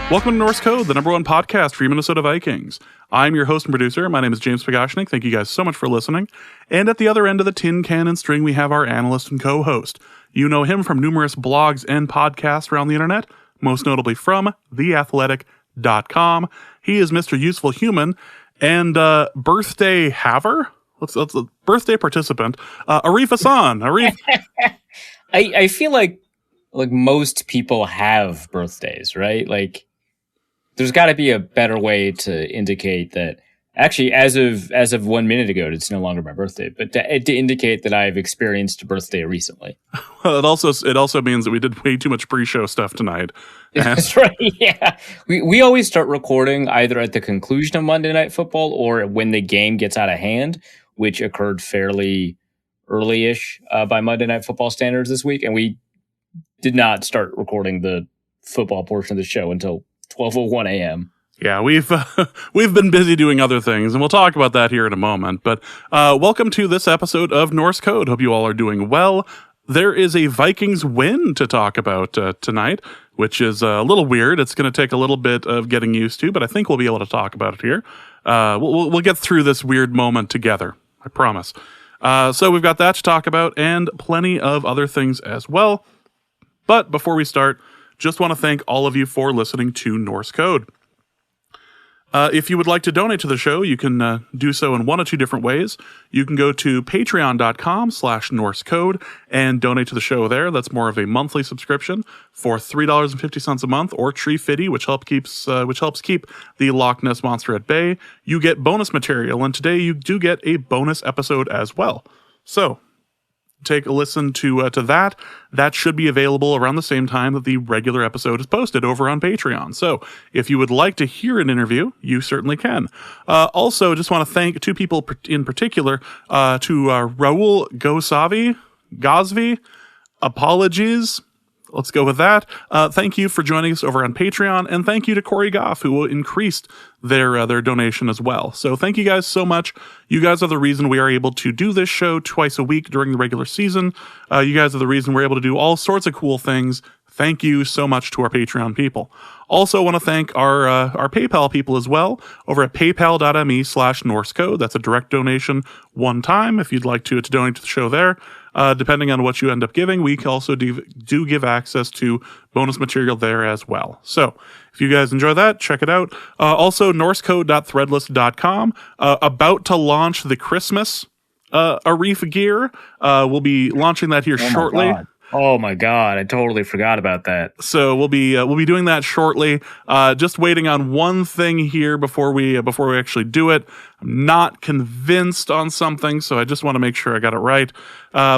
Welcome to Norse Code, the number one podcast for your Minnesota Vikings. I'm your host and producer. My name is James Pagashnik. Thank you guys so much for listening. And at the other end of the tin cannon string, we have our analyst and co-host. You know him from numerous blogs and podcasts around the internet, most notably from theathletic.com. He is Mr. Useful Human and birthday haver. Let's birthday participant, Arif Hassan. Arif. I feel like most people have birthdays, right? Like, there's got to be a better way to indicate that. Actually, as of 1 minute ago, it's no longer my birthday, but to indicate that I've experienced a birthday recently. Well, it also means that we did way too much pre-show stuff tonight. That's right. Yeah, we always start recording either at the conclusion of Monday Night Football or when the game gets out of hand, which occurred fairly early-ish by Monday Night Football standards this week, and we did not start recording the football portion of the show until 12:01 a.m. Yeah, we've been busy doing other things, and we'll talk about that here in a moment. But welcome to this episode of Norse Code. Hope you all are doing well. There is a Vikings win to talk about tonight, which is a little weird. It's going to take a little bit of getting used to, but I think we'll be able to talk about it here. We'll get through this weird moment together, I promise. So we've got that to talk about and plenty of other things as well. But before we start, just want to thank all of you for listening to Norse Code. If you would like to donate to the show, you can do so in one of two different ways. You can go to patreon.com/NorseCode and donate to the show there. That's more of a monthly subscription for $3.50 a month, or $3.50, which helps keep the Loch Ness Monster at bay. You get bonus material, and today you do get a bonus episode as well. So take a listen to that. That should be available around the same time that the regular episode is posted over on Patreon. So if you would like to hear an interview, you certainly can. Also, just want to thank two people in particular, to Raul Gozvi. Apologies. Let's go with that. Thank you for joining us over on Patreon, and thank you to Corey Goff, who increased their donation as well. So thank you guys so much. You guys are the reason we are able to do this show twice a week during the regular season. You guys are the reason we're able to do all sorts of cool things. Thank you so much to our Patreon people. Also want to thank our PayPal people as well over at paypal.me/NorseCode. That's a direct donation one time if you'd like to donate to the show there. Depending on what you end up giving, we also do give access to bonus material there as well. So if you guys enjoy that, check it out. Also, norsecode.threadless.com, about to launch the Christmas Arif gear. We'll be launching that here shortly. Oh my God, I totally forgot about that. So we'll be doing that shortly. Just waiting on one thing here before we actually do it. I'm not convinced on something, so I just want to make sure I got it right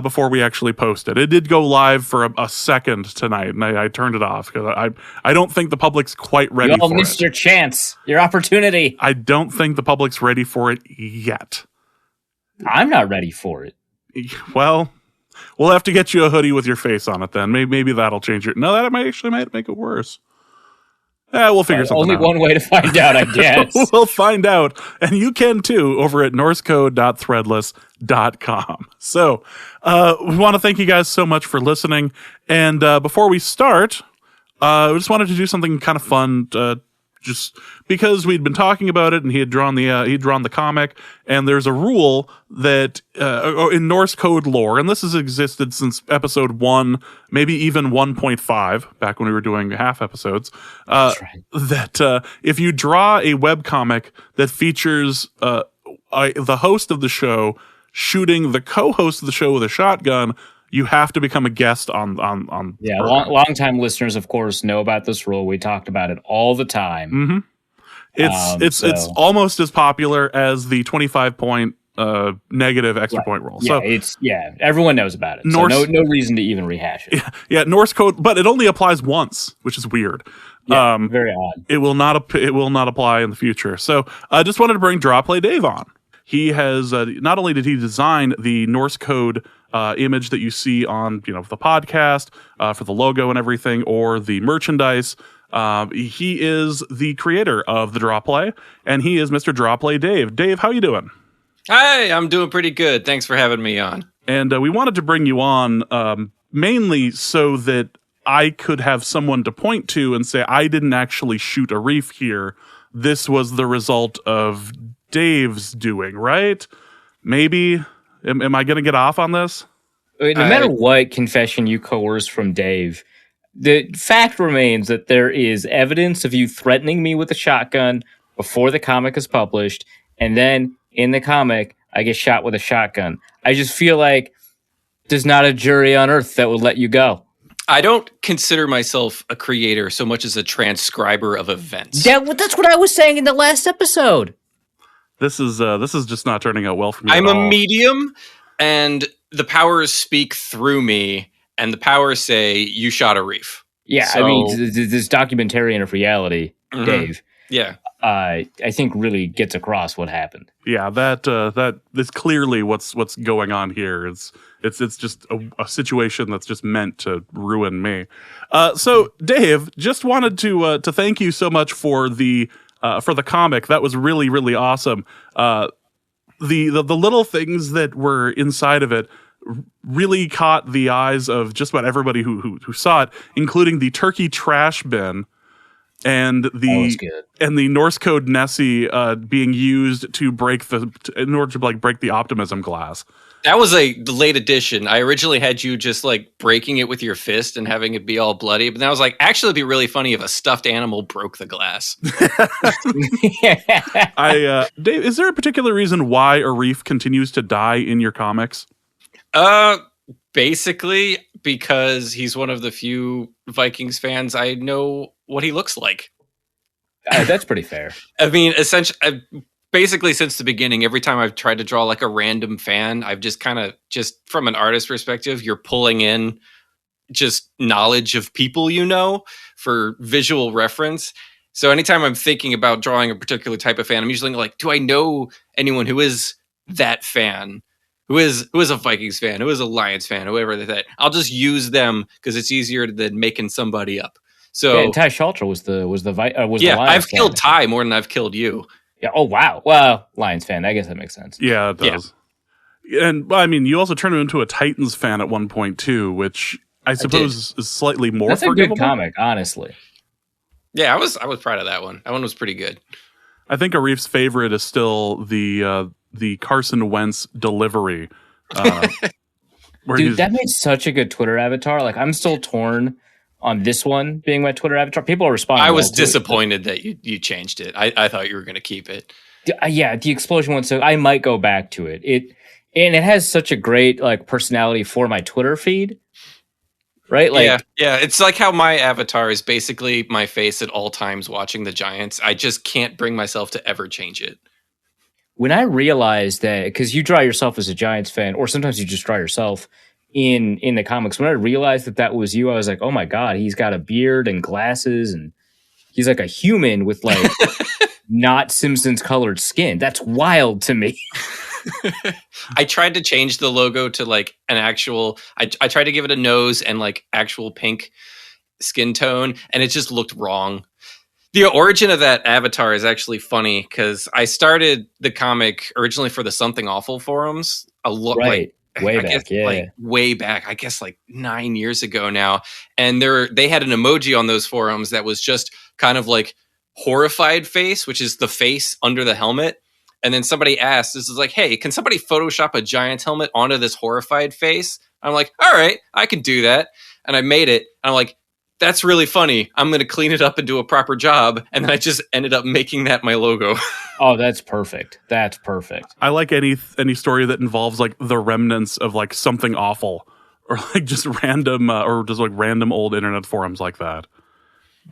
before we actually post it. It did go live for a second tonight, and I turned it off because I don't think the public's quite ready for it. You all missed your chance, your opportunity. I don't think the public's ready for it yet. I'm not ready for it. Well, we'll have to get you a hoodie with your face on it then. Maybe that'll change it. No, that might make it worse. We'll figure something out. Only one way to find out, I guess. We'll find out. And you can too over at norsecode.threadless.com. So we want to thank you guys so much for listening. And before we start, we just wanted to do something kind of fun, just because we'd been talking about it, and he had drawn the comic, and there's a rule that in Norse code lore, and this has existed since episode 1, maybe even 1.5, back when we were doing half episodes. That's right. That if you draw a webcomic that features the host of the show shooting the co-host of the show with a shotgun, you have to become a guest on. Yeah, long-time listeners, of course, know about this rule. We talked about it all the time. Mm-hmm. It's almost as popular as the 25-point negative extra point rule. Yeah, so everyone knows about it. So no reason to even rehash it. Yeah, Norse code, but it only applies once, which is weird. Yeah, very odd. It will not apply in the future. So I just wanted to bring Drawplay Dave on. He has not only did he design the Norse code image that you see on the podcast for the logo and everything, or the merchandise. He is the creator of the Drawplay, and he is Mr. Drawplay Dave. Dave, how you doing? Hi, I'm doing pretty good. Thanks for having me on. And we wanted to bring you on mainly so that I could have someone to point to and say, I didn't actually shoot a reef here. This was the result of Dave's doing, right? Maybe. Am I going to get off on this? No matter what confession you coerce from Dave, the fact remains that there is evidence of you threatening me with a shotgun before the comic is published, and then in the comic, I get shot with a shotgun. I just feel like there's not a jury on earth that would let you go. I don't consider myself a creator so much as a transcriber of events. That's what I was saying in the last episode. This is just not turning out well for me. I'm a medium, and the powers speak through me, and the powers say, you shot a reef. Yeah, so, I mean, this documentarian of reality, Dave. Yeah. I think really gets across what happened. Yeah, that's clearly what's going on here. It's just a situation that's just meant to ruin me. So Dave, just wanted to thank you so much for the comic. That was really, really awesome. The little things that were inside of it really caught the eyes of just about everybody who saw it, including the turkey trash bin and the Norse code Nessie being used to in order to break the optimism glass. That was a late addition. I originally had you just like breaking it with your fist and having it be all bloody, but then I was like, actually, it'd be really funny if a stuffed animal broke the glass. Dave, is there a particular reason why a reef continues to die in your comics? Basically because he's one of the few Vikings fans I know what he looks like. That's pretty fair. I mean, essentially, basically since the beginning, every time I've tried to draw like a random fan, I've just kind of from an artist perspective, you're pulling in just knowledge of people, for visual reference. So anytime I'm thinking about drawing a particular type of fan, I'm usually like, do I know anyone who is that fan? Who is a Vikings fan? Who is a Lions fan? Whoever that. I'll just use them because it's easier than making somebody up. So and Ty Schulter was the Lions I've fan. killed Ty more than I've killed you. Yeah. Oh wow. Well, Lions fan. I guess that makes sense. Yeah, it does. Yeah. And I mean, you also turned him into a Titans fan at one point too, which I suppose is slightly more. That's forgivable. A good comic, honestly. Yeah, I was proud of that one. That one was pretty good. I think Arif's favorite is still the Carson Wentz delivery. Dude, that made such a good Twitter avatar. Like, I'm still torn on this one being my Twitter avatar. People are responding. I was disappointed that you changed it. I thought you were going to keep it. Yeah, the explosion one. So I might go back to it. It has such a great personality for my Twitter feed. Right? Yeah. It's like how my avatar is basically my face at all times watching the Giants. I just can't bring myself to ever change it. When I realized that, because you draw yourself as a Giants fan, or sometimes you just draw yourself in the comics, when I realized that was you, I was like, oh my God, he's got a beard and glasses, and he's like a human with not Simpsons colored skin. That's wild to me. I tried to change the logo to an actual, I tried to give it a nose and actual pink skin tone, and it just looked wrong. The origin of that avatar is actually funny because I started the comic originally for the Something Awful forums way back, I guess 9 years ago now. And they had an emoji on those forums that was just kind of horrified face, which is the face under the helmet. And then somebody asked, this is hey, can somebody Photoshop a Giants helmet onto this horrified face? I'm like, all right, I can do that. And I made it. And I'm like, that's really funny. I'm going to clean it up and do a proper job. And then I just ended up making that my logo. Oh, that's perfect. That's perfect. I like any story that involves the remnants of something awful or just random or just random old internet forums like that.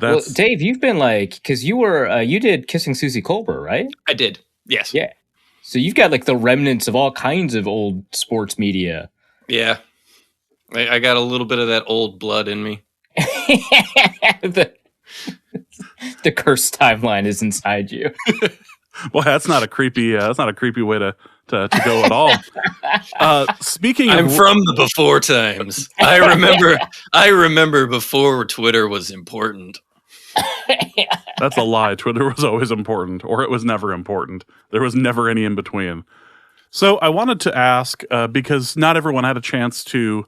Well, Dave, you've been because you did Kissing Susie Colbert, right? I did. Yes. Yeah. So you've got the remnants of all kinds of old sports media. Yeah. I got a little bit of that old blood in me. the cursed timeline is inside you. Well, that's not a creepy way to go at all. Speaking I'm from the before times. I remember before Twitter was important. That's a lie. Twitter was always important, or it was never important. There was never any in between. So I wanted to ask, because not everyone had a chance to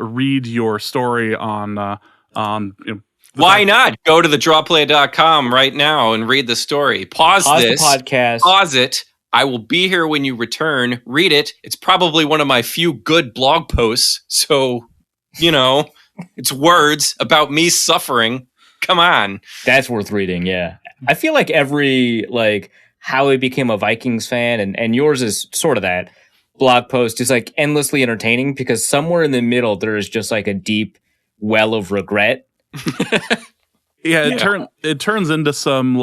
read your story on on. Why not go to thedrawplay.com right now and read the story? Pause this the podcast. Pause it. I will be here when you return. Read it. It's probably one of my few good blog posts. So, it's words about me suffering. Come on. That's worth reading. Yeah. I feel like every, how I became a Vikings fan, and yours is sort of that blog post is endlessly entertaining because somewhere in the middle, there is just a deep well of regret. It turns into some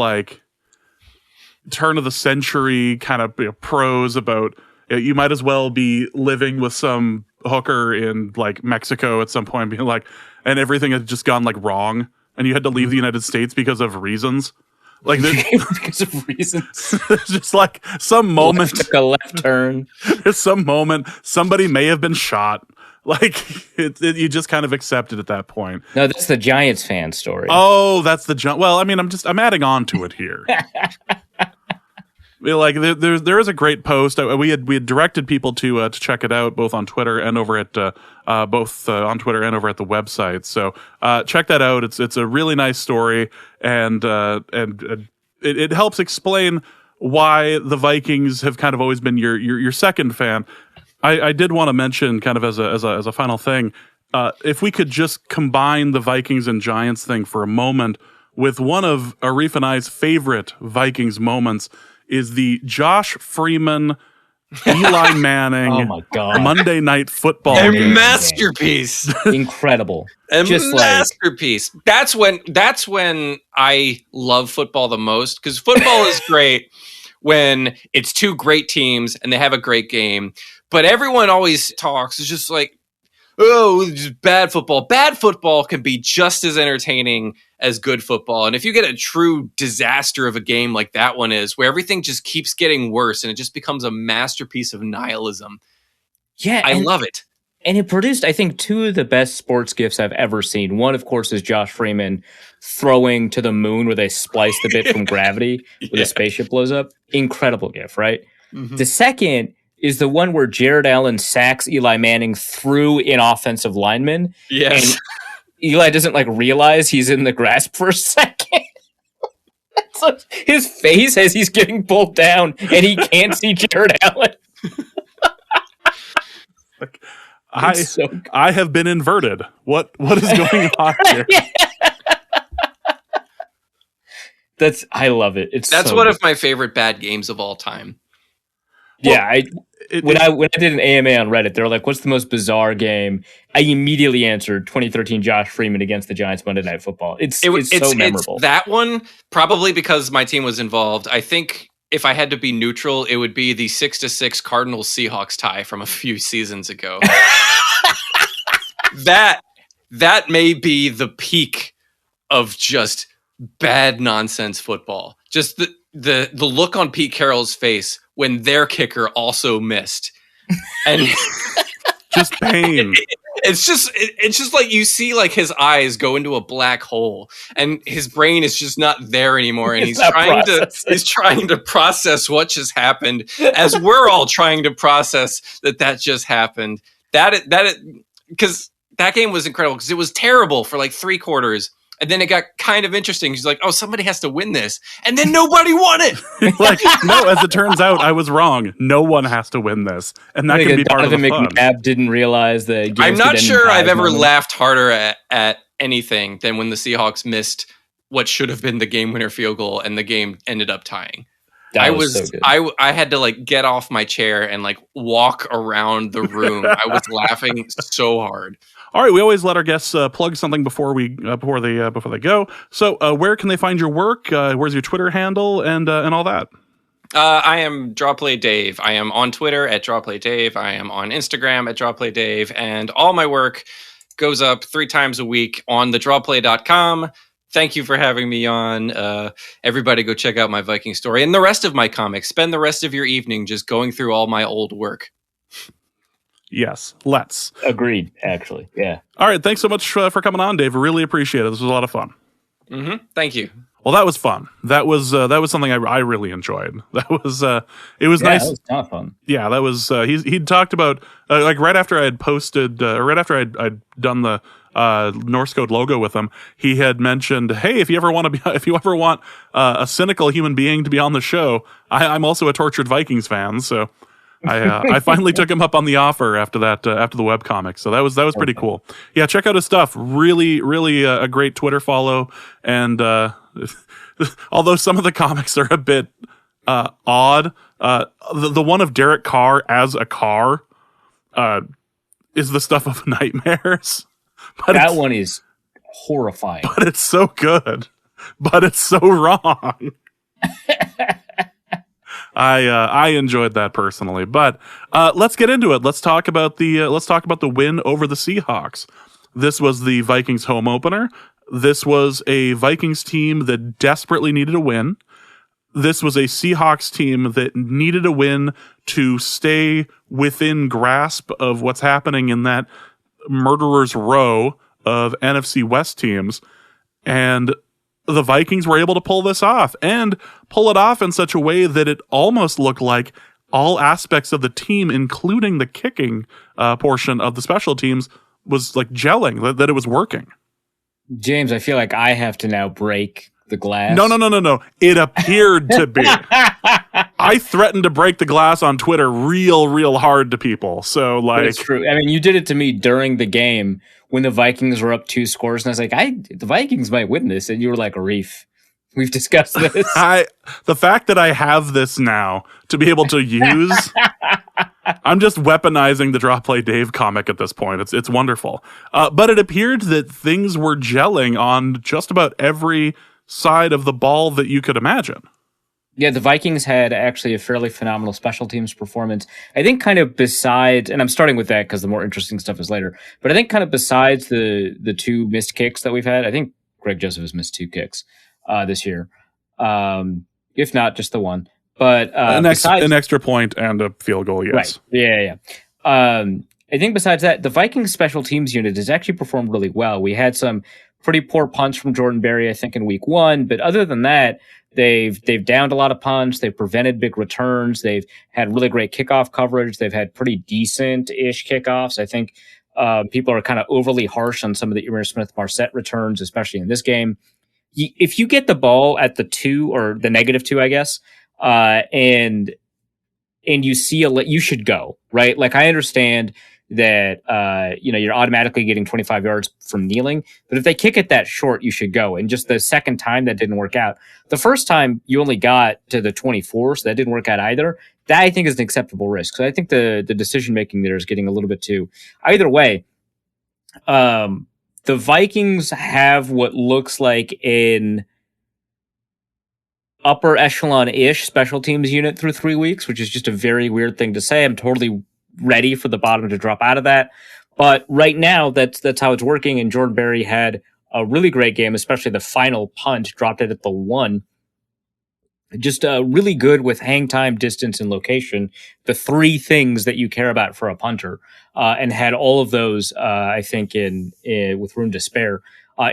turn of the century kind of prose about you might as well be living with some hooker in Mexico at some point, being and everything had just gone wrong, and you had to leave the United States because of reasons. Because of reasons. Just some moment took a left turn. There's some moment somebody may have been shot. You just kind of accept it at that point. No, that's the Giants fan story. Oh, that's the well. I mean, I'm adding on to it here. There is a great post. We had directed people to check it out both on Twitter and over at on Twitter and over at the website. So check that out. It's a really nice story, and it helps explain why the Vikings have kind of always been your second fan. I did want to mention, kind of as a final thing, if we could just combine the Vikings and Giants thing for a moment with one of Arif and I's favorite Vikings moments is the Josh Freeman, Eli Manning oh my God. Monday Night Football A game. masterpiece. Incredible. Masterpiece. That's when I love football the most, because football is great when it's two great teams and they have a great game. But everyone always talks. It's just just bad football. Bad football can be just as entertaining as good football. And if you get a true disaster of a game like that one is, where everything just keeps getting worse and it just becomes a masterpiece of nihilism. Yeah. I love it. And it produced, I think, two of the best sports gifs I've ever seen. One, of course, is Josh Freeman throwing to the moon where they splice the bit from gravity where the spaceship blows up. Incredible gif, right? Mm-hmm. The second is the one where Jared Allen sacks Eli Manning through an offensive lineman. Yes. And Eli doesn't realize he's in the grasp for a second. So his face as he's getting pulled down and he can't see Jared Allen. I have been inverted. What is going on here? I love it. That's one of my favorite bad games of all time. Yeah, when I did an AMA on Reddit, they were like, "What's the most bizarre game?" I immediately answered 2013 Josh Freeman against the Giants Monday Night Football. It's so memorable. It's that one, probably because my team was involved. I think if I had to be neutral, it would be the 6-6 Cardinals Seahawks tie from a few seasons ago. That may be the peak of just bad nonsense football. Just the look on Pete Carroll's face when their kicker also missed, and just pain. It's just like you see his eyes go into a black hole, and his brain is just not there anymore, and he's trying to process what just happened, as we're all trying to process that just happened. Because that game was incredible, because it was terrible for 3 quarters. And then it got kind of interesting. He's like, oh, somebody has to win this. And then nobody won it. No, as it turns out, I was wrong. No one has to win this. And that can be part of the fun. McNabb didn't realize the I'm not sure I've ever laughed harder at anything than when the Seahawks missed what should have been the game winner field goal and the game ended up tying. I had to get off my chair and walk around the room. I was laughing so hard. All right, we always let our guests plug something before they go. So, where can they find your work? Where's your Twitter handle and all that? I am Drawplay Dave. I am on Twitter at Drawplay Dave. I am on Instagram at Drawplay Dave, and all my work goes up 3 times a week on thedrawplay.com. Thank you for having me on. Everybody go check out my Viking story and the rest of my comics. Spend the rest of your evening just going through all my old work. Yes, let's. Agreed, actually. Yeah. All right, thanks so much for coming on, Dave. I really appreciate it. This was a lot of fun. Mm-hmm. Thank you. Well, that was fun. That was something I really enjoyed. That was it was nice. That was kind of fun. Yeah, that was he'd talked about right after I had posted right after I'd done the Norse Code logo with him. He had mentioned, "Hey, if you ever want a cynical human being to be on the show, I'm also a tortured Vikings fan." So I finally took him up on the offer after the webcomic. So that was pretty cool. Yeah, check out his stuff. Really, really a great Twitter follow. And although some of the comics are a bit odd, the one of Derek Carr as a car is the stuff of nightmares. But that one is horrifying. But it's so good. But it's so wrong. I enjoyed that personally, but let's get into it. Let's talk about the win over the Seahawks. This was the Vikings home opener. This was a Vikings team that desperately needed a win. This was a Seahawks team that needed a win to stay within grasp of what's happening in that murderer's row of NFC West teams, and the Vikings were able to pull this off and pull it off in such a way that it almost looked like all aspects of the team, including the kicking portion of the special teams, was like gelling, that it was working. James, I feel like I have to now break the glass. No. It appeared to be. I threatened to break the glass on Twitter real hard to people. So like, it's true. I mean, you did it to me during the game when the Vikings were up 2 scores, and I was like, the Vikings might win this, and you were like, Arif, we've discussed this. The fact that I have this now to be able to use, I'm just weaponizing the Draw Play Dave comic at this point. It's wonderful. But it appeared that things were gelling on just about every side of the ball that you could imagine. Yeah, the Vikings had actually a fairly phenomenal special teams performance. I think kind of besides, and I'm starting with that because the more interesting stuff is later, but I think kind of besides the 2 missed kicks that we've had, I think Greg Joseph has missed 2 kicks this year. If not just the one. But an extra point and a field goal, yes. Right. Yeah. I think besides that, the Vikings special teams unit has actually performed really well. We had some pretty poor punts from Jordan Berry, I think, in week 1, but other than that, they've downed a lot of punts. They've prevented big returns. They've had really great kickoff coverage. They've had pretty decent-ish kickoffs. I think people are kind of overly harsh on some of the Emir Smith-Marset returns, especially in this game. If you get the ball at the 2 or the -2, I guess, and you see you should go, right? Like, I understand that you're automatically getting 25 yards from kneeling, but if they kick it that short, you should go. And just the second time that didn't work out. The first time you only got to the 24, so that didn't work out either. That I think is an acceptable risk. So I think the decision making there is getting a little bit too. Either way, the Vikings have what looks like an upper echelon-ish special teams unit through 3 weeks, which is just a very weird thing to say. I'm totally ready for the bottom to drop out of that. But right now, that's how it's working. And Jordan Berry had a really great game, especially the final punt, dropped it at the 1. Just really good with hang time, distance, and location, the 3 things that you care about for a punter, and had all of those, I think, in with room to spare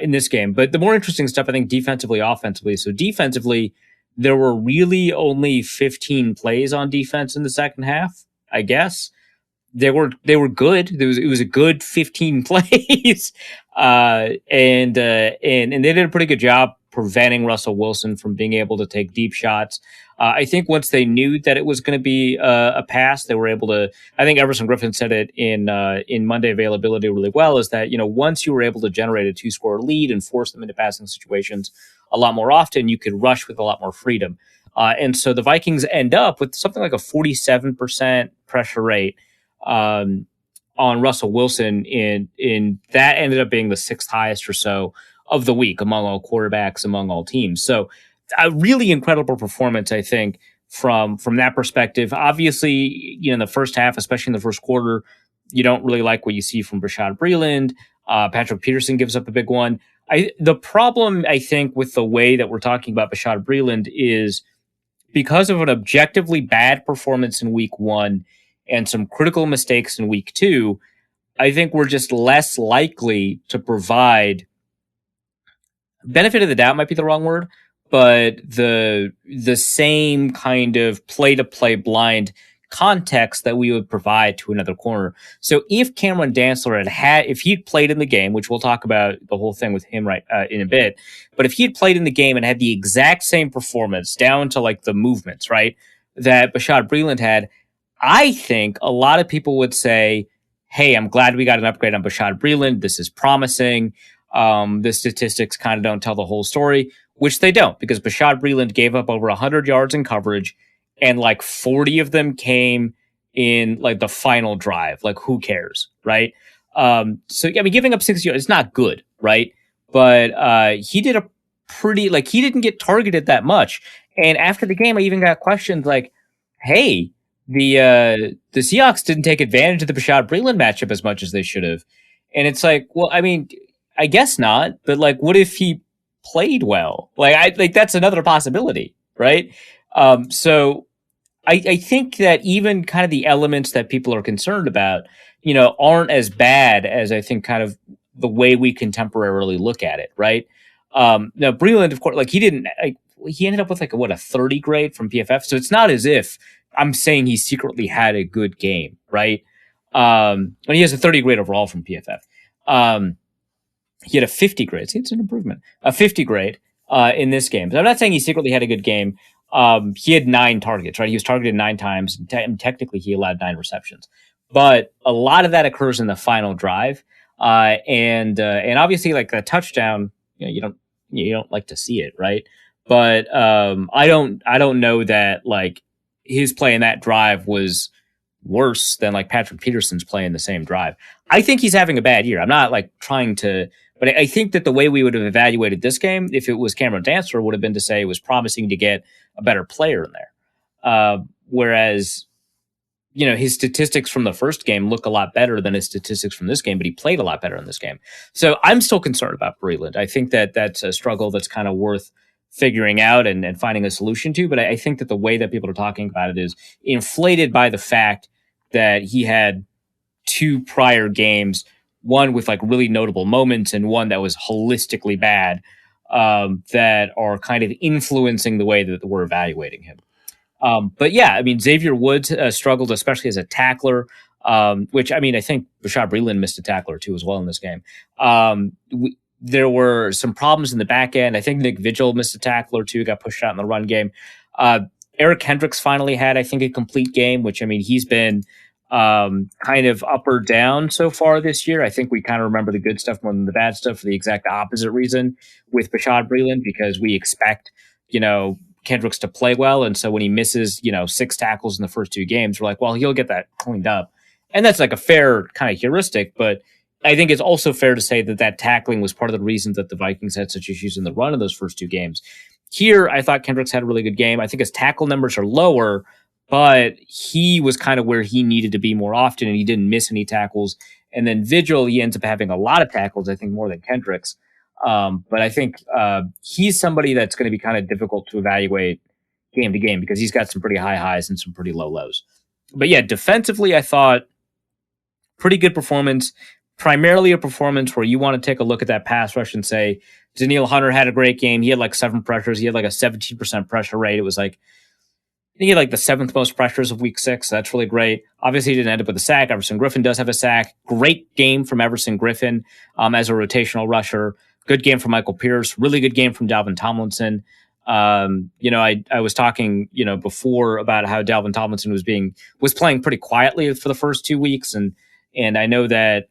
in this game. But the more interesting stuff, I think, defensively, offensively. So defensively, there were really only 15 plays on defense in the second half, I guess. They were good. It was a good 15 plays, and they did a pretty good job preventing Russell Wilson from being able to take deep shots. I think once they knew that it was going to be a pass, they were able to. I think Everson Griffin said it in Monday availability really well. Is that once you were able to generate a 2-score lead and force them into passing situations a lot more often, you could rush with a lot more freedom. And so the Vikings end up with something like a 47% pressure rate on Russell Wilson, in that ended up being the 6th highest or so of the week among all quarterbacks, among all teams. So a really incredible performance, I think, from that perspective. Obviously, in the first half, especially in the first quarter, you don't really like what you see from Bashaud Breeland. Patrick Peterson gives up a big one. The problem, I think, with the way that we're talking about Bashaud Breeland is because of an objectively bad performance in week 1 and some critical mistakes in week 2, I think we're just less likely to provide benefit of the doubt might be the wrong word, but the same kind of play-to-play blind context that we would provide to another corner. So if Cameron Dantzler if he'd played in the game, which we'll talk about the whole thing with him in a bit, but if he had played in the game and had the exact same performance down to like the movements, right, that Bashaud Breeland had, I think a lot of people would say, hey, I'm glad we got an upgrade on Bashaud Breeland. This is promising. The statistics kind of don't tell the whole story, which they don't, because Bashaud Breeland gave up over 100 yards in coverage, and like 40 of them came in like the final drive. Like, who cares, right? So, I mean, giving up 60 yards is not good, right? But he did a pretty, like, he didn't get targeted that much. And after the game, I even got questions like, hey, the Seahawks didn't take advantage of the Bashaud Breeland matchup as much as they should have. And it's like, well, I mean, I guess not, but like, what if he played well? Like, that's another possibility, right? So I think that even kind of the elements that people are concerned about, aren't as bad as I think kind of the way we contemporarily look at it, right? Now Breeland, of course, like he ended up with like a 30 grade from PFF. So it's not as if I'm saying he secretly had a good game, right? And he has a 30 grade overall from PFF. He had a 50 grade. See, it's an improvement. A 50 grade in this game. So I'm not saying he secretly had a good game. He had 9 targets, right? He was targeted 9 times. And technically, he allowed 9 receptions. But a lot of that occurs in the final drive. And obviously, like the touchdown, you don't like to see it, right? But I don't know that like his play in that drive was worse than like Patrick Peterson's play in the same drive. I think he's having a bad year. I'm not like trying to, but I think that the way we would have evaluated this game, if it was Cameron Dantzler, would have been to say it was promising to get a better player in there. Whereas, his statistics from the first game look a lot better than his statistics from this game, but he played a lot better in this game. So I'm still concerned about Breeland. I think that that's a struggle that's kind of worth figuring out and finding a solution to. But I think that the way that people are talking about it is inflated by the fact that he had 2 prior games, one with like really notable moments and one that was holistically bad, that are kind of influencing the way that we're evaluating him. But yeah, I mean, Xavier Woods struggled, especially as a tackler, which, I mean, I think Bashaud Breeland missed a tackler too as well in this game. There were some problems in the back end. I think Nick Vigil missed a tackle or two, got pushed out in the run game. Eric Hendricks finally had, I think, a complete game, which, I mean, he's been kind of up or down so far this year. I think we kind of remember the good stuff more than the bad stuff for the exact opposite reason with Bashaud Breeland, because we expect, Kendricks to play well. And so when he misses, 6 tackles in the first 2 games, we're like, well, he'll get that cleaned up. And that's like a fair kind of heuristic, but I think it's also fair to say that tackling was part of the reason that the Vikings had such issues in the run of those first 2 games. Here, I thought Kendricks had a really good game. I think his tackle numbers are lower, but he was kind of where he needed to be more often, and he didn't miss any tackles. And then Vigil, he ends up having a lot of tackles, I think more than Kendricks. But I think he's somebody that's going to be kind of difficult to evaluate game to game because he's got some pretty high highs and some pretty low lows. But yeah, defensively, I thought pretty good performance, primarily a performance where you want to take a look at that pass rush and say, Danielle Hunter had a great game. He had like 7 pressures. He had like a 17% pressure rate. It was like, he had like the 7th most pressures of week 6. So that's really great. Obviously, he didn't end up with a sack. Everson Griffin does have a sack. Great game from Everson Griffin as a rotational rusher. Good game from Michael Pierce. Really good game from Dalvin Tomlinson. I was talking, before about how Dalvin Tomlinson was playing pretty quietly for the first 2 weeks. And I know that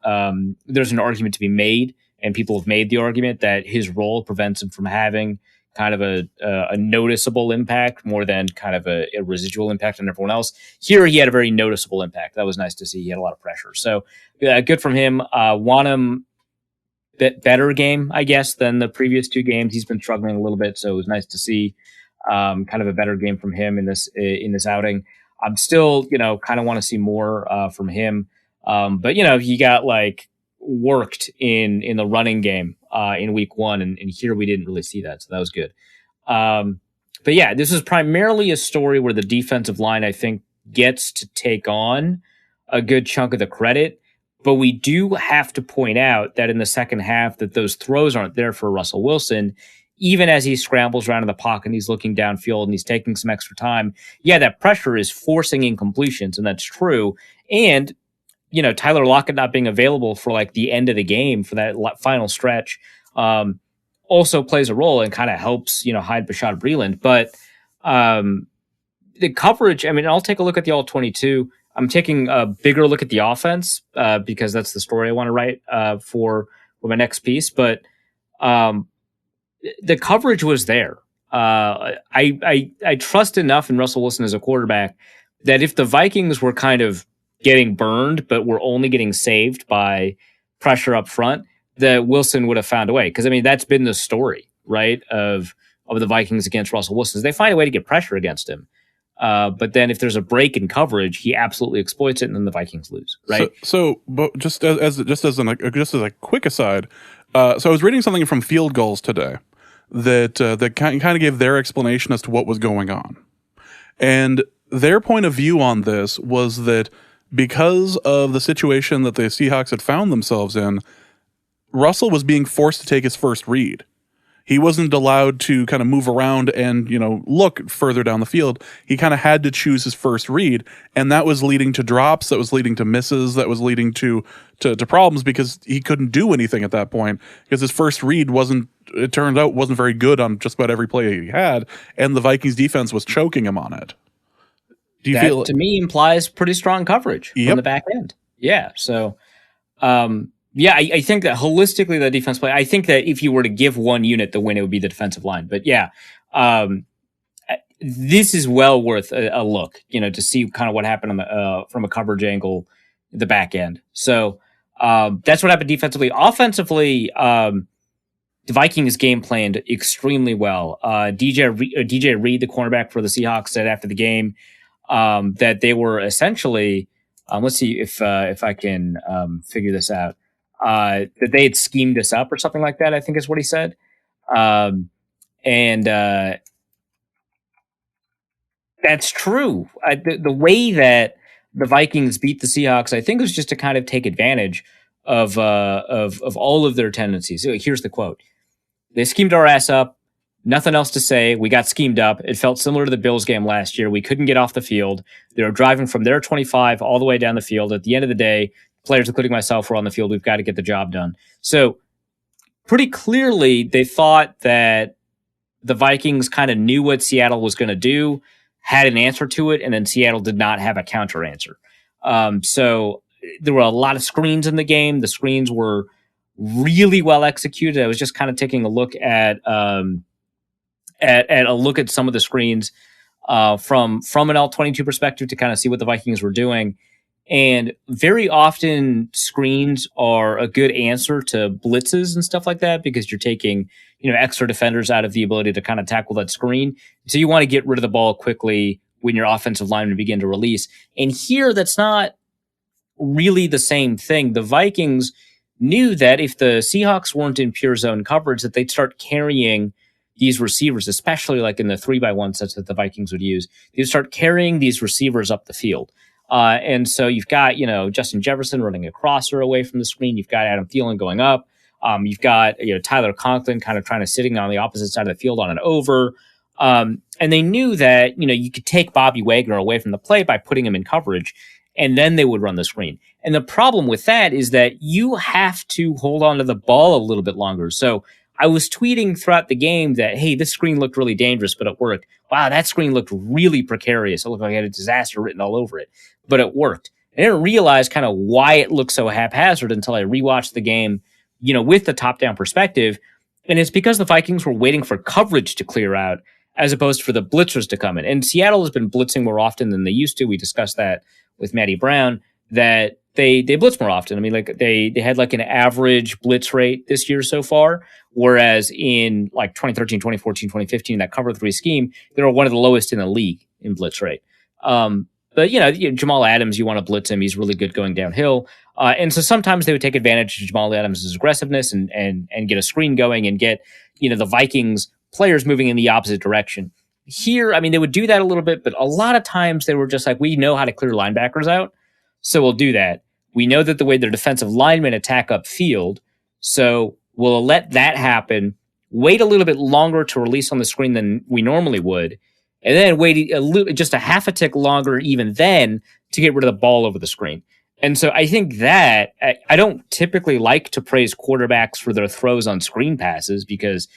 there's an argument to be made, and people have made the argument that his role prevents him from having kind of a noticeable impact more than kind of a residual impact on everyone else. Here, he had a very noticeable impact. That was nice to see. He had a lot of pressure. So good from him. Want him better game, I guess, than the previous 2 games. He's been struggling a little bit, so it was nice to see kind of a better game from him in this outing. I'm still, kind of want to see more from him. But he got like worked in the running game in week 1, and here we didn't really see that, so that was good. But yeah, this is primarily a story where the defensive line, I think, gets to take on a good chunk of the credit. But we do have to point out that in the second half that those throws aren't there for Russell Wilson. even as he scrambles around in the pocket and he's looking downfield and he's taking some extra time, yeah, that pressure is forcing incompletions, and that's true. And, Tyler Lockett not being available for like the end of the game for that final stretch also plays a role and kind of helps, hide Bashad Breeland. But the coverage, I'll take a look at the all 22. I'm taking a bigger look at the offense because that's the story I want to write for my next piece. But the coverage was there. I trust enough in Russell Wilson as a quarterback that if the Vikings were kind of getting burned, but were only getting saved by pressure up front, that Wilson would have found a way. Because that's been the story, right, of the Vikings against Russell Wilson. They find a way to get pressure against him. But then if there's a break in coverage, he absolutely exploits it, and then the Vikings lose, right? But just as a quick aside, so I was reading something from Field Gulls today that kind of gave their explanation as to what was going on, and their point of view on this was that because of the situation that the Seahawks had found themselves in, Russell was being forced to take his first read. He wasn't allowed to kind of move around and, look further down the field. He kind of had to choose his first read, and that was leading to drops, that was leading to misses, that was leading to problems because he couldn't do anything at that point because his first read wasn't very good on just about every play he had, and the Vikings defense was choking him on it. Do you feel to me implies pretty strong coverage from the back end? Yeah. So, I think that holistically the defense play, I think that if you were to give one unit the win, it would be the defensive line. But this is well worth a look, to see kind of what happened on from a coverage angle, the back end. So that's what happened defensively. Offensively, the Vikings game planned extremely well. DJ Reed, the cornerback for the Seahawks, said after the game that they were essentially, let's see if I can figure this out. That they had schemed us up or something like that, I think is what he said. That's true. The way that the Vikings beat the Seahawks, I think, was just to kind of take advantage of all of their tendencies. Here's the quote. They schemed our ass up. Nothing else to say. We got schemed up. It felt similar to the Bills game last year. We couldn't get off the field. They were driving from their 25 all the way down the field. At the end of the day, players, including myself, were on the field. We've got to get the job done. So pretty clearly, they thought that the Vikings kind of knew what Seattle was going to do, had an answer to it, and then Seattle did not have a counter answer. So there were a lot of screens in the game. The screens were really well executed. I was just kind of taking a look at some of the screens from an L-22 perspective to kind of see what the Vikings were doing. And very often screens are a good answer to blitzes and stuff like that because you're taking, extra defenders out of the ability to kind of tackle that screen. So you want to get rid of the ball quickly when your offensive linemen begin to release. And here, that's not really the same thing. The Vikings knew that if the Seahawks weren't in pure zone coverage, that they'd start carrying these receivers, especially like in the 3-by-1 sets that the Vikings would use. They'd start carrying these receivers up the field. And so you've got, Justin Jefferson running a crosser away from the screen. You've got Adam Thielen going up. You've got, Tyler Conklin kind of sitting on the opposite side of the field on an over. And they knew that, you could take Bobby Wagner away from the play by putting him in coverage, and then they would run the screen. And the problem with that is that you have to hold on to the ball a little bit longer. So I was tweeting throughout the game that, hey, this screen looked really dangerous, but it worked. Wow, that screen looked really precarious. It looked like it had a disaster written all over it, but it worked. I didn't realize kind of why it looked so haphazard until I rewatched the game, with the top-down perspective. And it's because the Vikings were waiting for coverage to clear out as opposed for the blitzers to come in. And Seattle has been blitzing more often than they used to. We discussed that with Matty Brown, that they blitz more often. They had like an average blitz rate this year so far, whereas in like 2013, 2014, 2015, that cover 3 scheme, they were one of the lowest in the league in blitz rate. But Jamal Adams, you want to blitz him. He's really good going downhill. And so sometimes they would take advantage of Jamal Adams' aggressiveness and get a screen going and get, the Vikings players moving in the opposite direction. Here, they would do that a little bit, but a lot of times they were just like, we know how to clear linebackers out, so we'll do that. We know that the way their defensive linemen attack upfield, so we'll let that happen. wait a little bit longer to release on the screen than we normally would, and then wait just a half a tick longer even then to get rid of the ball over the screen. And so I think that I don't typically like to praise quarterbacks for their throws on screen passes because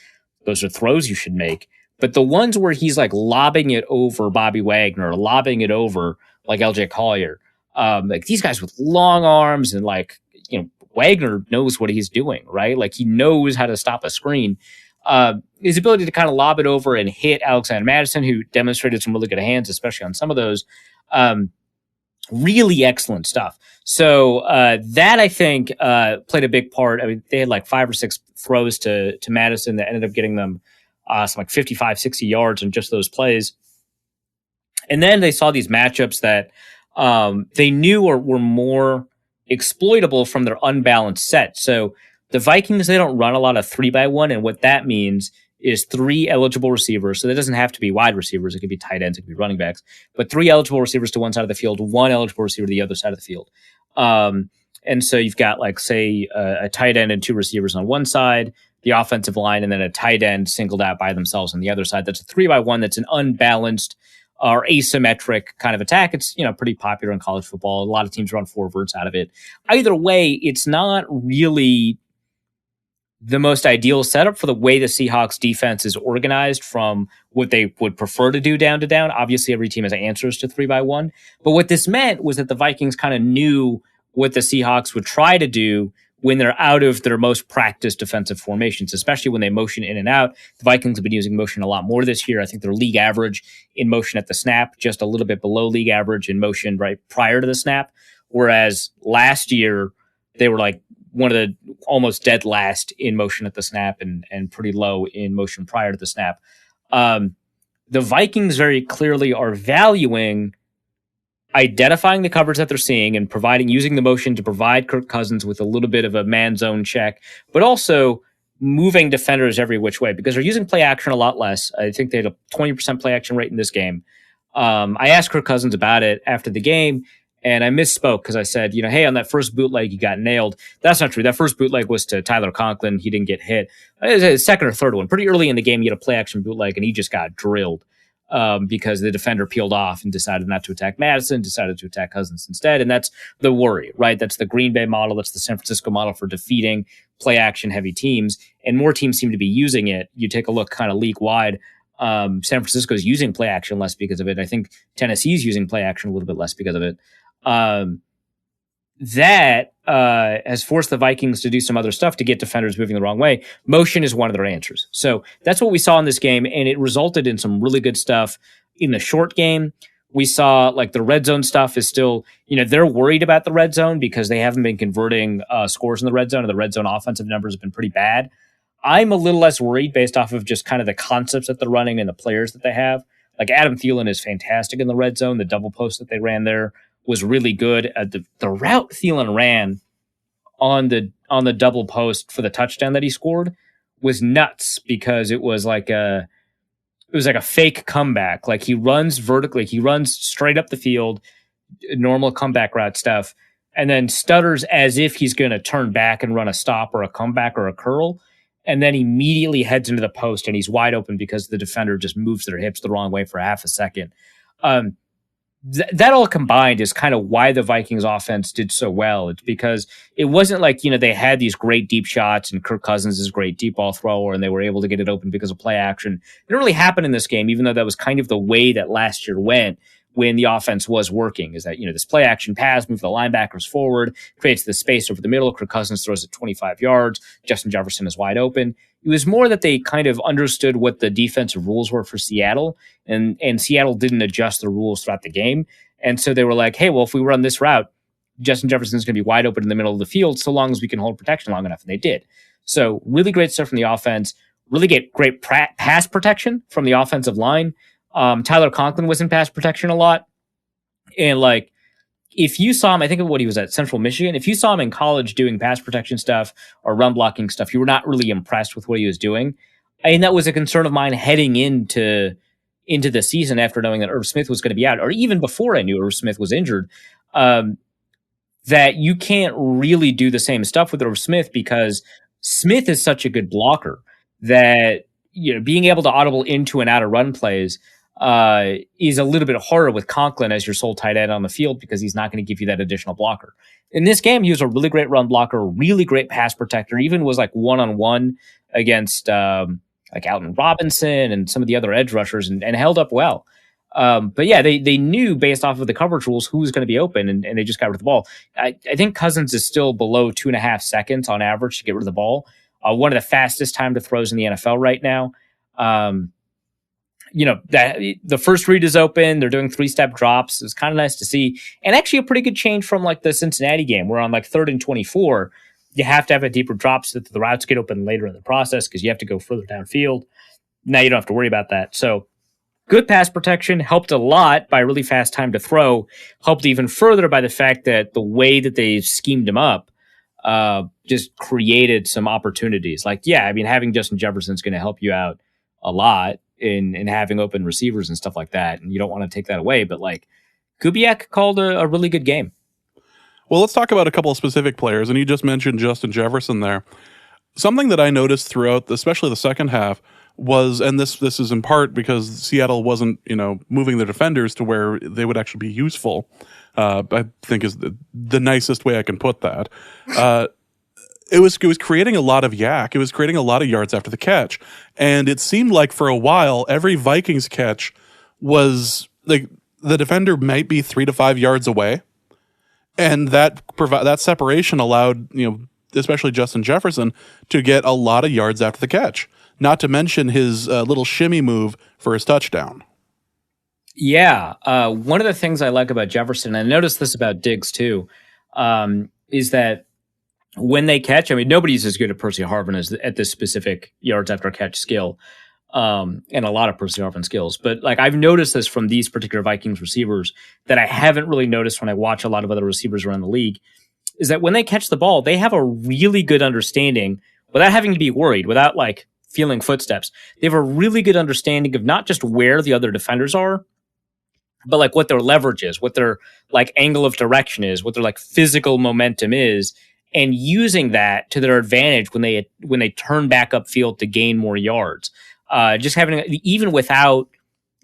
those are throws you should make. But the ones where he's like lobbing it over Bobby Wagner, or lobbing it over like LJ Collier, like these guys with long arms, and like, Wagner knows what he's doing, right? Like he knows how to stop a screen. His ability to kind of lob it over and hit Alexander Madison, who demonstrated some really good hands, especially on some of those. Really excellent stuff. So that, I think, played a big part. I mean, they had like 5 or 6 throws to Madison that ended up getting them some like 55, 60 yards in just those plays. And then they saw these matchups that they knew were more exploitable from their unbalanced set. So the Vikings, they don't run a lot of 3-by-1, and what that means is 3 eligible receivers. So that doesn't have to be wide receivers. It could be tight ends. It could be running backs. But 3 eligible receivers to one side of the field, 1 eligible receiver to the other side of the field. And so you've got, like, say, a tight end and 2 receivers on one side, the offensive line, and then a tight end singled out by themselves on the other side. That's a 3-by-1. That's an unbalanced or asymmetric kind of attack. It's, pretty popular in college football. A lot of teams run 4 verts out of it. Either way, it's not really the most ideal setup for the way the Seahawks defense is organized from what they would prefer to do down to down. Obviously, every team has answers to 3-by-1. But what this meant was that the Vikings kind of knew what the Seahawks would try to do when they're out of their most practiced defensive formations, especially when they motion in and out. The Vikings have been using motion a lot more this year. I think they're league average in motion at the snap, just a little bit below league average in motion right prior to the snap. Whereas last year, they were like one of the almost dead last in motion at the snap and pretty low in motion prior to the snap. The Vikings very clearly are valuing identifying the coverage that they're seeing and using the motion to provide Kirk Cousins with a little bit of a man zone check, but also moving defenders every which way because they're using play action a lot less. I think they had a 20% play action rate in this game. I asked Kirk Cousins about it after the game, and I misspoke because I said, hey, on that first bootleg, you got nailed. That's not true. That first bootleg was to Tyler Conklin. He didn't get hit. It was a second or third one. Pretty early in the game, he had a play action bootleg, and he just got drilled because the defender peeled off and decided not to attack Madison, decided to attack Cousins instead. And that's the worry, right? That's the Green Bay model. That's the San Francisco model for defeating play action heavy teams. And more teams seem to be using it. You take a look kind of league wide. San Francisco is using play action less because of it. I think Tennessee's using play action a little bit less because of it. That has forced the Vikings to do some other stuff to get defenders moving the wrong way. Motion is one of their answers. So that's what we saw in this game, and it resulted in some really good stuff in the short game. We saw like the red zone stuff is still, they're worried about the red zone because they haven't been converting scores in the red zone, and the red zone offensive numbers have been pretty bad. I'm a little less worried based off of just kind of the concepts that they're running and the players that they have. Like Adam Thielen is fantastic in the red zone. The double post that they ran there was really good. The route Thielen ran on the double post for the touchdown that he scored was nuts because it was like a fake comeback. Like he runs vertically, he runs straight up the field, normal comeback route stuff, and then stutters as if he's going to turn back and run a stop or a comeback or a curl. And then immediately heads into the post and he's wide open because the defender just moves their hips the wrong way for half a second. That all combined is kind of why the Vikings offense did so well. It's because it wasn't like, they had these great deep shots and Kirk Cousins is a great deep ball thrower and they were able to get it open because of play action. It didn't really happen in this game, even though that was kind of the way that last year went when the offense was working, is that, this play action pass, move the linebackers forward, creates the space over the middle. Kirk Cousins throws it 25 yards. Justin Jefferson is wide open. It was more that they kind of understood what the defensive rules were for Seattle, and Seattle didn't adjust the rules throughout the game. And so they were like, hey, well, if we run this route, Justin Jefferson's going to be wide open in the middle of the field so long as we can hold protection long enough. And they did. So really great stuff from the offense, really great pass protection from the offensive line. Tyler Conklin was in pass protection a lot. And like, if you saw him, I think of what he was at Central Michigan. If you saw him in college doing pass protection stuff or run blocking stuff, you were not really impressed with what he was doing. And that was a concern of mine heading into the season after knowing that Irv Smith was going to be out, or even before I knew Irv Smith was injured, that you can't really do the same stuff with Irv Smith because Smith is such a good blocker. that, being able to audible into and out of run plays is a little bit harder with Conklin as your sole tight end on the field because he's not going to give you that additional blocker. In this game, he was a really great run blocker, really great pass protector, even was like one-on-one against like Alton Robinson and some of the other edge rushers and held up well. But yeah, they knew based off of the coverage rules who was going to be open, and they just got rid of the ball. I think Cousins is still below 2.5 seconds on average to get rid of the ball. One of the fastest time to throws in the NFL right now. That the first read is open. They're doing 3-step drops. It's kind of nice to see, and actually a pretty good change from like the Cincinnati game, where on like 3rd and 24, you have to have a deeper drop so that the routes get open later in the process because you have to go further downfield. Now you don't have to worry about that. So good pass protection, helped a lot by really fast time to throw, helped even further by the fact that the way that they schemed him up just created some opportunities. Like, having Justin Jefferson is going to help you out a lot in having open receivers and stuff like that, and you don't want to take that away. But like, Kubiak called a really good game. Well, let's talk about a couple of specific players, and you just mentioned Justin Jefferson there. Something that I noticed throughout, especially the second half, was, and this is in part because Seattle wasn't, moving their defenders to where they would actually be useful. I think is the nicest way I can put that. It was creating a lot of yak. It was creating a lot of yards after the catch. And it seemed like for a while, every Vikings catch was like the defender might be 3 to 5 yards away. And that separation allowed, especially Justin Jefferson to get a lot of yards after the catch. Not to mention his little shimmy move for his touchdown. Yeah. One of the things I like about Jefferson, and I noticed this about Diggs too, is that when they catch, nobody's as good at Percy Harvin as at this specific yards after catch skill, and a lot of Percy Harvin skills. But like, I've noticed this from these particular Vikings receivers that I haven't really noticed when I watch a lot of other receivers around the league, is that when they catch the ball, they have a really good understanding without having to be worried, without like feeling footsteps. They have a really good understanding of not just where the other defenders are, but like what their leverage is, what their like angle of direction is, what their like physical momentum is, and using that to their advantage when they turn back upfield to gain more yards. Just having, even without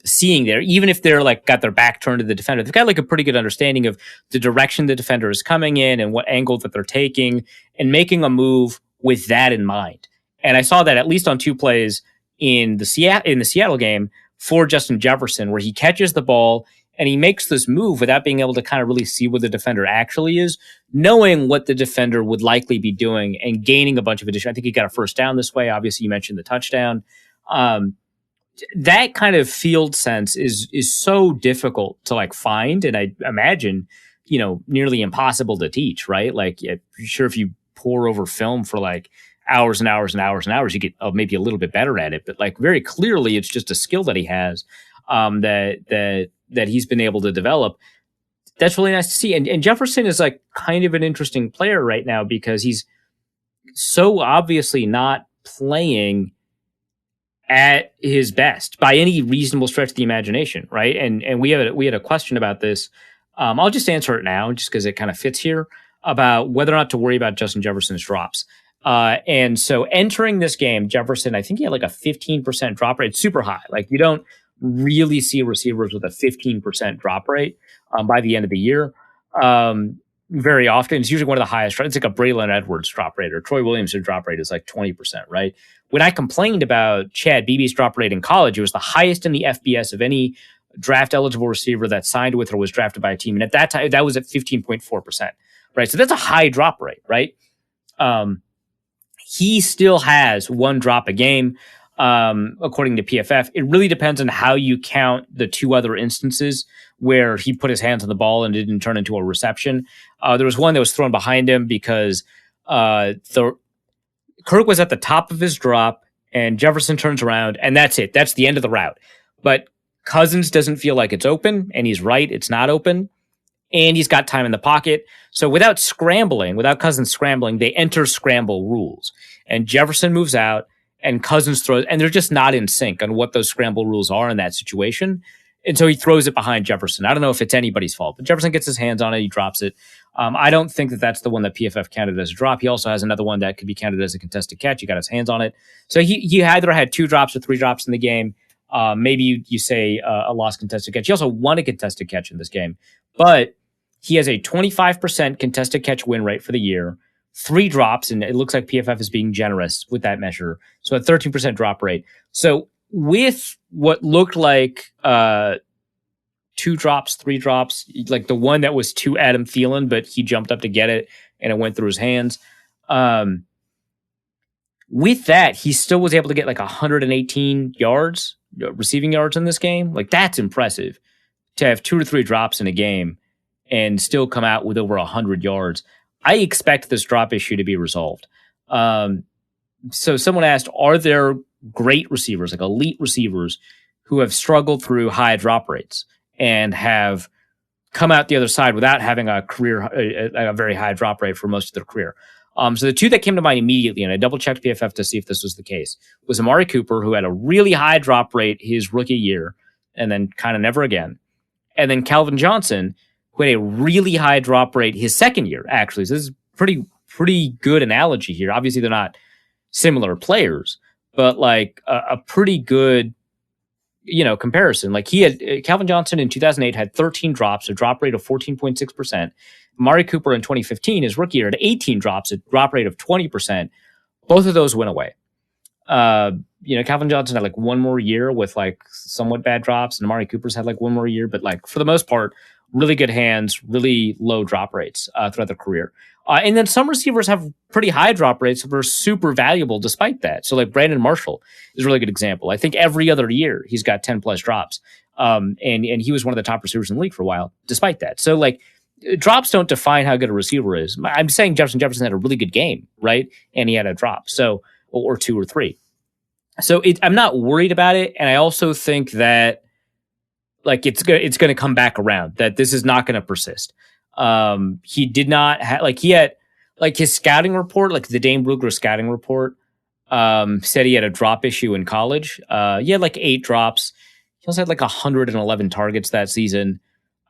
seeing there, even if they're like got their back turned to the defender, they've got like a pretty good understanding of the direction the defender is coming in and what angle that they're taking, and making a move with that in mind. And I saw that at least on 2 plays in the Seattle game for Justin Jefferson, where he catches the ball and he makes this move without being able to kind of really see what the defender actually is, knowing what the defender would likely be doing and gaining a bunch of addition. I think he got a first down this way. Obviously, you mentioned the touchdown. That kind of field sense is so difficult to like find, and I imagine, nearly impossible to teach, right? Like, I'm sure if you pour over film for like hours and hours and hours and hours, you get maybe a little bit better at it. But like, very clearly, it's just a skill that he has, that he's been able to develop. That's really nice to see. And Jefferson is like kind of an interesting player right now because he's so obviously not playing at his best by any reasonable stretch of the imagination, right? And we had a question about this. I'll just answer it now just because it kind of fits here, about whether or not to worry about Justin Jefferson's drops. And so entering this game, Jefferson, I think he had like a 15% drop rate, super high. Like, you don't really see receivers with a 15% drop rate by the end of the year very often. It's usually one of the highest. It's like a Braylon Edwards drop rate, or Troy Williams' drop rate is like 20%, right? When I complained about Chad Beebe's drop rate in college, it was the highest in the FBS of any draft eligible receiver that signed with or was drafted by a team. And at that time, that was at 15.4%, right? So that's a high drop rate, right? He still has 1 drop a game. According to PFF, it really depends on how you count the 2 other instances where he put his hands on the ball and it didn't turn into a reception. There was one that was thrown behind him because Kirk was at the top of his drop and Jefferson turns around and that's it. That's the end of the route. But Cousins doesn't feel like it's open, and he's right, it's not open. And he's got time in the pocket. So without Cousins scrambling, they enter scramble rules. And Jefferson moves out, and Cousins throws, and they're just not in sync on what those scramble rules are in that situation. And so he throws it behind Jefferson. I don't know if it's anybody's fault, but Jefferson gets his hands on it. He drops it. I don't think that that's the one that PFF counted as a drop. He also has another one that could be counted as a contested catch. He got his hands on it. So he either had 2 drops or 3 drops in the game. Maybe you say a lost contested catch. He also won a contested catch in this game. But he has a 25% contested catch win rate for the year, 3 drops, and it looks like PFF is being generous with that measure. So a 13% drop rate. So with what looked like 2 drops, 3 drops, like the one that was to Adam Thielen, but he jumped up to get it and it went through his hands. With that, he still was able to get like 118 yards, receiving yards in this game. Like, that's impressive to have 2 or 3 drops in a game and still come out with over 100 yards. I expect this drop issue to be resolved. So someone asked, are there great receivers, like elite receivers, who have struggled through high drop rates and have come out the other side without having a very high drop rate for most of their career? So the 2 that came to mind immediately, and I double-checked PFF to see if this was the case, was Amari Cooper, who had a really high drop rate his rookie year and then kind of never again. And then Calvin Johnson, who had a really high drop rate his second year, actually. So this is pretty good analogy here. Obviously, they're not similar players, but like a pretty good, comparison. Like, he had Calvin Johnson in 2008 had 13 drops, a drop rate of 14.6%. Amari Cooper in 2015, his rookie year, had 18 drops, a drop rate of 20%. Both of those went away. Calvin Johnson had like 1 more year with like somewhat bad drops, and Amari Cooper's had like 1 more year, but like for the most part, really good hands, really low drop rates throughout their career. And then some receivers have pretty high drop rates that are super valuable despite that. So like Brandon Marshall is a really good example. I think every other year he's got 10 plus drops. And he was one of the top receivers in the league for a while despite that. So like, drops don't define how good a receiver is. I'm saying Jefferson had a really good game, right? And he had a drop, so or 2 or 3. So I'm not worried about it, and I also think that like it's going to come back around. That this is not going to persist. He did not he had like his scouting report, like the Dane Brugler scouting report, said he had a drop issue in college. He had like 8 drops. He also had like 111 targets that season.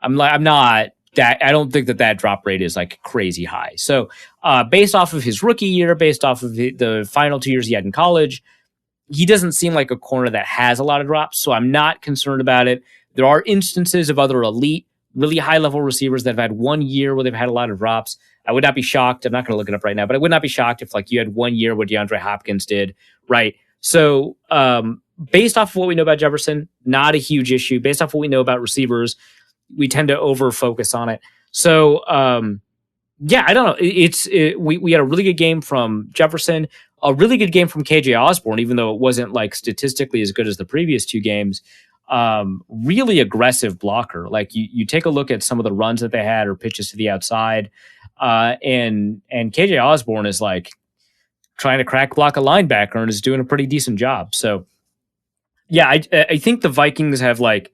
I don't think that drop rate is like crazy high. So based off of his rookie year, based off of the final 2 years he had in college, he doesn't seem like a corner that has a lot of drops. So I'm not concerned about it. There are instances of other elite, really high-level receivers that have had 1 year where they've had a lot of drops. I would not be shocked. I'm not going to look it up right now, but I would not be shocked if like you had 1 year what DeAndre Hopkins did, right? So based off of what we know about Jefferson, not a huge issue. Based off of what we know about receivers, we tend to over-focus on it. So, I don't know. We had a really good game from Jefferson, a really good game from KJ Osborne, even though it wasn't like statistically as good as the previous 2 games. Really aggressive blocker. Like you take a look at some of the runs that they had or pitches to the outside, and KJ Osborne is like trying to crack block a linebacker and is doing a pretty decent job. So, yeah, I think the Vikings have like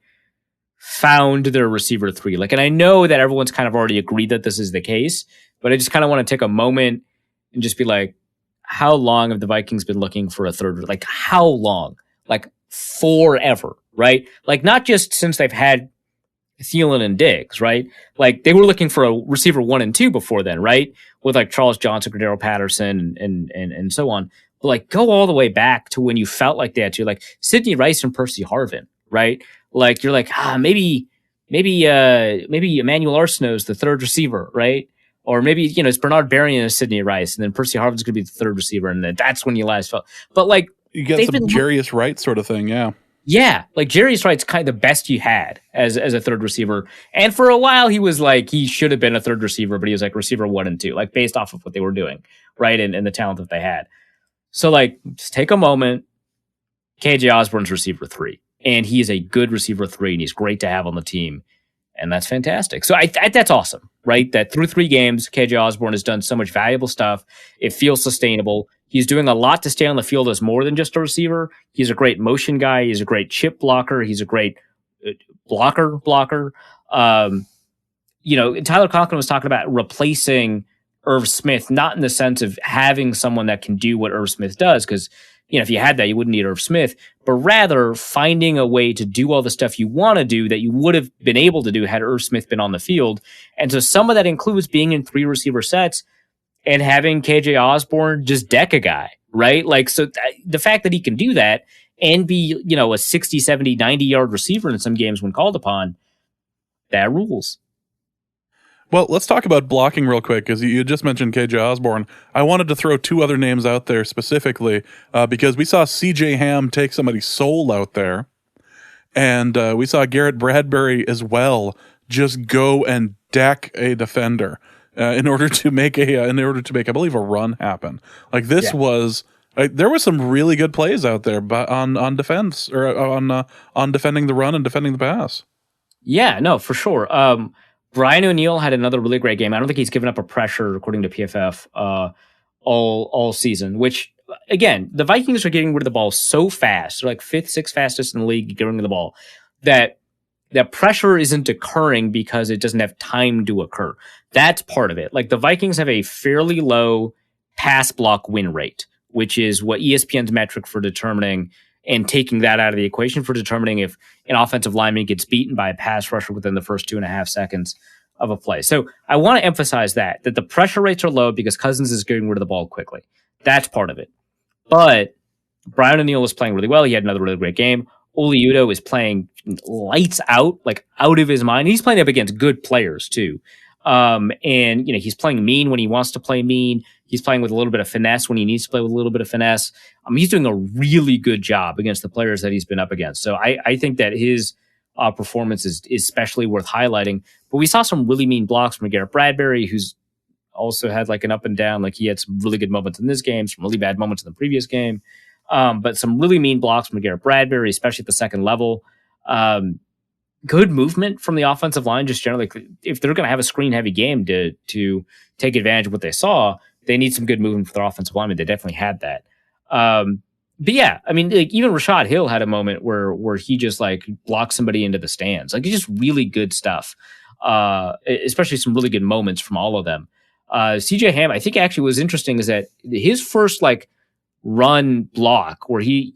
found their receiver 3. Like, and I know that everyone's kind of already agreed that this is the case, but I just kind of want to take a moment and just be like, how long have the Vikings been looking for a third? Like, how long? Like, forever, right? Like, not just since they've had Thielen and Diggs, right? Like, they were looking for a receiver 1 and 2 before then, right? With like Charles Johnson, Cordero Patterson, and so on. But like, go all the way back to when you felt like they had to, like Sidney Rice and Percy Harvin, right? Like, you're like, maybe Emmanuel Arsenault's the third receiver, right? Or maybe, it's Bernard Berrian and Sidney Rice, and then Percy Harvin's going to be the third receiver, and then that's when you last felt. But like, you get some Jarius Wright sort of thing, yeah. Yeah, like Jarius Wright's kind of the best you had as a third receiver, and for a while he was like he should have been a third receiver, but he was like receiver 1 and 2, like based off of what they were doing, right, and the talent that they had. So like, just take a moment. KJ Osborne's receiver 3. And he is a good receiver 3, and he's great to have on the team. And that's fantastic. So that's awesome, right? That through 3 games, KJ Osborne has done so much valuable stuff. It feels sustainable. He's doing a lot to stay on the field as more than just a receiver. He's a great motion guy. He's a great chip blocker. He's a great blocker. Tyler Conklin was talking about replacing Irv Smith, not in the sense of having someone that can do what Irv Smith does, because if you had that, you wouldn't need Irv Smith, but rather finding a way to do all the stuff you want to do that you would have been able to do had Irv Smith been on the field. And so some of that includes being in 3 receiver sets and having KJ Osborne just deck a guy, right? Like, so the fact that he can do that and be, a 60, 70, 90 yard receiver in some games when called upon, that rules. Well, let's talk about blocking real quick, because you just mentioned KJ Osborne. I wanted to throw 2 other names out there specifically, because we saw CJ Ham take somebody's soul out there, and we saw Garrett Bradbury as well just go and deck a defender in order to make I believe, a run happen. Like, this was. There was some really good plays out there, but on defense, or on defending the run and defending the pass. Yeah, no, for sure. Brian O'Neill had another really great game. I don't think he's given up a pressure, according to PFF, all season. Which, again, the Vikings are getting rid of the ball so fast. They're like 5th, 6th fastest in the league getting rid of the ball. That pressure isn't occurring because it doesn't have time to occur. That's part of it. Like, the Vikings have a fairly low pass block win rate, which is what ESPN's metric for determining, and taking that out of the equation for determining if an offensive lineman gets beaten by a pass rusher within the first 2.5 seconds of a play. So I want to emphasize that the pressure rates are low because Cousins is getting rid of the ball quickly. That's part of it. But Brian O'Neill is playing really well. He had another really great game. Oli Udoh is playing lights out, like out of his mind. He's playing up against good players too. And he's playing mean when he wants to play mean. He's playing with a little bit of finesse when he needs to play with a little bit of finesse. He's doing a really good job against the players that he's been up against. So I think that his performance is especially worth highlighting. But we saw some really mean blocks from Garrett Bradbury, who's also had like an up and down. Like, he had some really good moments in this game, some really bad moments in the previous game. But some really mean blocks from Garrett Bradbury, especially at the second level. Good movement from the offensive line, just generally. If they're going to have a screen-heavy game to take advantage of what they saw, they need some good movement for their offensive linemen. They definitely had that. But yeah, I mean, like, even Rashad Hill had a moment where he just like blocked somebody into the stands. Like, it's just really good stuff. Especially some really good moments from all of them. CJ Ham, I think actually was interesting is that his first like run block where he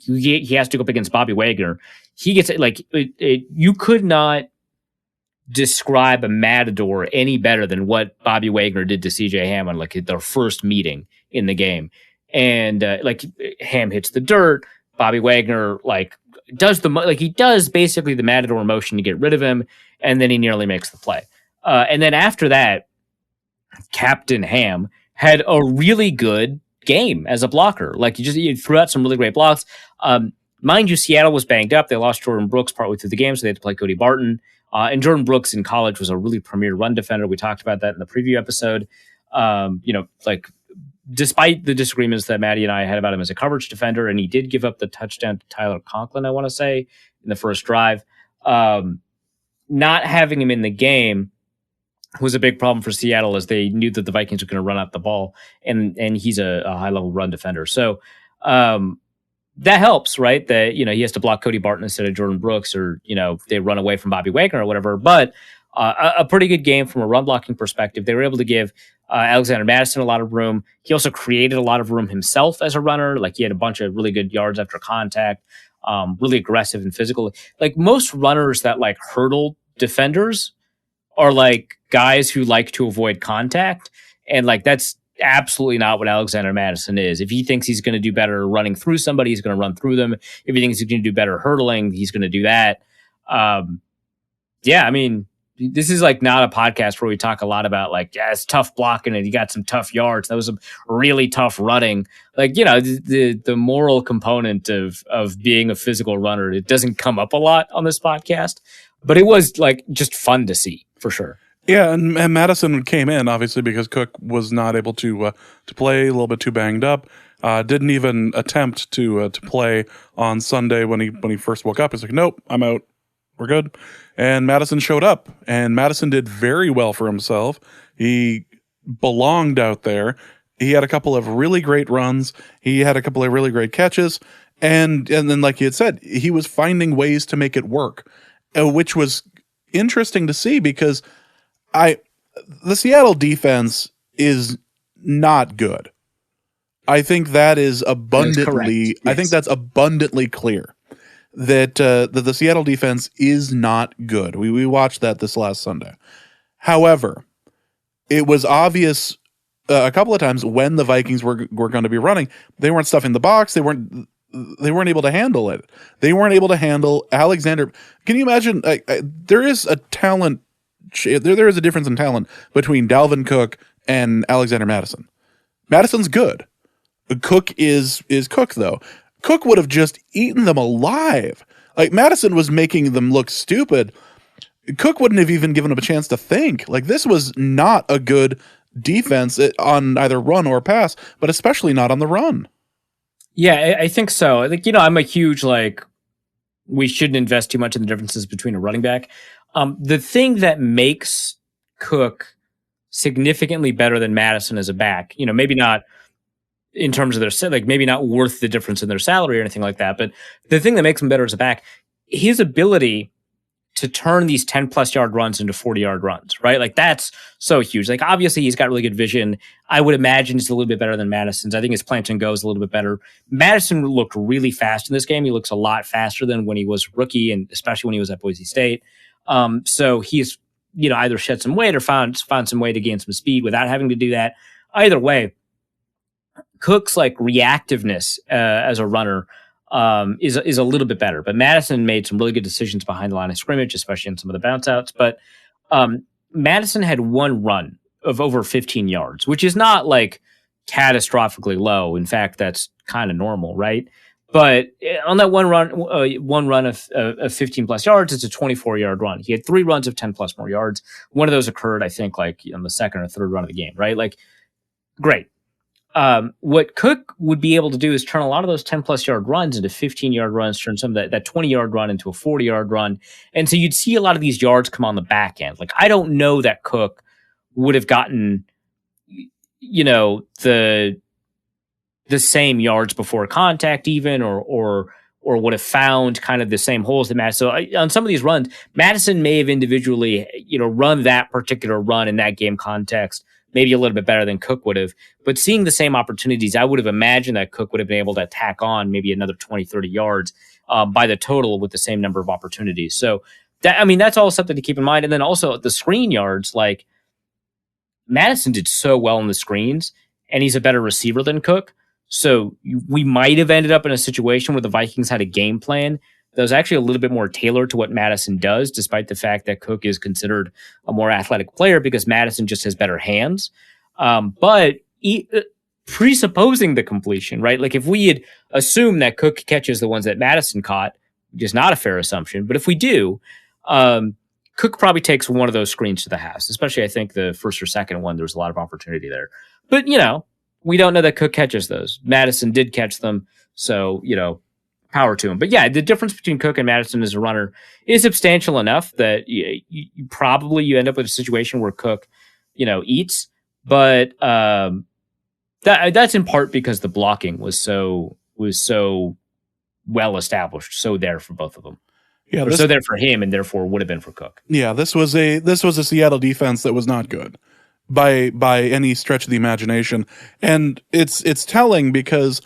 has to go up against Bobby Wagner, he gets it like you could not describe a matador any better than what Bobby Wagner did to CJ Ham on like their first meeting in the game. And like Ham hits the dirt, Bobby Wagner like does he does basically the matador motion to get rid of him, and then he nearly makes the play. And then after that, Captain Ham had a really good game as a blocker. Like, you threw out some really great blocks. Mind you, Seattle was banged up. They lost Jordan Brooks partway through the game, so they had to play Cody Barton. And Jordan Brooks in college was a really premier run defender. We talked about that in the preview episode. Like, despite the disagreements that Maddie and I had about him as a coverage defender, and he did give up the touchdown to Tyler Conklin, I want to say, in the first drive. Not having him in the game was a big problem for Seattle, as they knew that the Vikings were going to run out the ball, and he's a high-level run defender. So that helps, right? That, he has to block Cody Barton instead of Jordan Brooks, or, they run away from Bobby Wagner or whatever. But a pretty good game from a run blocking perspective. They were able to give Alexander Mattison a lot of room. He also created a lot of room himself as a runner. Like, he had a bunch of really good yards after contact, really aggressive and physical. Like, most runners that like hurdle defenders are like guys who like to avoid contact. And like, that's absolutely not what Alexander Mattison is. If he thinks he's going to do better running through somebody, he's going to run through them. If he thinks he's going to do better hurdling, he's going to do that. Yeah, I mean, this is like not a podcast where we talk a lot about like, yeah, it's tough blocking and you got some tough yards. That was some really tough running. Like, the moral component of being a physical runner, it doesn't come up a lot on this podcast, but it was like just fun to see for sure. Yeah, and Madison came in obviously because Cook was not able to play, a little bit too banged up. Didn't even attempt to play on Sunday when he first woke up. He's like, nope, I'm out. We're good. And Madison showed up, and Madison did very well for himself. He belonged out there. He had a couple of really great runs. He had a couple of really great catches, and then, like you had said, he was finding ways to make it work, which was interesting to see because the Seattle defense is not good. I think that is abundantly. correct. I think Yes. that's abundantly clear that that the Seattle defense is not good. We watched that this last Sunday. However, it was obvious a couple of times when the Vikings were going to be running, they weren't stuffing the box. They weren't able to handle it. They weren't able to handle Alexander. Can you imagine? There is a talent. There is a difference in talent between Dalvin Cook and Alexander Madison. Madison's good. Cook is Cook though. Cook would have just eaten them alive. Like Madison was making them look stupid. Cook wouldn't have even given him a chance to think. Like this was not a good defense on either run or pass, but especially not on the run. Yeah, I think so. Like, I'm a huge, we shouldn't invest too much in the differences between a running back. The thing that makes Cook significantly better than Madison as a back, maybe not in terms of maybe not worth the difference in their salary or anything like that, but the thing that makes him better as a back, his ability to turn these 10 plus yard runs into 40-yard runs, right? Like that's so huge. Like obviously he's got really good vision. I would imagine he's a little bit better than Madison's. I think his plant and go is a little bit better. Madison looked really fast in this game. He looks a lot faster than when he was rookie, and especially when he was at Boise State. So he's, either shed some weight or found some way to gain some speed without having to do that. Either way, Cook's reactiveness as a runner is a little bit better. But Madison made some really good decisions behind the line of scrimmage, especially in some of the bounce outs. But Madison had one run of over 15 yards, which is not catastrophically low. In fact, that's kind of normal, right? But on that one run of 15 plus yards, it's a 24-yard run. He had 3 runs of 10 plus more yards. One of those occurred, I think, on the second or third run of the game, right? Great. What Cook would be able to do is turn a lot of those 10 plus yard runs into 15-yard runs, turn some of that 20-yard run into a 40-yard run. And so you'd see a lot of these yards come on the back end. I don't know that Cook would have gotten, the same yards before contact even, or would have found kind of the same holes that Madison. So on some of these runs, Madison may have individually, run that particular run in that game context maybe a little bit better than Cook would have. But seeing the same opportunities, I would have imagined that Cook would have been able to tack on maybe another 20, 30 yards by the total with the same number of opportunities. So that's all something to keep in mind. And then also the screen yards, Madison did so well in the screens, and he's a better receiver than Cook. So we might have ended up in a situation where the Vikings had a game plan that was actually a little bit more tailored to what Madison does, despite the fact that Cook is considered a more athletic player because Madison just has better hands. But presupposing the completion, right? If we had assumed that Cook catches the ones that Madison caught, which is not a fair assumption, but if we do, Cook probably takes one of those screens to the house, especially I think the first or second one, there was a lot of opportunity there. But, we don't know that Cook catches those. Madison did catch them, so, power to him. But yeah, the difference between Cook and Madison as a runner is substantial enough that you probably end up with a situation where Cook, eats. But that's in part because the blocking was so well established, so there for both of them. Yeah, so there for him, and therefore would have been for Cook. Yeah, this was a Seattle defense that was not good by any stretch of the imagination, and it's telling because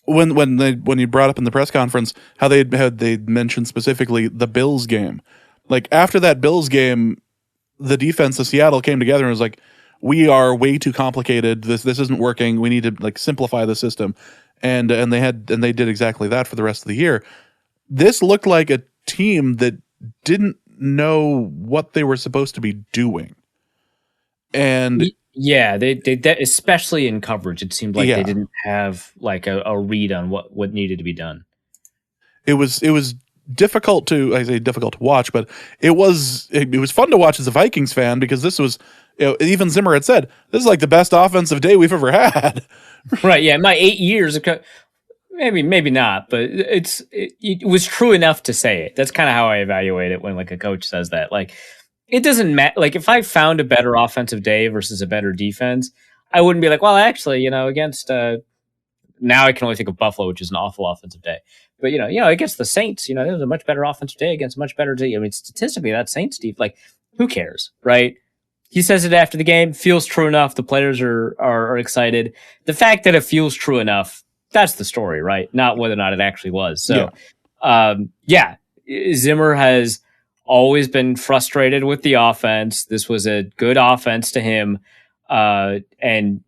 when you brought up in the press conference how they mentioned specifically the Bills game, after that Bills game, the defense of Seattle came together and was like, we are way too complicated. This isn't working. We need to simplify the system, and they did exactly that for the rest of the year. This looked like a team that didn't know what they were supposed to be doing. And yeah, they especially in coverage, it seemed like they didn't have a read on what needed to be done. It was difficult to watch, but it was fun to watch as a Vikings fan because this was, even Zimmer had said, this is the best offensive day we've ever had. Right. Yeah. In my 8 years, maybe not, but it was true enough to say it. That's kind of how I evaluate it when a coach says that. It doesn't matter. If I found a better offensive day versus a better defense, I wouldn't be well, actually, against, now I can only think of Buffalo, which is an awful offensive day. But, against the Saints, there was a much better offensive day against a much better team. I mean, statistically, that Saints team, who cares, right? He says it after the game. Feels true enough. The players are excited. The fact that it feels true enough, that's the story, right? Not whether or not it actually was. So, Zimmer has always been frustrated with the offense. This was a good offense to him. And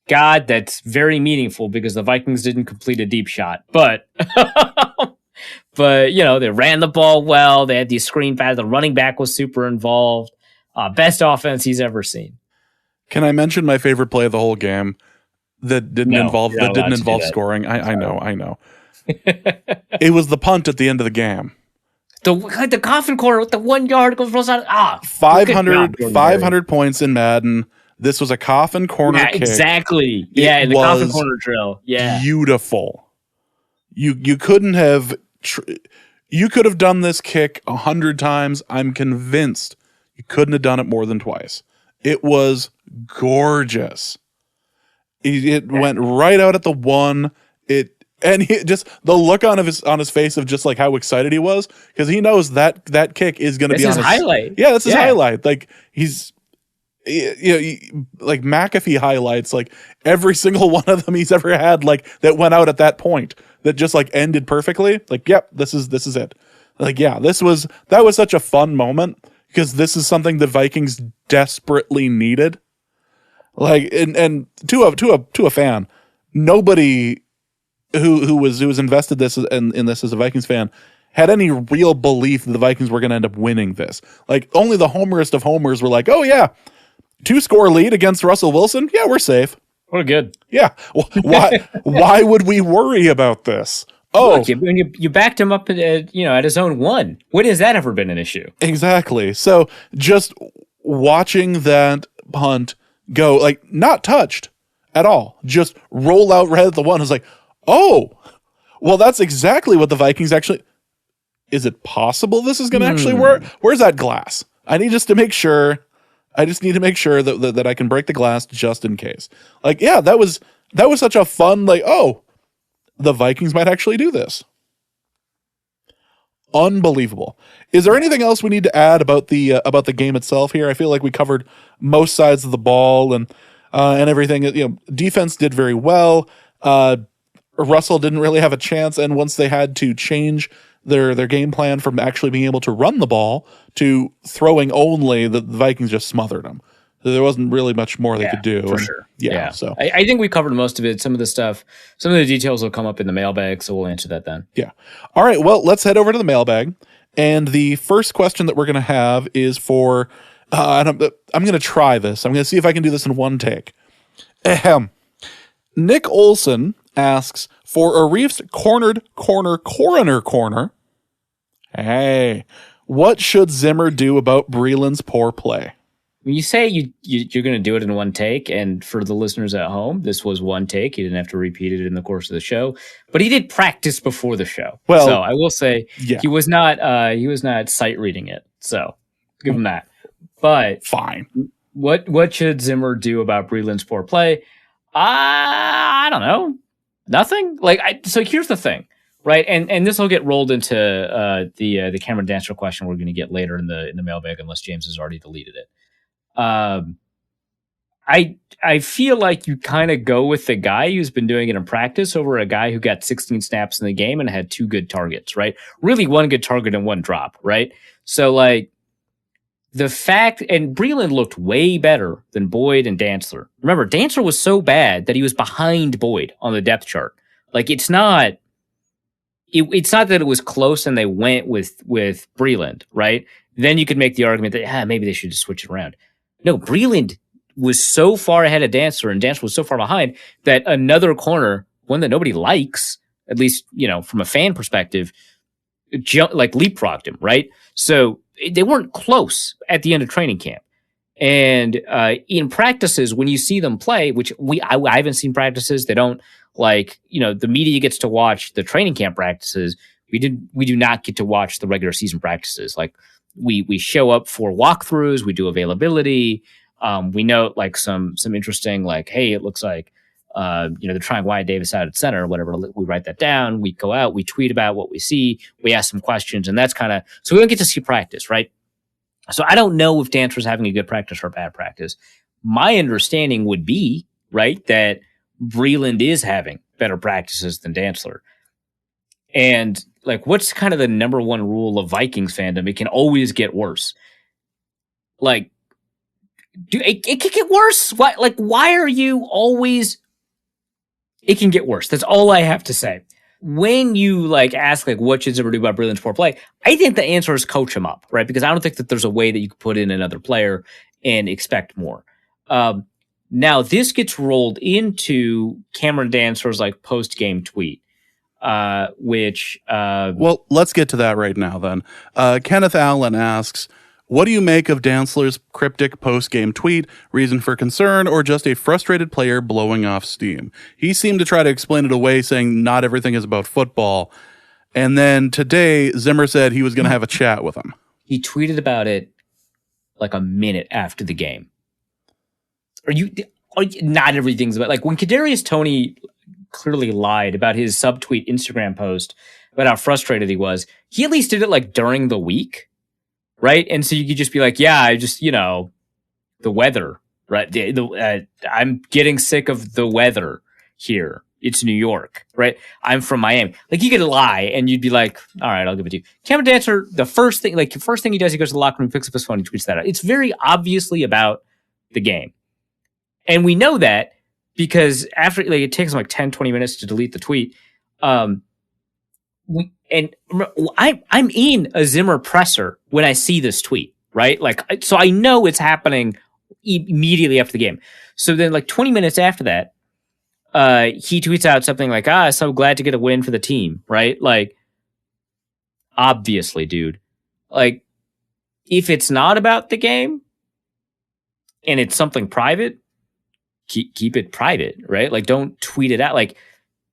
God, that's very meaningful because the Vikings didn't complete a deep shot. But they ran the ball well. They had these screen passes. The running back was super involved. Best offense he's ever seen. Can I mention my favorite play of the whole game that didn't involve scoring? I know. It was the punt at the end of the game. The coffin corner with the 1 yard goes out. 500 points in Madden. This was a coffin corner kick. Exactly. Yeah, in the coffin corner drill. Yeah. Beautiful. You couldn't have you could have done this kick 100 times. I'm convinced you couldn't have done it more than twice. It was gorgeous. It went right out at the 1. Just the look on his face of just like how excited he was because he knows that kick is going to be on his highlight. Yeah, that's his highlight. Like he's like McAfee highlights, like every single one of them he's ever had, like that went out at that point that just like ended perfectly. Like, yep, this is it. Like, yeah, that was such a fun moment because this is something the Vikings desperately needed. Like, and to a fan, nobody who was invested in this as a Vikings fan had any real belief that the Vikings were going to end up winning this. Like, only the homerist of homers were like, oh yeah, 2-score lead against Russell Wilson. Yeah, we're safe. We're good. Yeah. Why would we worry about this? Oh, look, you backed him up at his own 1. When has that ever been an issue? Exactly. So just watching that punt go, like, not touched at all, just roll out right at the 1 is like, oh, well, that's exactly what the Vikings actually. Is it possible this is going to actually work? Where's that glass? I need to make sure that I can break the glass just in case. Like, yeah, that was such a fun, like, oh, the Vikings might actually do this. Unbelievable. Is there anything else we need to add about the game itself here? I feel like we covered most sides of the ball and everything. Defense did very well. Russell didn't really have a chance, and once they had to change their game plan from actually being able to run the ball to throwing only, the Vikings just smothered them. So there wasn't really much more they could do. For sure. Yeah. So I think we covered most of it. Some of the details will come up in the mailbag, so we'll answer that then. Yeah. All right. Well, let's head over to the mailbag. And the first question that we're going to have is for, and I'm going to try this. I'm going to see if I can do this in one take. Ahem. Nick Olson asks, for a Reef's Coroner corner, hey, what should Zimmer do about Breeland's poor play? When you say you're going to do it in one take, and for the listeners at home, this was one take. He didn't have to repeat it in the course of the show, but he did practice before the show. Well, so I will say he was not sight reading it. So give him that. But fine. What should Zimmer do about Breeland's poor play? I don't know. Nothing. So here's the thing, right? And this will get rolled into the Cameron Dancer question we're going to get later in the mailbag, unless James has already deleted it. I feel like you kind of go with the guy who's been doing it in practice over a guy who got 16 snaps in the game and had 2 good targets, right? Really 1 good target and 1 drop, right? So the fact, and Breeland looked way better than Boyd and Dantzler. Remember, Dantzler was so bad that he was behind Boyd on the depth chart. It's not that it was close and they went with Breeland, right? Then you could make the argument that maybe they should just switch it around. No, Breeland was so far ahead of Dantzler and Dantzler was so far behind that another corner, one that nobody likes, at least, from a fan perspective, leapfrogged him, right? So they weren't close at the end of training camp. And in practices, when you see them play, which I haven't seen practices, they don't the media gets to watch the training camp practices. We do not get to watch the regular season practices. We show up for walkthroughs, we do availability. We note some interesting, hey, it looks like they're trying Wyatt Davis out at center or whatever. We write that down. We go out. We tweet about what we see. We ask some questions, and that's so we don't get to see practice, right? So I don't know if Dancer's having a good practice or a bad practice. My understanding would be, right, that Breland is having better practices than Dantzler. And like, what's kind of the number one rule of Vikings fandom? It can always get worse. Like, it can get worse. Why are you always? It can get worse. That's all I have to say. When you like ask like what should Zimmer do about Breland's poor play, I think the answer is coach him up, right? Because I don't think that there's a way that you could put in another player and expect more. Now this gets rolled into Cameron Dantzler's like post game tweet, which well, let's get to that right now. Then Kenneth Allen asks, what do you make of Dantzler's cryptic post-game tweet? Reason for concern or just a frustrated player blowing off steam? He seemed to try to explain it away, saying not everything is about football. And then today, Zimmer said he was going to have a chat with him. He tweeted about it like a minute after the game. Are you not everything's about like when Kadarius Toney clearly lied about his subtweet Instagram post about how frustrated he was. He at least did it like during the week. Right. And so you could just be like, yeah, I just, the weather, right? I'm getting sick of the weather here. It's New York, right? I'm from Miami. Like you could lie and you'd be like, all right, I'll give it to you. Cameron Dantzler, the first thing he does, he goes to the locker room, picks up his phone, he tweets that out. It's very obviously about the game. And we know that because after it takes him like 10, 20 minutes to delete the tweet. And I'm in a Zimmer presser when I see this tweet, right? Like, so I know it's happening immediately after the game. So then like 20 minutes after that, he tweets out something like, so glad to get a win for the team, right? Like, obviously, dude, like if it's not about the game and it's something private, keep it private, right? Like don't tweet it out. Like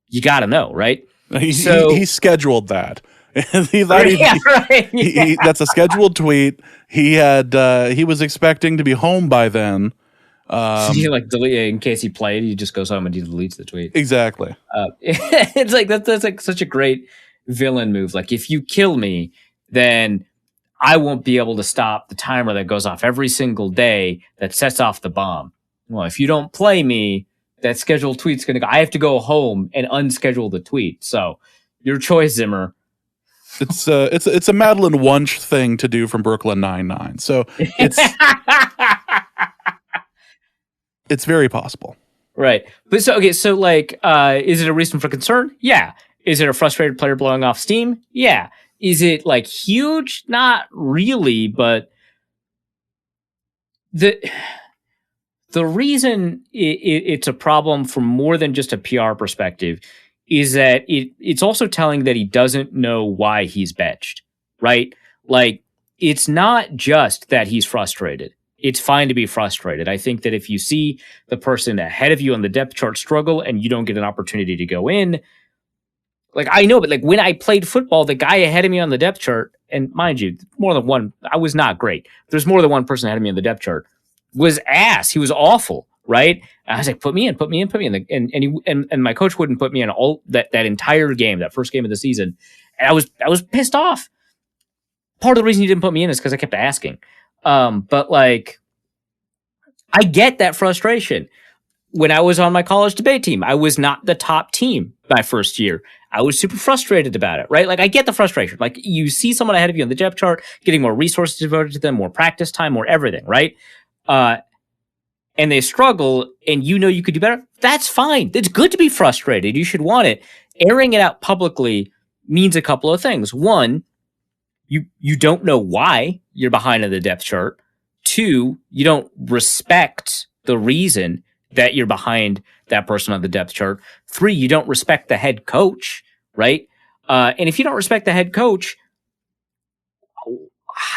you got to know, right? He scheduled that. That's a scheduled tweet. He was expecting to be home by then. He like delete in case he played. He just goes home and he deletes the tweet. Exactly. It's like that's like such a great villain move. Like if you kill me, then I won't be able to stop the timer that goes off every single day that sets off the bomb. Well, if you don't play me, that scheduled tweet's going to go. I have to go home and unschedule the tweet. So your choice, Zimmer. It's a Madeline Wunsch thing to do from Brooklyn Nine-Nine. So it's it's very possible. Right. But so like is it a reason for concern? Yeah. Is it a frustrated player blowing off steam? Yeah. Is it like huge? Not really, but the reason it's a problem from more than just a PR perspective is that it's also telling that he doesn't know why he's benched, right? Like, it's not just that he's frustrated. It's fine to be frustrated. I think that if you see the person ahead of you on the depth chart struggle and you don't get an opportunity to go in, like, I know, but like when I played football, the guy ahead of me on the depth chart, and mind you, more than one, I was not great. There's more than one person ahead of me on the depth chart. Was ass. He was awful, right? And I was like, put me in. And my coach wouldn't put me in all that entire game, that first game of the season. And I was pissed off. Part of the reason he didn't put me in is because I kept asking. But like, I get that frustration. When I was on my college debate team, I was not the top team my first year. I was super frustrated about it, right? Like, I get the frustration. Like, you see someone ahead of you on the depth chart, getting more resources devoted to them, more practice time, more everything, right? And they struggle and you know you could do better. That's fine. It's good to be frustrated. You should want it. Airing it out publicly means a couple of things. One, you don't know why you're behind in the depth chart. Two, you don't respect the reason that you're behind that person on the depth chart. Three, you don't respect the head coach, right? And if you don't respect the head coach,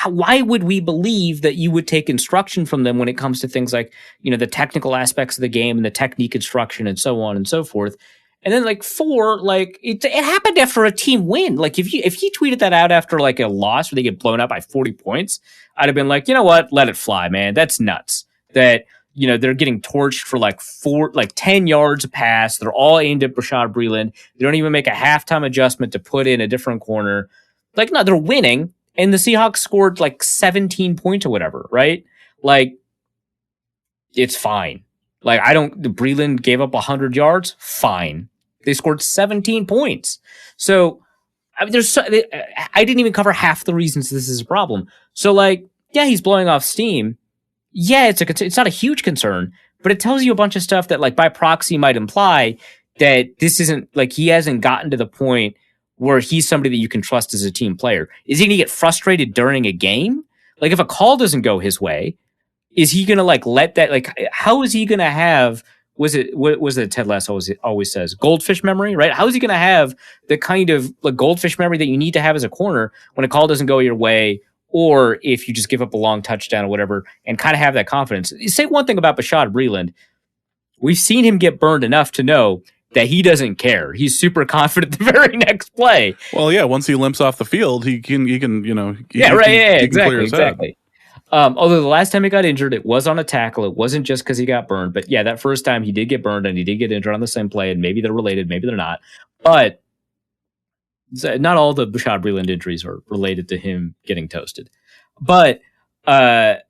why would we believe that you would take instruction from them when it comes to things like, the technical aspects of the game and the technique instruction and so on and so forth? And then like four, like it happened after a team win. Like if he tweeted that out after like a loss where they get blown out by 40 points, I'd have been like, you know what? Let it fly, man. That's nuts. That, they're getting torched for like 10 yards a pass. They're all aimed at Rashad Breland. They don't even make a halftime adjustment to put in a different corner. Like, no, they're winning. and the Seahawks scored like 17 points or whatever, right? Like, it's fine. Like, Breland gave up 100 yards, fine. They scored 17 points. So, I mean, I didn't even cover half the reasons this is a problem. So, like, yeah, he's blowing off steam. Yeah, it's not a huge concern, but it tells you a bunch of stuff that, like, by proxy might imply that this isn't, like, he hasn't gotten to the point where he's somebody that you can trust as a team player. Is he going to get frustrated during a game? Like, if a call doesn't go his way, is he going to, like, let that, like, how is he going to have, what was it Ted Lasso always says, goldfish memory, right? How is he going to have the kind of, like, goldfish memory that you need to have as a corner when a call doesn't go your way, or if you just give up a long touchdown or whatever, and kind of have that confidence? Say one thing about Bashaud Breeland. We've seen him get burned enough to know that he doesn't care. He's super confident the very next play. Well, yeah, once he limps off the field, he can Exactly. Although the last time he got injured, it was on a tackle. It wasn't just because he got burned. But yeah, that first time he did get burned and he did get injured on the same play, and maybe they're related, maybe they're not. But not all the Bashaud Breeland injuries are related to him getting toasted. But that's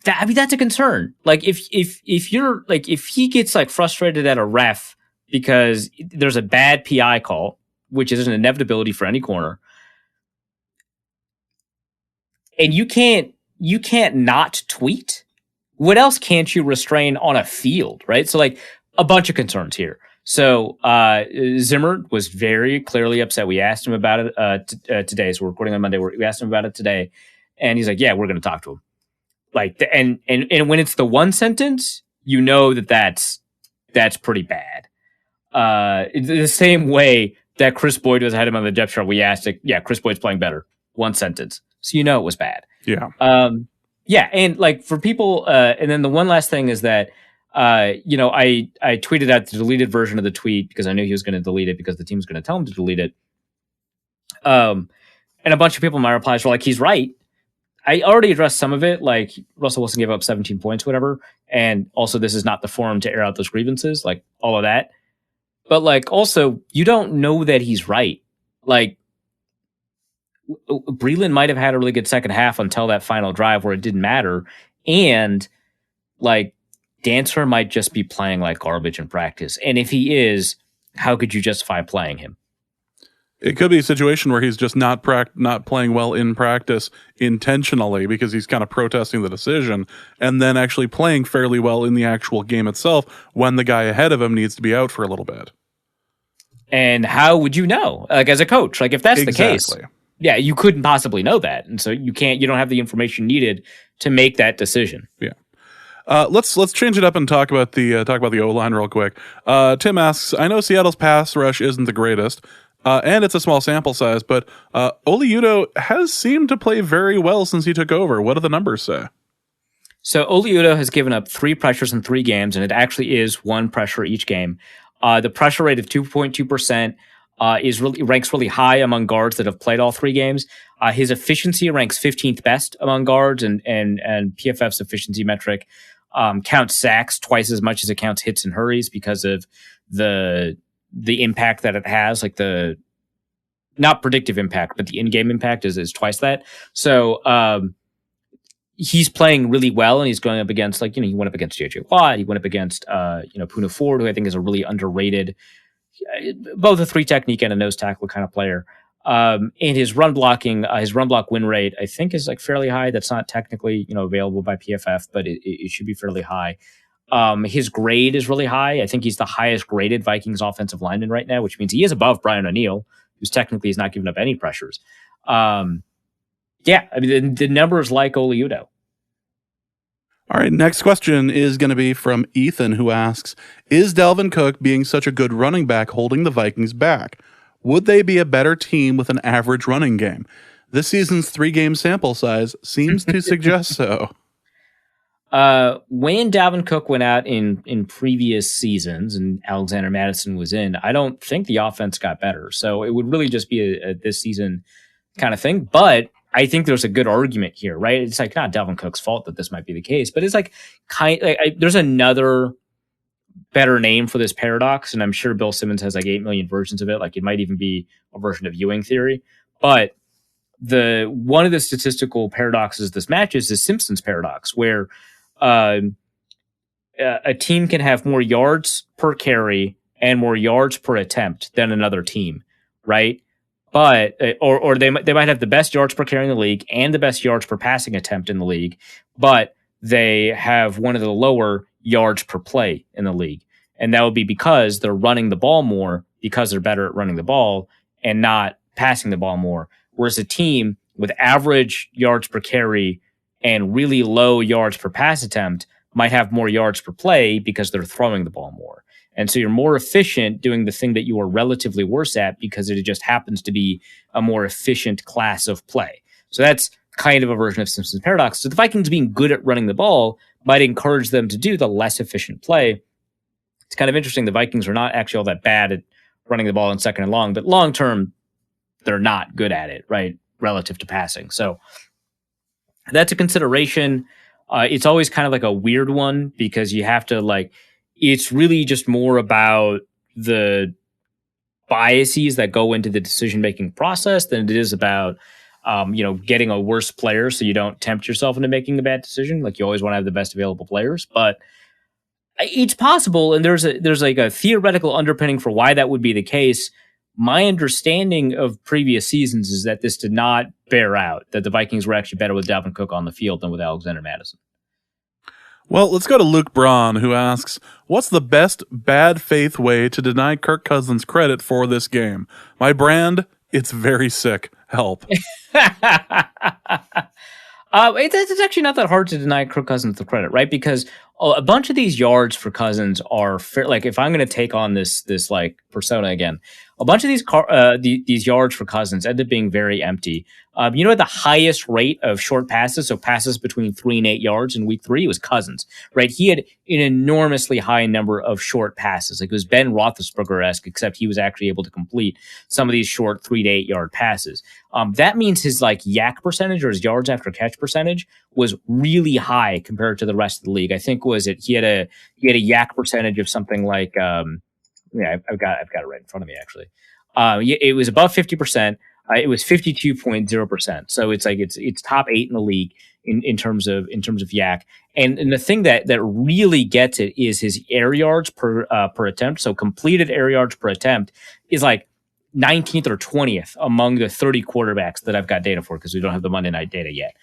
a concern. Like, if he gets, like, frustrated at a ref because there's a bad PI call, which is an inevitability for any corner, and you can't not tweet, what else can't you restrain on a field, right? So, like, a bunch of concerns here. So Zimmer was very clearly upset. We asked him about it today. So we're recording on Monday. We asked him about it today, and he's like, "Yeah, we're going to talk to him." Like, and when it's the one sentence, you know that's pretty bad. The same way that Chris Boyd was had him on the depth chart, we asked, like, "Yeah, Chris Boyd's playing better." One sentence, so you know it was bad. Yeah. Yeah, and, like, for people, and then the one last thing is that, I tweeted out the deleted version of the tweet because I knew he was going to delete it because the team was going to tell him to delete it. And a bunch of people in my replies were like, "He's right." I already addressed some of it, like Russell Wilson gave up 17 points, whatever. And also, this is not the forum to air out those grievances, like, all of that. But, like, also, you don't know that he's right. Like, Breeland might have had a really good second half until that final drive where it didn't matter. And, like, Dancer might just be playing like garbage in practice. And if he is, how could you justify playing him? It could be a situation where he's just not playing well in practice intentionally because he's kind of protesting the decision, and then actually playing fairly well in the actual game itself when the guy ahead of him needs to be out for a little bit. And how would you know? Like, as a coach, like, if that's the case, yeah, you couldn't possibly know that. And so you don't have the information needed to make that decision. Yeah. Let's change it up and talk about the O-line real quick. Tim asks, I know Seattle's pass rush isn't the greatest, and it's a small sample size, but Oli Udoh has seemed to play very well since he took over. What do the numbers say? So Oli Udoh has given up 3 pressures in 3 games, and it actually is 1 pressure each game. The pressure rate of 2.2% ranks really high among guards that have played all 3 games. His efficiency ranks 15th best among guards, and PFF's efficiency metric counts sacks twice as much as it counts hits and hurries because of the impact that it has, like the not predictive impact, but the in-game impact is twice that. So he's playing really well, and he's going up against, like, he went up against JJ Watt, he went up against Poona Ford, who I think is a really underrated, both a 3 technique and a nose tackle kind of player. And his run block win rate, I think, is, like, fairly high. That's not technically, available by PFF, but it should be fairly high. His grade is really high. I think he's the highest graded Vikings offensive lineman right now, which means he is above Brian O'Neill, who's technically has not given up any pressures. Yeah, I mean, the numbers like Oli Udoh. All right, next question is going to be from Ethan, who asks, is Dalvin Cook being such a good running back holding the Vikings back? Would they be a better team with an average running game? This season's 3-game sample size seems to suggest so. When Dalvin Cook went out in previous seasons and Alexander Mattison was in, I don't think the offense got better. So it would really just be a this season kind of thing. But I think there's a good argument here, right? It's like not Dalvin Cook's fault that this might be the case, but it's like there's another better name for this paradox, and I'm sure Bill Simmons has like 8 million versions of it. Like, it might even be a version of Ewing theory. But one of the statistical paradoxes this matches is Simpson's paradox, where a team can have more yards per carry and more yards per attempt than another team, right? But or they might have the best yards per carry in the league and the best yards per passing attempt in the league, but they have one of the lower yards per play in the league. And that would be because they're running the ball more because they're better at running the ball and not passing the ball more. Whereas a team with average yards per carry and really low yards per pass attempt might have more yards per play because they're throwing the ball more. And so you're more efficient doing the thing that you are relatively worse at because it just happens to be a more efficient class of play. So that's kind of a version of Simpson's paradox. So the Vikings being good at running the ball might encourage them to do the less efficient play. It's kind of interesting. The Vikings are not actually all that bad at running the ball in second and long, but long term, they're not good at it, right? Relative to passing. So that's a consideration. It's always kind of like a weird one because you have to it's really just more about the biases that go into the decision-making process than it is about, getting a worse player so you don't tempt yourself into making a bad decision. Like you always want to have the best available players, but it's possible. And there's a theoretical underpinning for why that would be the case. My understanding of previous seasons is that this did not bear out, that the Vikings were actually better with Dalvin Cook on the field than with Alexander Mattison. Well, let's go to Luke Braun, who asks, what's the best bad faith way to deny Kirk Cousins credit for this game? My brand, it's very sick. Help. It's actually not that hard to deny Kirk Cousins the credit, right? Because a bunch of these yards for Cousins are fair. Like if I'm going to take on this persona again, a bunch of these yards for Cousins end up being very empty. At the highest rate of short passes, so passes between 3 and 8 yards in week 3, was Cousins, right? He had an enormously high number of short passes. Like it was Ben Roethlisberger-esque, except he was actually able to complete some of these short 3 to 8 yard passes. That means his yak percentage or his yards after catch percentage was really high compared to the rest of the league. I think he had a yak percentage of something like I've got it right in front of me actually. It was above 50%. It was 52.0%. So it's top 8 in the league in terms of yak. And the thing that really gets it is his air yards per attempt. So completed air yards per attempt is 19th or 20th among the 30 quarterbacks that I've got data for because we don't have the Monday night data yet.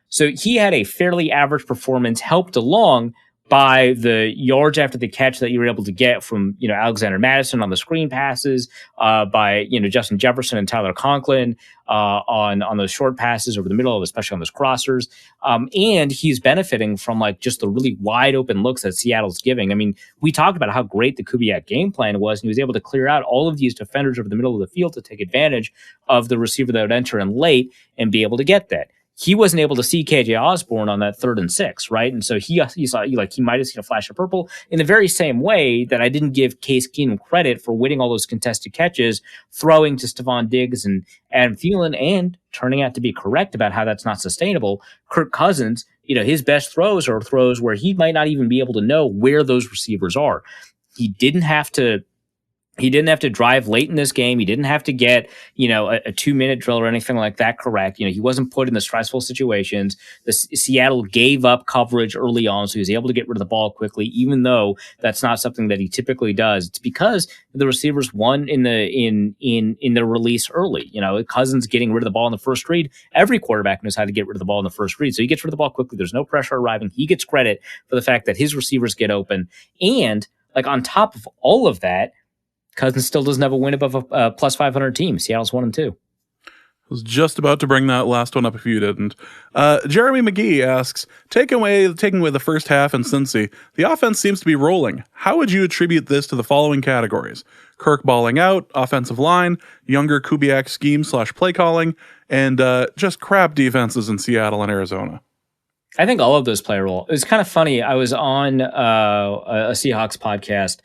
So he had a fairly average performance, helped along by the yards after the catch that you were able to get from, Alexander Mattison on the screen passes, by, Justin Jefferson and Tyler Conklin, on those short passes over the middle, especially on those crossers. And he's benefiting from just the really wide open looks that Seattle's giving. I mean, we talked about how great the Kubiak game plan was, and he was able to clear out all of these defenders over the middle of the field to take advantage of the receiver that would enter in late and be able to get that. He wasn't able to see KJ Osborne on that 3rd and 6, right? And so he saw he might have seen a flash of purple in the very same way that I didn't give Case Keenum credit for winning all those contested catches, throwing to Stephon Diggs and Adam Thielen, and turning out to be correct about how that's not sustainable. Kirk Cousins, his best throws are throws where he might not even be able to know where those receivers are. He didn't have to drive late in this game. He didn't have to get, a 2-minute drill or anything like that correct. He wasn't put in the stressful situations. Seattle gave up coverage early on, so he was able to get rid of the ball quickly, even though that's not something that he typically does. It's because the receivers won in the release early. Cousins getting rid of the ball in the first read. Every quarterback knows how to get rid of the ball in the first read. So he gets rid of the ball quickly. There's no pressure arriving. He gets credit for the fact that his receivers get open. And on top of all of that, Cousins still doesn't have a win above a plus 500 team. Seattle's 1-2. I was just about to bring that last one up if you didn't. Jeremy McGee asks, taking away the first half in Cincy, the offense seems to be rolling. How would you attribute this to the following categories? Kirk balling out, offensive line, younger Kubiak scheme / play calling, and just crap defenses in Seattle and Arizona. I think all of those play a role. It was kind of funny. I was on a Seahawks podcast,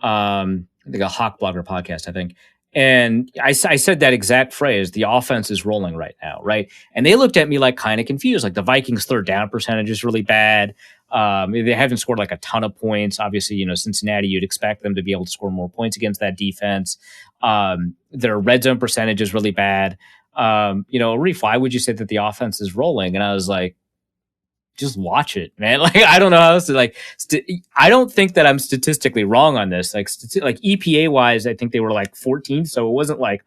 I think a Hawk Blogger podcast, I think. And I said that exact phrase, the offense is rolling right now, right? And they looked at me kind of confused. The Vikings' 3rd down percentage is really bad. They haven't scored a ton of points. Obviously, Cincinnati, you'd expect them to be able to score more points against that defense. Their red zone percentage is really bad. Reef, why would you say that the offense is rolling? And I was like, just watch it, man. Like, I don't know how else to I don't think that I'm statistically wrong on this. Like EPA wise, I think they were like 14. So it wasn't like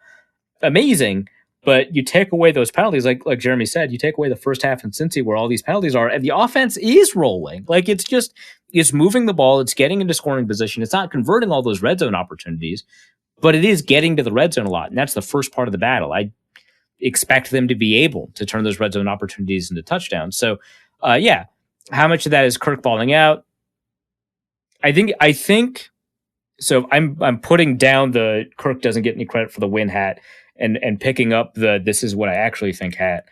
amazing, but you take away those penalties. Like Jeremy said, you take away the first half in Cincy where all these penalties are, and the offense is rolling. Like it's moving the ball. It's getting into scoring position. It's not converting all those red zone opportunities, but it is getting to the red zone a lot. And that's the first part of the battle. I expect them to be able to turn those red zone opportunities into touchdowns. So, how much of that is Kirk balling out? I think so. I'm putting down the Kirk doesn't get any credit for the win hat and picking up the this is what I actually think hat.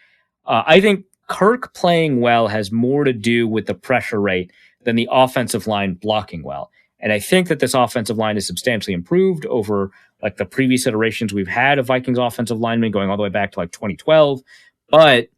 I think Kirk playing well has more to do with the pressure rate than the offensive line blocking well. And I think that this offensive line is substantially improved over like the previous iterations we've had of Vikings offensive linemen going all the way back to like 2012. But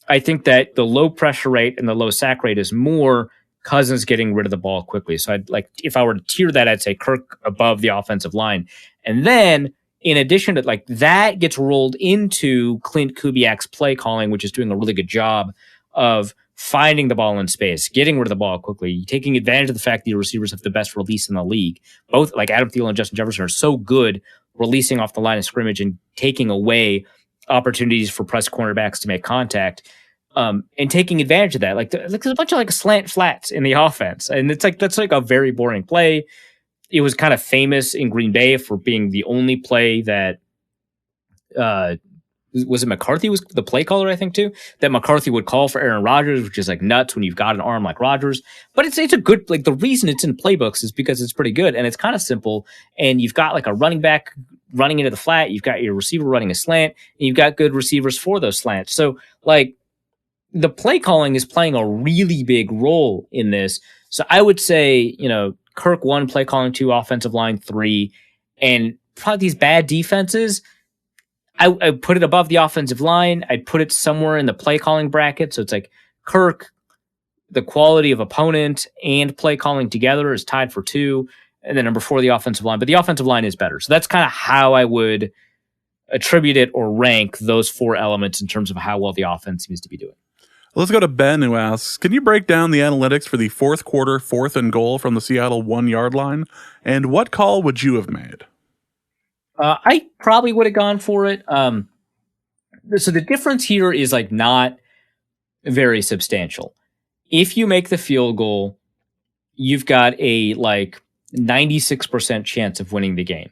I think that the low pressure rate and the low sack rate is more Cousins getting rid of the ball quickly. So I'd like, if I were to tier that, I'd say Kirk above the offensive line. And then in addition to like that gets rolled into Clint Kubiak's play calling, which is doing a really good job of finding the ball in space, getting rid of the ball quickly, taking advantage of the fact that your receivers have the best release in the league. Both like Adam Thielen and Justin Jefferson are so good releasing off the line of scrimmage and taking away opportunities for press cornerbacks to make contact, and taking advantage of that. Like there's a bunch of like slant flats in the offense, and it's like that's like a very boring play. It was kind of famous in Green Bay for being the only play that was it McCarthy was the play caller, I think, too, that McCarthy would call for Aaron Rodgers, which is like nuts when you've got an arm like Rodgers. But it's a good, like the reason it's in playbooks is because it's pretty good and it's kind of simple. And you've got like a running back running into the flat. You've got your receiver running a slant and you've got good receivers for those slants. So like the play calling is playing a really big role in this. So I would say, Kirk 1, play calling 2, offensive line 3, and probably these bad defenses, I put it above the offensive line. I'd put it somewhere in the play calling bracket. So it's like Kirk, the quality of opponent and play calling together is tied for 2. And then number 4, the offensive line. But the offensive line is better. So that's kind of how I would attribute it or rank those 4 elements in terms of how well the offense seems to be doing. Let's go to Ben, who asks, can you break down the analytics for the fourth quarter, 4th and goal from the Seattle 1-yard line? And what call would you have made? I probably would have gone for it. So the difference here is like not very substantial. If you make the field goal, you've got a like 96% chance of winning the game.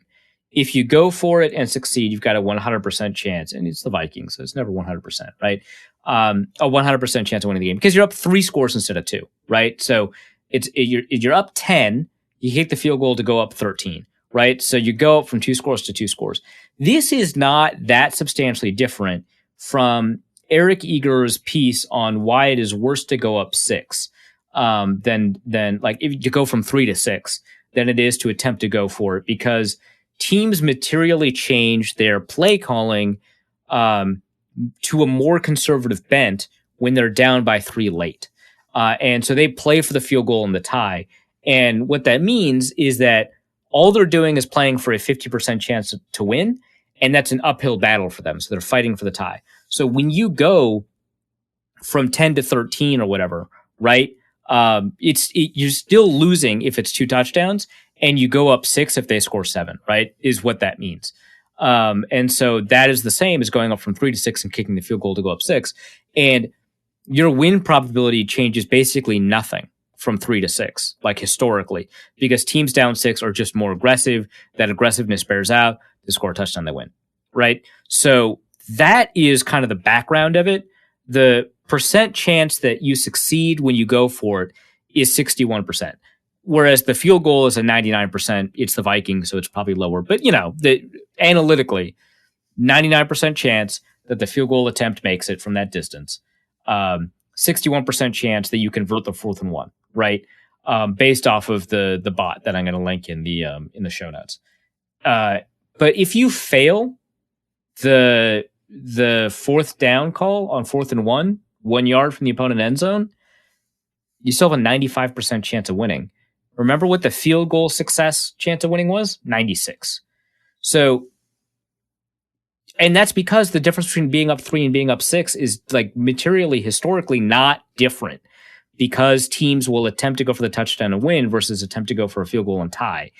If you go for it and succeed, you've got a 100% chance, and it's the Vikings, so it's never 100%, right? A 100% chance of winning the game because you're up 3 scores instead of 2, right? So you're up 10, you hit the field goal to go up 13. Right? So you go up from 2 scores to 2 scores. This is not that substantially different from Eric Eager's piece on why it is worse to go up 6 than like if you go from 3 to 6 than it is to attempt to go for it, because teams materially change their play calling to a more conservative bent when they're down by 3 late. And so they play for the field goal and the tie. And what that means is that all they're doing is playing for a 50% chance to win, and that's an uphill battle for them. So they're fighting for the tie. So when you go from 10 to 13 or whatever, right, you're still losing if it's 2 touchdowns, and you go up 6 if they score 7, right, is what that means. And so that is the same as going up from 3 to 6 and kicking the field goal to go up 6. And your win probability changes basically nothing from 3 to 6, like historically, because teams down 6 are just more aggressive. That aggressiveness bears out. They score a touchdown, they win, right? So that is kind of the background of it. The percent chance that you succeed when you go for it is 61%, whereas the field goal is a 99%. It's the Vikings, so it's probably lower. But, analytically, 99% chance that the field goal attempt makes it from that distance. 61% chance that you convert the 4th and 1. Right, based off of the bot that I'm going to link in the show notes. But if you fail the 4th down call on 4th and 1 yard from the opponent end zone, you still have a 95% chance of winning. Remember what the field goal success chance of winning was? 96. So And that's because the difference between being up 3 and being up 6 is like materially, historically not different, because teams will attempt to go for the touchdown and win versus attempt to go for a field goal and tie.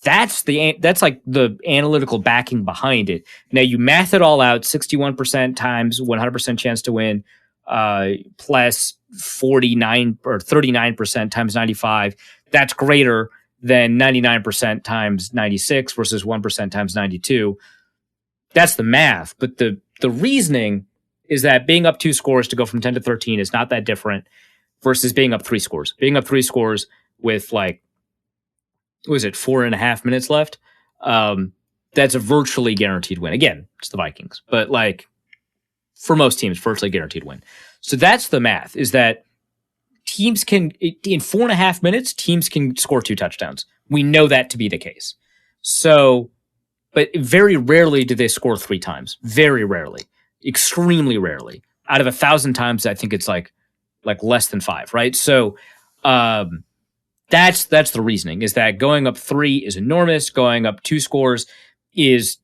That's like the analytical backing behind it. Now you math it all out: 61% times 100% chance to win, plus 49 or 39% times 95. That's greater than 99% times 96 versus 1% times 92. That's the math. But the reasoning is that being up 2 scores to go from 10 to 13 is not that different versus being up 3 scores. Being up 3 scores with like, what was it, 4.5 minutes left? That's a virtually guaranteed win. Again, it's the Vikings, but like for most teams, virtually guaranteed win. So that's the math, is that teams can, in 4.5 minutes, teams can score 2 touchdowns. We know that to be the case. So, but very rarely do they score 3 times. Very rarely. Extremely rarely. Out of 1,000 times, I think it's like less than 5, right? So that's the reasoning, is that going up 3 is enormous. Going up 2 scores is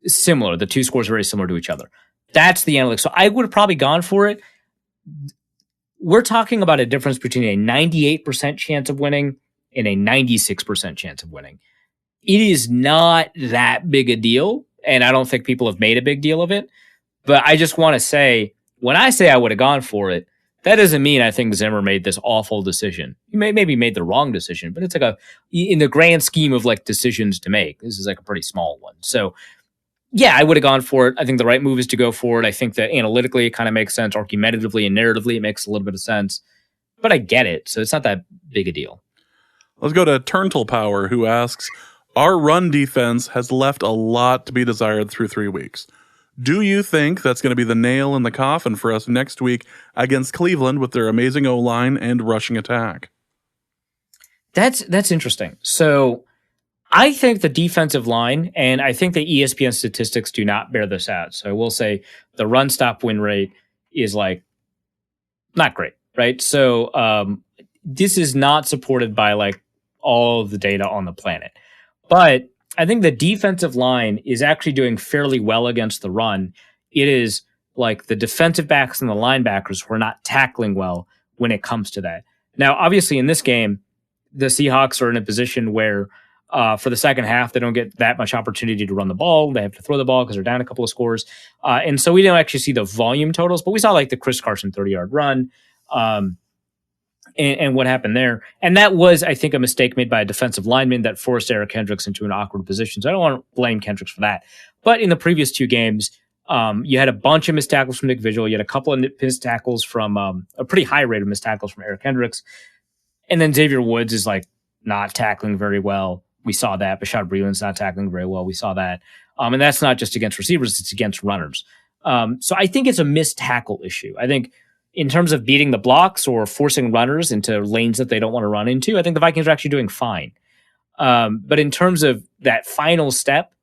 similar. The 2 scores are very similar to each other. That's the analytics. So I would have probably gone for it. We're talking about a difference between a 98% chance of winning and a 96% chance of winning. It is not that big a deal, and I don't think people have made a big deal of it. But I just want to say, when I say I would have gone for it, that doesn't mean I think Zimmer made this awful decision. He maybe made the wrong decision, but it's like in the grand scheme of like decisions to make, this is like a pretty small one. So yeah, I would have gone for it. I think the right move is to go for it. I think that analytically it kind of makes sense. Argumentatively and narratively, it makes a little bit of sense. But I get it. So it's not that big a deal. Let's go to Turntle Power, who asks, our run defense has left a lot to be desired through 3 weeks. Do you think that's going to be the nail in the coffin for us next week against Cleveland with their amazing O-line and rushing attack? That's interesting. So I think the defensive line, and I think the ESPN statistics do not bear this out. So I will say the run stop win rate is like not great, right? So this is not supported by like all of the data on the planet. But I think the defensive line is actually doing fairly well against the run. It is like the defensive backs and the linebackers who are not tackling well when it comes to that. Now, obviously, in this game, the Seahawks are in a position where for the second half, they don't get that much opportunity to run the ball. They have to throw the ball because they're down a couple of scores. And so we don't actually see the volume totals, but we saw like the Chris Carson 30-yard run. And what happened there. And that was, I think, a mistake made by a defensive lineman that forced Eric Kendricks into an awkward position. So I don't want to blame Kendricks for that. But in the previous 2 games, you had a bunch of missed tackles from Nick Vigil. You had a couple of missed tackles from a pretty high rate of missed tackles from Eric Kendricks. And then Xavier Woods is like not tackling very well. We saw that. Bashad Breeland's not tackling very well. We saw that. And that's not just against receivers, it's against runners. So I think it's a missed tackle issue. I think in terms of beating the blocks or forcing runners into lanes that they don't want to run into, I think the Vikings are actually doing fine. But in terms of that final step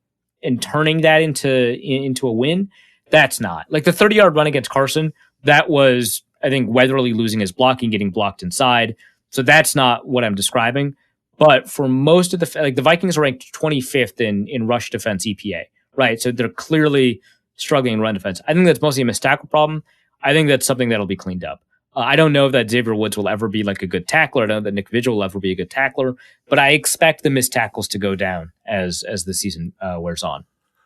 and turning that into a win, that's not. Like the 30-yard run against Carson, that was, I think, Weatherly losing his blocking, getting blocked inside. So that's not what I'm describing. But for most of the Vikings are ranked 25th in rush defense EPA, right? So they're clearly struggling in run defense. I think that's mostly a missed tackle problem. I think that's something that'll be cleaned up. I don't know that Xavier Woods will ever be like a good tackler. I don't know that Nick Vigil will ever be a good tackler, but I expect the missed tackles to go down as the season wears on.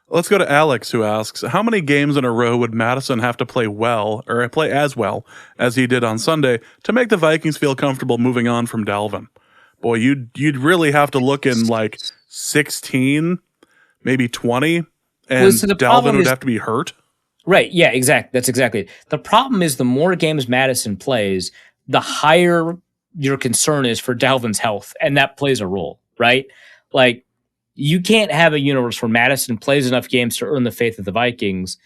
Let's go to Alex, who asks, how many games in a row would Madison have to play well, or play as well as he did on Sunday, to make the Vikings feel comfortable moving on from Dalvin? Boy, you'd really have to look in like 16, maybe 20, and so Dalvin would have to be hurt. Right. Yeah, exactly. That's exactly it. The problem is the more games Madison plays, the higher your concern is for Dalvin's health. And that plays a role, right? Like you can't have a universe where Madison plays enough games to earn the faith of the Vikings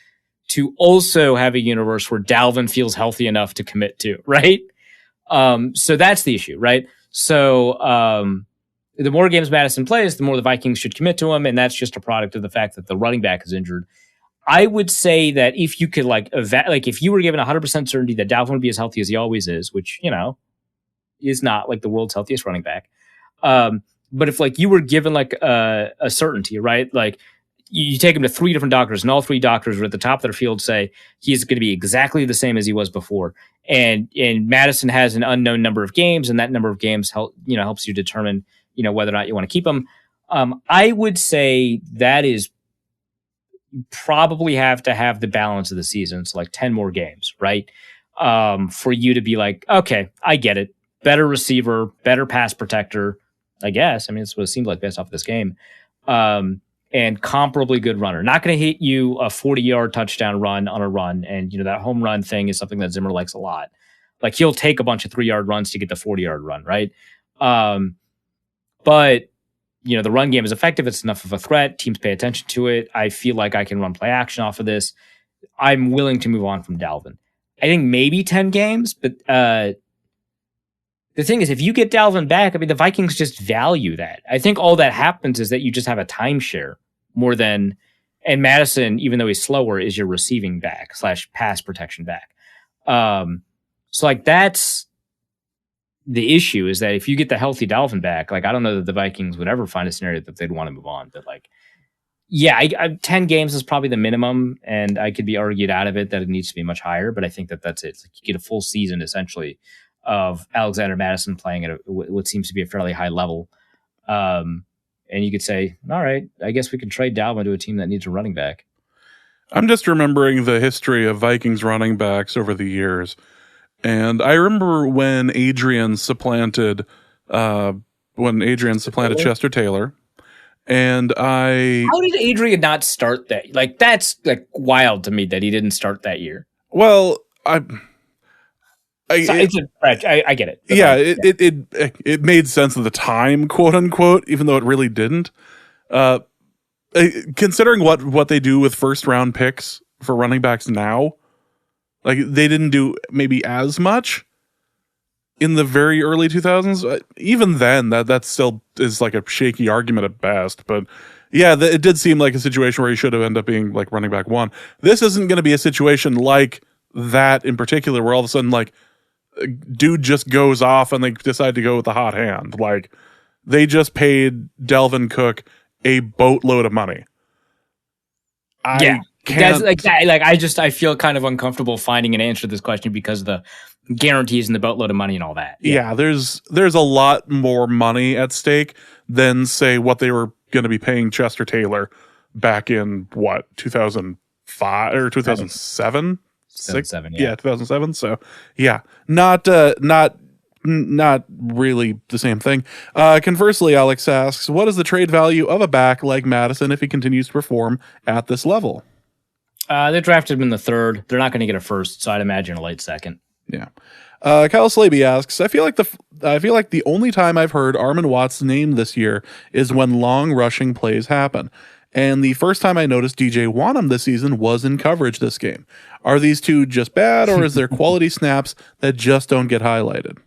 to also have a universe where Dalvin feels healthy enough to commit to, right? So that's the issue, right? So the more games Madison plays, the more the Vikings should commit to him. And that's just a product of the fact that the running back is injured. I would say that if you could if you were given 100% certainty that Dalvin would be as healthy as he always is, which, you know, is not like the world's healthiest running back. But if like you were given like a certainty, right? Like you take him to 3 different doctors, and all 3 doctors are at the top of their field say he's going to be exactly the same as he was before. And Madison has an unknown number of games, and that number of games helps you determine whether or not you want to keep him. I would say that is probably have to have the balance of the season. It's like 10 more games, right? For you to be like, okay, I get it. Better receiver, better pass protector, I guess. I mean, it's what it seemed like based off of this game. And comparably good runner. Not going to hit you a 40-yard touchdown run on a run. And, that home run thing is something that Zimmer likes a lot. Like, he'll take a bunch of 3-yard runs to get the 40-yard run, right? But, the run game is effective. It's enough of a threat. Teams pay attention to it. I feel like I can run play action off of this. I'm willing to move on from Dalvin. I think maybe 10 games, but the thing is, if you get Dalvin back, I mean, the Vikings just value that. I think all that happens is that you just have a timeshare more than, and Madison, even though he's slower, is your receiving back / pass protection back. So like that's the issue, is that if you get the healthy Dalvin back, like I don't know that the Vikings would ever find a scenario that they'd want to move on. But like, yeah, I 10 games is probably the minimum, and I could be argued out of it that it needs to be much higher. But I think that that's it. It's like you get a full season essentially of Alexander Madison playing at what seems to be a fairly high level. And you could say, all right, I guess we can trade Dalvin to a team that needs a running back. I'm just remembering the history of Vikings running backs over the years. And I remember when Adrian supplanted Chester Taylor. And how did Adrian not start that? Like, that's like wild to me that he didn't start that year. Well, I get it. Yeah, it made sense at the time, quote unquote, even though it really didn't. Considering what they do with first round picks for running backs now, like they didn't do maybe as much in the very early 2000s. Even then, that still is like a shaky argument at best. But yeah, it did seem like a situation where he should have ended up being like running back 1. This isn't going to be a situation like that in particular, where all of a sudden like dude just goes off and they decide to go with the hot hand. Like, they just paid Delvin Cook a boatload of money. I feel kind of uncomfortable finding an answer to this question because of the guarantees and the boatload of money and all that. Yeah, there's a lot more money at stake than, say, what they were going to be paying Chester Taylor back in 2005 or 2007. 2007, yeah, 2007. So yeah, not really the same thing. Conversely, Alex asks, what is the trade value of a back like Madison if he continues to perform at this level? They drafted him in the 3rd. They're not going to get a 1st, so I'd imagine a late 2nd. Yeah. Kyle Slaby asks, I feel like the only time I've heard Armon Watts named this year is when long rushing plays happen. And the first time I noticed DJ Wanham this season was in coverage this game. Are these two just bad, or is there quality snaps that just don't get highlighted?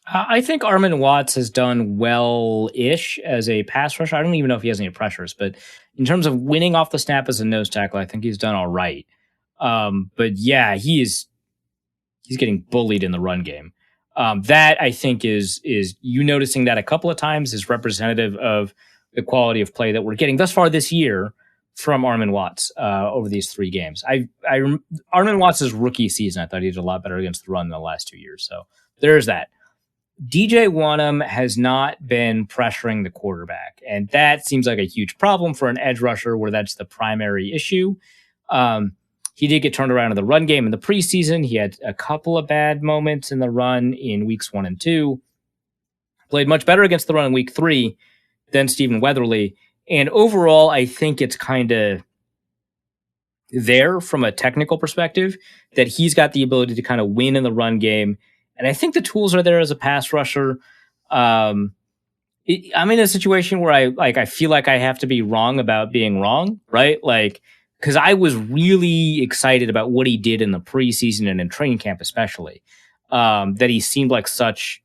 I think Armon Watts has done well-ish as a pass rusher. I don't even know if he has any pressures, but in terms of winning off the snap as a nose tackle, I think he's done all right. But yeah, he's getting bullied in the run game. That I think is you noticing that a couple of times is representative of the quality of play that we're getting thus far this year from Armon Watts over these 3 games. Armon Watts' rookie season, I thought he did a lot better against the run in the last 2 years. So there's that. DJ Wanham has not been pressuring the quarterback, and that seems like a huge problem for an edge rusher where that's the primary issue. He did get turned around in the run game in the preseason. He had a couple of bad moments in the run in weeks 1 and 2. Played much better against the run in week 3 than Stephen Weatherly. And overall, I think it's kind of there from a technical perspective that he's got the ability to kind of win in the run game. And I think the tools are there as a pass rusher. I'm in a situation where I feel like I have to be wrong about being wrong, right? Like, because I was really excited about what he did in the preseason and in training camp, especially, that he seemed like such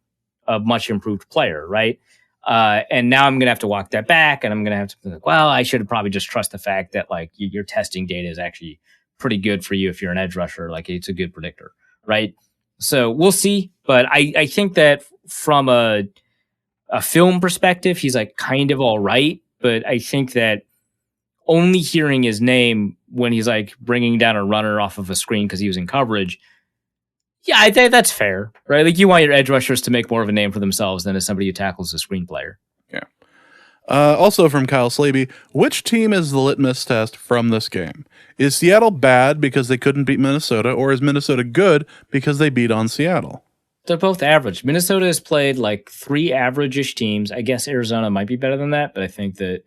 a much improved player, right? And now I'm going to have to walk that back, and I'm going to have to be like, well, I should have probably just trust the fact that like your testing data is actually pretty good for you if you're an edge rusher. Like, it's a good predictor, right? So we'll see. But I think that from a film perspective, he's like kind of all right. But I think that only hearing his name when he's like bringing down a runner off of a screen because he was in coverage. Yeah, I think that's fair, right? Like you want your edge rushers to make more of a name for themselves than as somebody who tackles a screen player. Yeah. Also from Kyle Slaby, which team is the litmus test from this game? Is Seattle bad because they couldn't beat Minnesota, or is Minnesota good because they beat on Seattle? They're both average. Minnesota has played like 3 average-ish teams. I guess Arizona might be better than that, but I think that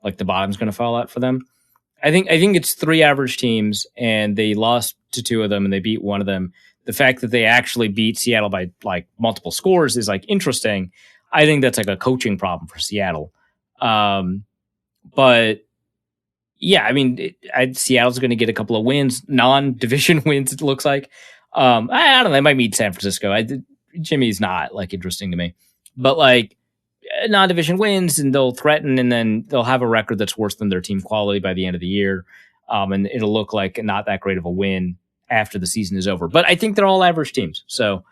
like the bottom's going to fall out for them. I think it's 3 average teams, and they lost to 2 of them, and they beat 1 of them. The fact that they actually beat Seattle by like multiple scores is like interesting. I think that's like a coaching problem for Seattle. But yeah, I mean, Seattle's going to get a couple of wins, non-division wins. It looks like. I don't know. They might meet San Francisco. Jimmy's not like interesting to me, but like non-division wins, and they'll threaten, and then they'll have a record that's worse than their team quality by the end of the year. And it'll look like not that great of a win after the season is over. But I think they're all average teams. So,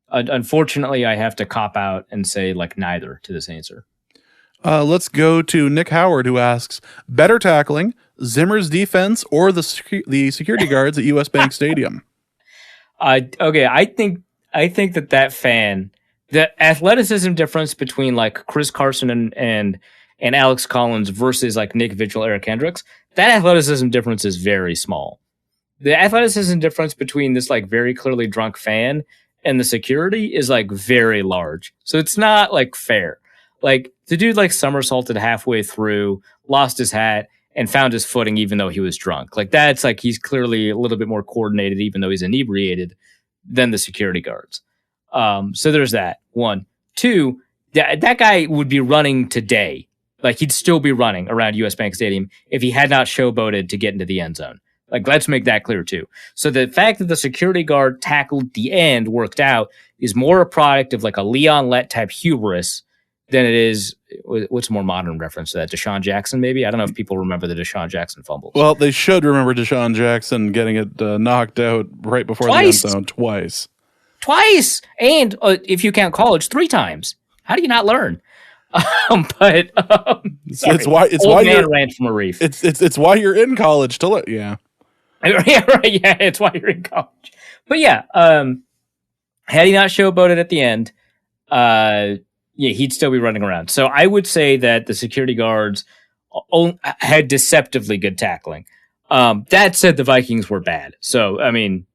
unfortunately, I have to cop out and say like neither to this answer. Let's go to Nick Howard, who asks, better tackling, Zimmer's defense, or the security guards at US Bank Stadium? Okay, I think that fan, the athleticism difference between like Chris Carson and Alex Collins versus like Nick Vigil, Eric Hendricks, that athleticism difference is very small. The athleticism difference between this like very clearly drunk fan and the security is like very large. So it's not like fair. Like the dude like somersaulted halfway through, lost his hat, and found his footing even though he was drunk. Like that's like he's clearly a little bit more coordinated even though he's inebriated than the security guards. So there's that. 1. 2, that guy would be running today. Like he'd still be running around US Bank Stadium if he had not showboated to get into the end zone. Like let's make that clear too. So the fact that the security guard tackled the end worked out is more a product of like a Leon Lett type hubris than it is. What's a more modern reference to that? Deshaun Jackson, maybe? I don't know if people remember the Deshaun Jackson fumbles. Well, they should remember Deshaun Jackson getting it knocked out right before the end zone twice. And if you count college, 3 times. How do you not learn? It's why you're ran from a reef. It's why you're in college to learn. Yeah. Yeah, right. Yeah, it's why you're in college. But yeah, had he not showboated at the end, yeah, he'd still be running around. So I would say that the security guards had deceptively good tackling. That said, the Vikings were bad. So, I mean,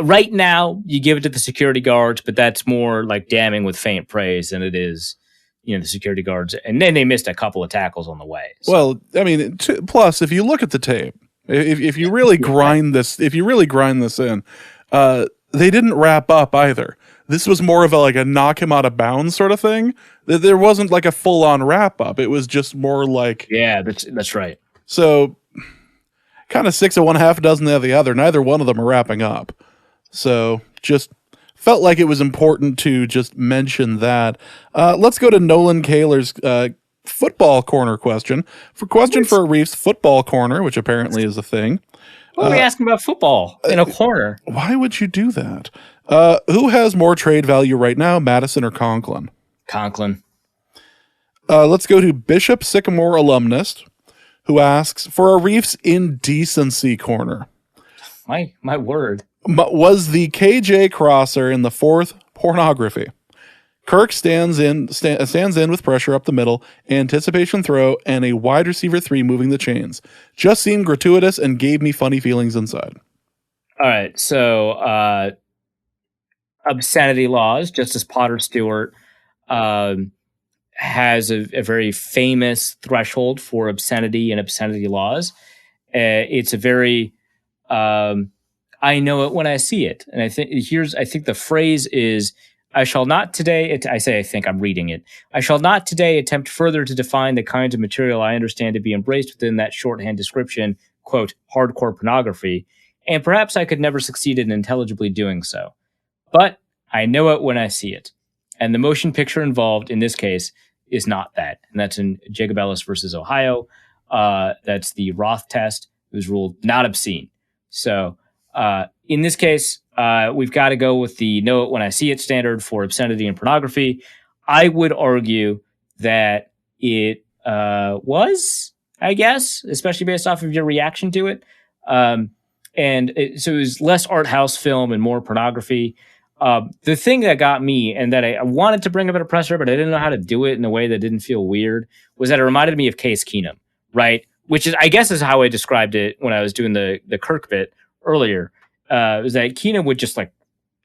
right now you give it to the security guards, but that's more like damning with faint praise than it is, the security guards. And then they missed a couple of tackles on the way. So. Well, I mean, plus if you look at the tape, if you really grind this, in, they didn't wrap up either. This was more of a knock him out of bounds sort of thing. There wasn't like a full on wrap up. It was just more like, yeah, that's right. So kind of 6 of one, half a dozen of the other. Neither one of them are wrapping up. So just felt like it was important to just mention that. Let's go to Nolan Kaler's football corner question. For a Reefs football corner, which apparently is a thing. What are we asking about football in a corner? Why would you do that? Who has more trade value right now, Madison or Conklin? Conklin. Let's go to Bishop Sycamore alumnus, who asks, for a Reefs indecency corner. My word. Was the KJ crosser in the 4th pornography? Kirk stands in with pressure up the middle, anticipation throw, and a wide receiver 3 moving the chains. Just seemed gratuitous and gave me funny feelings inside. All right, so obscenity laws. Justice Potter Stewart has a very famous threshold for obscenity and obscenity laws. It's a very I know it when I see it, and I think the phrase is, I shall not today, I'm reading it. I shall not today attempt further to define the kinds of material I understand to be embraced within that shorthand description, quote, hardcore pornography, and perhaps I could never succeed in intelligibly doing so. But I know it when I see it. And the motion picture involved in this case is not that. And that's in Jacob Ellis versus Ohio. That's the Roth test. It was ruled not obscene. So in this case, we've got to go with the know it when I see it standard for obscenity and pornography. I would argue that it was, I guess, especially based off of your reaction to it. So it was less art house film and more pornography. The thing that got me, and that I wanted to bring up at a presser, but I didn't know how to do it in a way that didn't feel weird, was that it reminded me of Case Keenum, right? Which is, I guess, is how I described it when I was doing the Kirk bit earlier. Was that Keenum would just like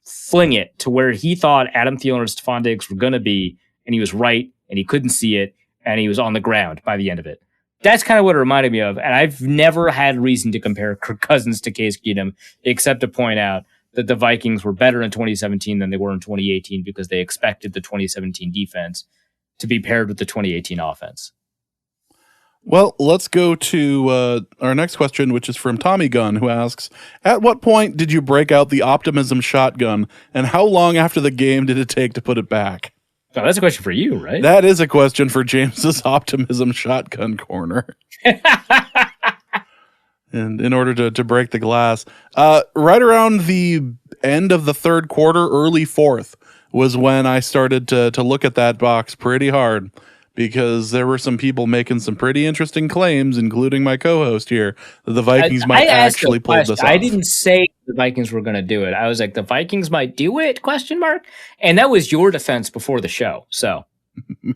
fling it to where he thought Adam Thielen or Stephon Diggs were going to be, and he was right, and he couldn't see it, and he was on the ground by the end of it. That's kind of what it reminded me of, and I've never had reason to compare Kirk Cousins to Case Keenum, except to point out that the Vikings were better in 2017 than they were in 2018 because they expected the 2017 defense to be paired with the 2018 offense. Well, let's go to our next question, which is from Tommy Gunn, who asks, at what point did you break out the optimism shotgun, and how long after the game did it take to put it back? Oh, that's a question for you, right? That is a question for James's optimism shotgun corner. And in order to break the glass, right around the end of the third quarter, early fourth, was when I started to look at that box pretty hard, because there were some people making some pretty interesting claims, including my co-host here, that the Vikings might actually pull this off. I didn't say the Vikings were going to do it. I was like, the Vikings might do it, ? And that was your defense before the show. So,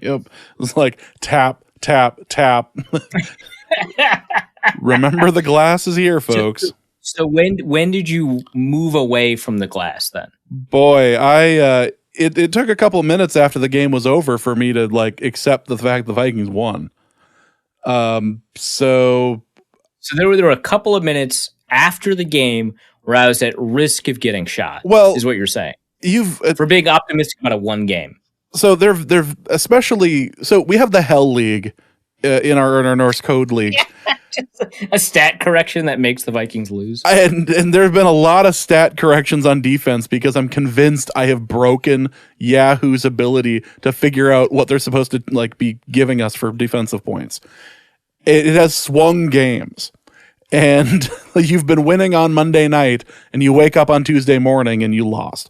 yep. It was like tap, tap, tap. Remember, the glass is here, folks. So when did you move away from the glass then? Boy, it took a couple minutes after the game was over for me to like accept the fact the Vikings won. So there were a couple of minutes after the game where I was at risk of getting shot. Well, is what you're saying. For being optimistic about a one game. So they're especially, so we have the Hell League in our Norse Code League. A stat correction that makes the Vikings lose. And there have been a lot of stat corrections on defense because I'm convinced I have broken Yahoo's ability to figure out what they're supposed to like be giving us for defensive points. It has swung games. And you've been winning on Monday night and you wake up on Tuesday morning and you lost.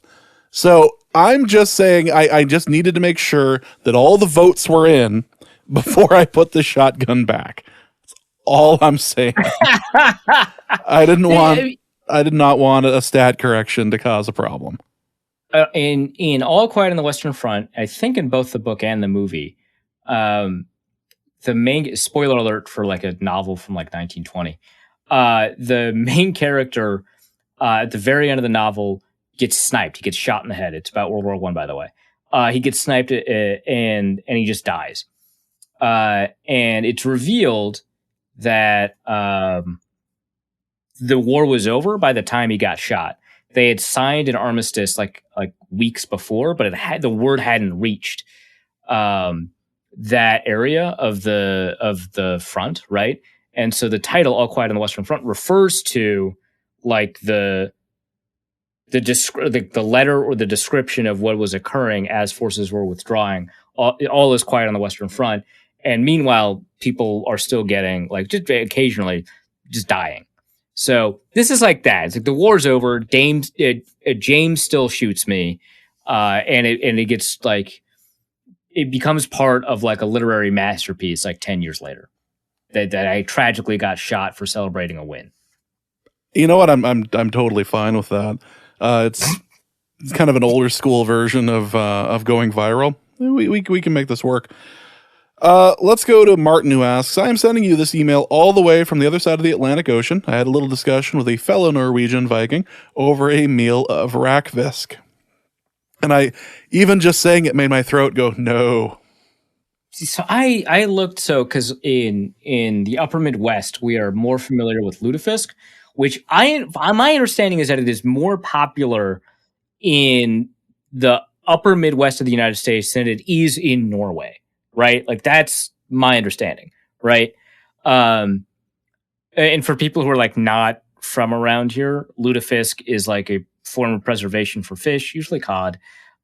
So I'm just saying I just needed to make sure that all the votes were in before I put the shotgun back. All I'm saying. I did not want a stat correction to cause a problem. In All Quiet on the Western Front, I think in both the book and the movie, the main, spoiler alert for like a novel from like 1920, the main character at the very end of the novel gets sniped. He gets shot in the head. It's about World War I, by the way. He gets sniped and he just dies. And it's revealed that the war was over by the time he got shot. They had signed an armistice like weeks before, but the word hadn't reached that area of the front, right? And so the title "All Quiet on the Western Front" refers to like the letter or the description of what was occurring as forces were withdrawing. All is quiet on the Western Front. And meanwhile, people are still getting, like, just occasionally just dying. So this is like that. It's like the war's over. James still shoots me. And it gets, like, it becomes part of, like, a literary masterpiece, like, 10 years later. That I tragically got shot for celebrating a win. You know what? I'm totally fine with that. It's kind of an older school version of going viral. We can make this work. Let's go to Martin, who asks, I am sending you this email all the way from the other side of the Atlantic Ocean. I had a little discussion with a fellow Norwegian Viking over a meal of rakfisk. And even just saying it made my throat go, no. So I looked, because in the upper Midwest, we are more familiar with lutefisk, which my understanding is that it is more popular in the upper Midwest of the United States than it is in Norway. Right? Like, that's my understanding, right? And for people who are, like, not from around here, lutefisk is, like, a form of preservation for fish, usually cod,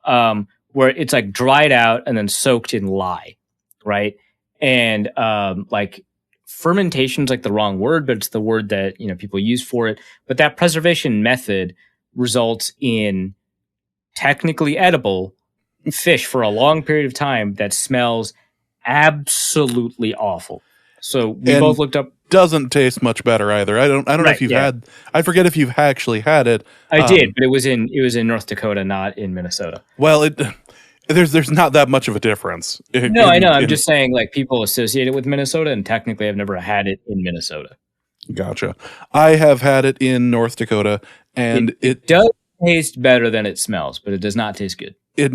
where it's, like, dried out and then soaked in lye, right? And, like, fermentation's, like, the wrong word, but it's the word that, people use for it. But that preservation method results in technically edible fish for a long period of time that smells absolutely awful. So we And both looked up. doesn't taste much better either. I don't know if you've had. I forget if you've actually had it. I did, but it was in North Dakota, not in Minnesota. Well, there's not that much of a difference. No, I know. I'm just saying, like, people associate it with Minnesota, and technically, I've never had it in Minnesota. Gotcha. I have had it in North Dakota, and it does taste better than it smells, but it does not taste good. I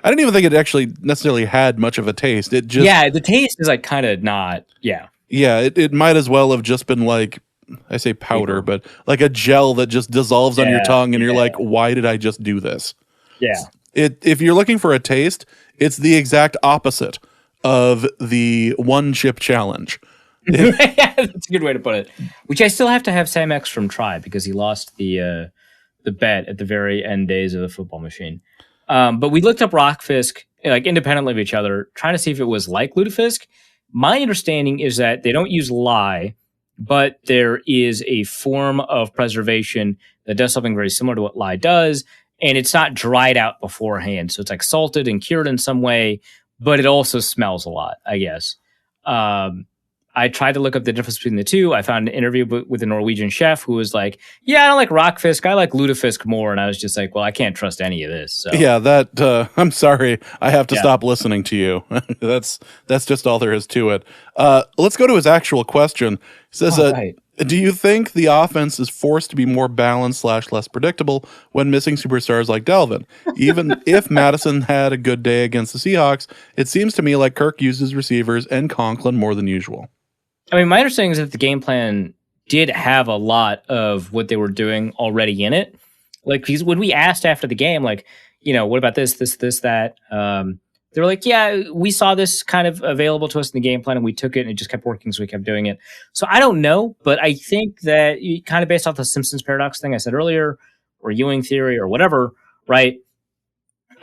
didn't even think it actually necessarily had much of a taste. It just the taste is like kind of not. Yeah, it might as well have just been like, I say powder, but like a gel that just dissolves on your tongue, and you're like, why did I just do this? Yeah. If you're looking for a taste, it's the exact opposite of the one chip challenge. That's a good way to put it. Which I still have to have Sam X from try because he lost the bet at the very end days of the football machine. But we looked up Rockfisk like independently of each other, trying to see if it was like lutefisk. My understanding is that they don't use lye, but there is a form of preservation that does something very similar to what lye does, and it's not dried out beforehand. So it's like salted and cured in some way, but it also smells a lot, I guess. I tried to look up the difference between the two. I found an interview with a Norwegian chef who was like, yeah, I don't like rockfisk. I like lutefisk more. And I was just like, well, I can't trust any of this. So. Yeah, I'm sorry. I have to stop listening to you. That's just all there is to it. Let's go to his actual question. He says, do you think the offense is forced to be more balanced / less predictable when missing superstars like Dalvin? Even if Madison had a good day against the Seahawks, it seems to me like Kirk uses receivers and Conklin more than usual. I mean, my understanding is that the game plan did have a lot of what they were doing already in it. Like, because when we asked after the game, like, what about this, that? They were like, yeah, we saw this kind of available to us in the game plan and we took it and it just kept working. So we kept doing it. So I don't know, but I think that kind of based off the Simpsons paradox thing I said earlier, or Ewing theory or whatever, right?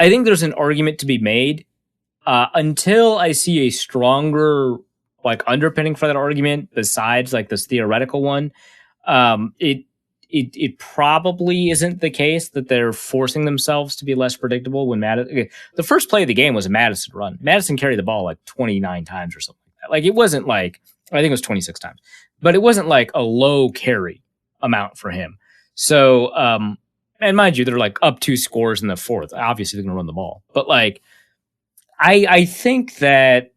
I think there's an argument to be made until I see a stronger like underpinning for that argument besides like this theoretical one. It probably isn't the case that they're forcing themselves to be less predictable when the first play of the game was a Madison run. Madison carried the ball like 29 times or something like that. Like it wasn't like, I think it was 26 times, but it wasn't like a low carry amount for him. So, and mind you, they're like up 2 scores in the fourth. Obviously they're going to run the ball, but like, I think that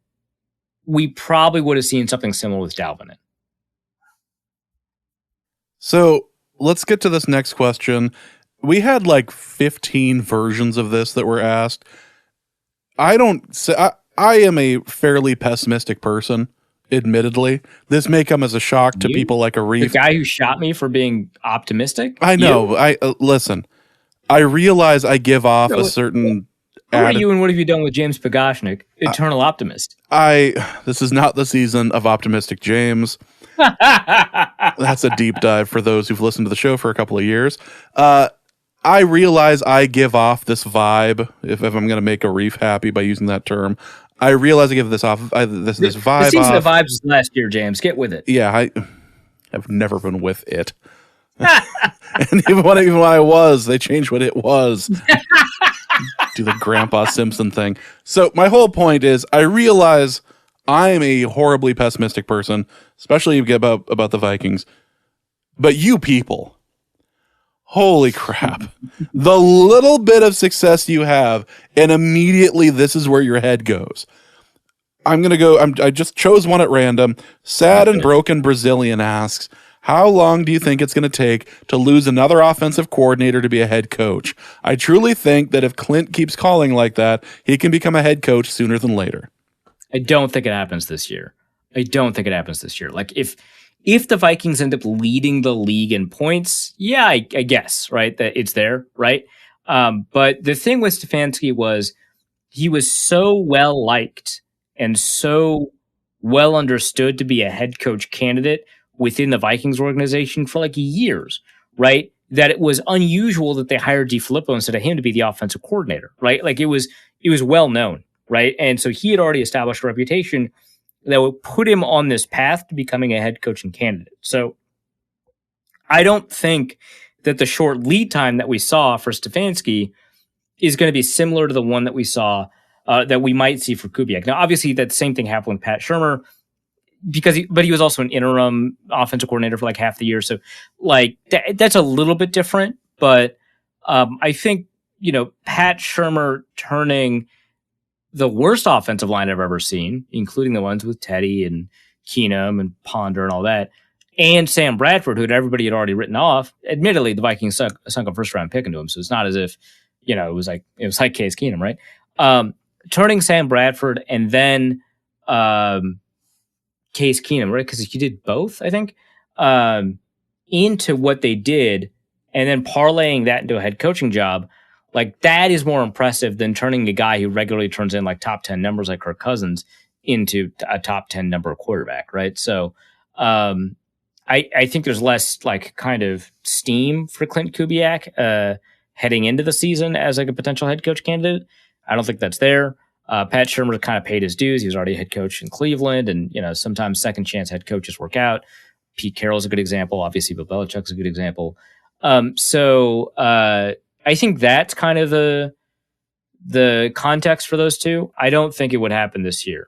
we probably would have seen something similar with Dalvin. So let's get to this next question. We had like 15 versions of this that were asked. I am a fairly pessimistic person, admittedly. This may come as a shock to people like a Reef. The guy who shot me for being optimistic? I know. Listen, I realize I give off a certain... Who are you and what have you done with James Pagashnik, eternal optimist? This is not the season of optimistic James. That's a deep dive for those who've listened to the show for a couple of years. I realize I give off this vibe, if I'm going to make a Reef happy by using that term. I realize I give this off this vibe. The season of vibes was last year, James. Get with it. Yeah, I have never been with it. And even when I was, they changed what it was. Do the Grandpa Simpson thing. So my whole point is I realize I'm a horribly pessimistic person, especially about the Vikings. But you people, holy crap. The little bit of success you have, and immediately this is where your head goes. I'm going to go, I just chose one at random. Sad and Broken Brazilian asks, how long do you think it's going to take to lose another offensive coordinator to be a head coach? I truly think that if Clint keeps calling like that, he can become a head coach sooner than later. I don't think it happens this year. Like if the Vikings end up leading the league in points, yeah, I guess, right, that it's there, right? But the thing with Stefanski was he was so well liked and so well understood to be a head coach candidate within the Vikings organization for like years, right? That it was unusual that they hired DeFilippo instead of him to be the offensive coordinator, right? Like it was well known, right? And so he had already established a reputation that would put him on this path to becoming a head coaching candidate. So I don't think that the short lead time that we saw for Stefanski is going to be similar to the one that we saw that we might see for Kubiak. Now, obviously, that same thing happened with Pat Shurmur but he was also an interim offensive coordinator for like half the year. So like that's a little bit different. But I think, Pat Shurmur turning the worst offensive line I've ever seen, including the ones with Teddy and Keenum and Ponder and all that, and Sam Bradford, who everybody had already written off. Admittedly, the Vikings sunk a first round pick into him, so it's not as if it was like Case Keenum, right? Turning Sam Bradford and then Case Keenum, right? Because he did both, I think, into what they did, and then parlaying that into a head coaching job. Like, that is more impressive than turning a guy who regularly turns in like top 10 numbers like Kirk Cousins into a top 10 number quarterback, right? So I think there's less like kind of steam for Clint Kubiak heading into the season as like a potential head coach candidate. I don't think that's there. Pat Shurmur kind of paid his dues. He was already a head coach in Cleveland, and sometimes second chance head coaches work out. Pete Carroll's a good example. Obviously, Bill Belichick's a good example. So I think that's kind of the context for those two. I don't think it would happen this year.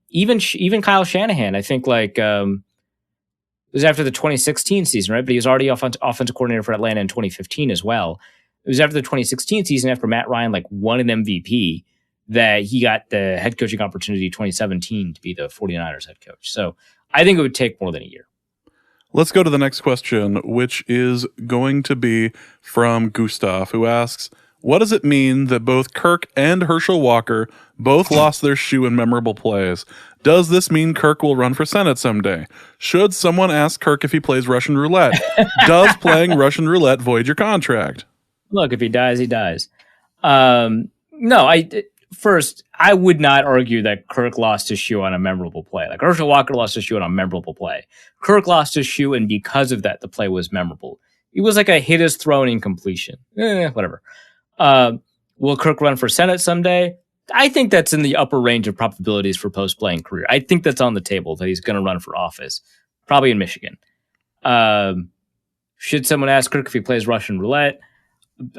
Even Kyle Shanahan, I think it was after the 2016 season, right? But he was already offensive coordinator for Atlanta in 2015 as well. It was after the 2016 season, after Matt Ryan won an MVP, that he got the head coaching opportunity 2017 to be the 49ers head coach. So I think it would take more than a year. Let's go to the next question, which is going to be from Gustav, who asks, what does it mean that both Kirk and Herschel Walker both lost their shoe in memorable plays? Does this mean Kirk will run for Senate someday? Should someone ask Kirk if he plays Russian roulette? Does playing Russian roulette void your contract? Look, if he dies, he dies. No, First, I would not argue that Kirk lost his shoe on a memorable play. Like, Herschel Walker lost his shoe on a memorable play. Kirk lost his shoe, and because of that, the play was memorable. It was like a hit is thrown incompletion. Whatever. Will Kirk run for Senate someday? I think that's in the upper range of probabilities for post-playing career. I think that's on the table, that he's going to run for office, probably in Michigan. Should someone ask Kirk if he plays Russian roulette?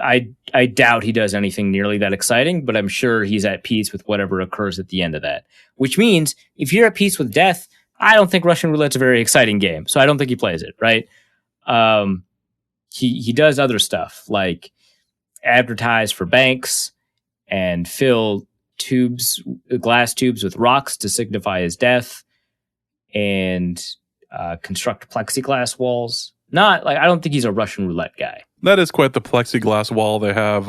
I doubt he does anything nearly that exciting, but I'm sure he's at peace with whatever occurs at the end of that. Which means if you're at peace with death, I don't think Russian roulette's a very exciting game. So I don't think he plays it, right? He does other stuff like advertise for banks and fill glass tubes with rocks to signify his death, and construct plexiglass walls. I don't think he's a Russian roulette guy. That is quite the plexiglass wall they have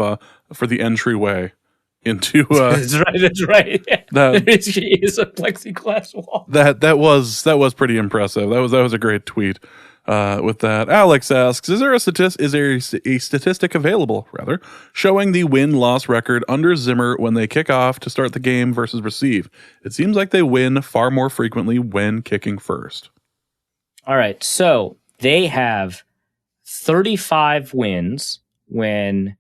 for the entryway into. That's right. There is a plexiglass wall. That was pretty impressive. That was a great tweet. With that, Alex asks: Is there a statistic available, showing the win-loss record under Zimmer when they kick off to start the game versus receive? It seems like they win far more frequently when kicking first. All right, so they have 35 wins when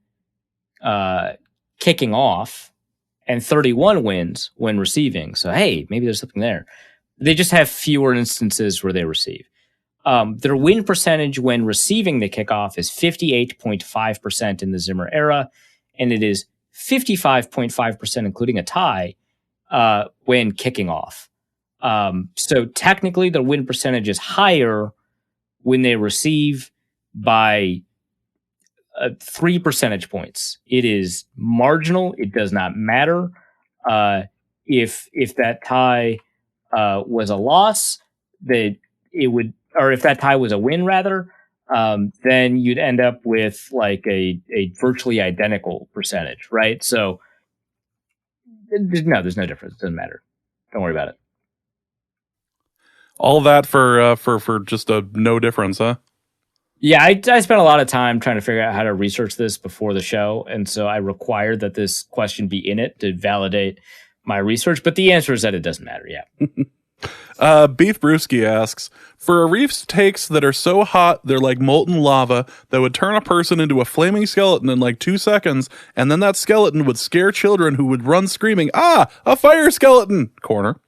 kicking off and 31 wins when receiving. So, hey, maybe there's something there. They just have fewer instances where they receive. Their win percentage when receiving the kickoff is 58.5% in the Zimmer era, and it is 55.5%, including a tie, when kicking off. So technically, the win percentage is higher when they receive by 3 percentage points. It is marginal. It does not matter. If that tie was a loss, if that tie was a win, then you'd end up with like a virtually identical percentage, right? So there's no difference. It doesn't matter. Don't worry about it. All that for just a no difference, huh? Yeah, I spent a lot of time trying to figure out how to research this before the show, and so I required that this question be in it to validate my research. But the answer is that it doesn't matter. Yeah. Beef Brewski asks, for Arif's takes that are so hot they're like molten lava that would turn a person into a flaming skeleton in like 2 seconds, and then that skeleton would scare children who would run screaming, a fire skeleton! Corner.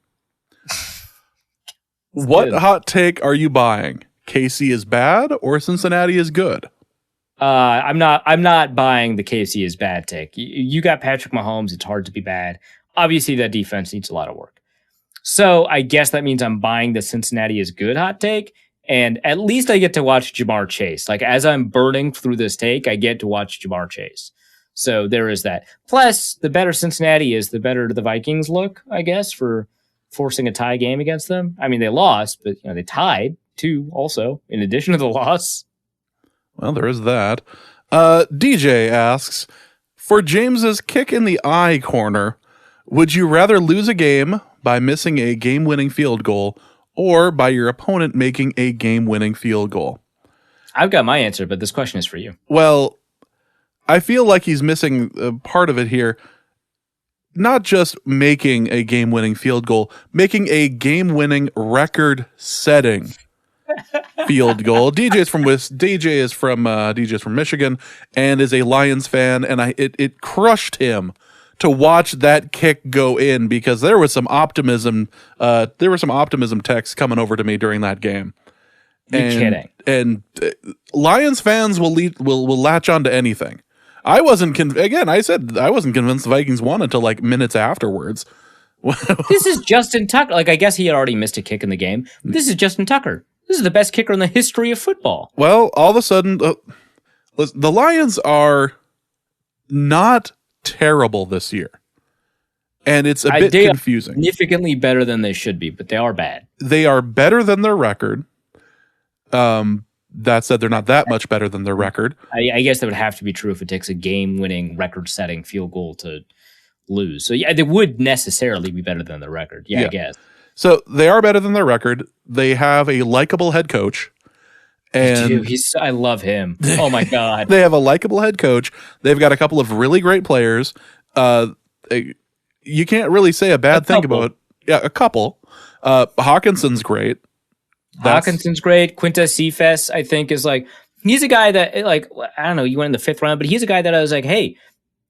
What hot take are you buying? KC is bad or Cincinnati is good? I'm not buying the KC is bad take. You got Patrick Mahomes. It's hard to be bad. Obviously, that defense needs a lot of work. So I guess that means I'm buying the Cincinnati is good hot take. And at least I get to watch Jamar Chase. Like, as I'm burning through this take, I get to watch Jamar Chase. So there is that. Plus, the better Cincinnati is, the better the Vikings look, I guess, for forcing a tie game against them. I mean, they lost, but they tied too, also, in addition to the loss. Well, there is that. DJ asks, for James's kick in the eye corner, would you rather lose a game by missing a game-winning field goal or by your opponent making a game-winning field goal? I've got my answer, but this question is for you. Well, I feel like he's missing part of it here. Not just making a game-winning field goal, making a game-winning record-setting field goal. DJ is from Michigan and is a Lions fan, and it crushed him to watch that kick go in because there was some optimism. There were some optimism texts coming over to me during that game. You're kidding. And Lions fans will latch on to anything. I wasn't convinced the Vikings won until like minutes afterwards. This is Justin Tucker. Like, I guess he had already missed a kick in the game. This is Justin Tucker. This is the best kicker in the history of football. Well, all of a sudden, the Lions are not terrible this year. And it's a bit confusing. Significantly better than they should be, but they are bad. They are better than their record. That said, they're not that much better than their record. I guess that would have to be true if it takes a game-winning, record-setting field goal to lose. So, yeah, they would necessarily be better than their record. Yeah, I guess. So they are better than their record. They have a likable head coach. And dude, I love him. Oh, my God. They have a likable head coach. They've got a couple of really great players. You can't really say a bad thing about it. Yeah, a couple. Hawkinson's great. Hawkinson's great. Quinta Cephas, I think, is like, he's a guy that, like, I don't know, you went in the 5th round, but he's a guy that I was like, hey,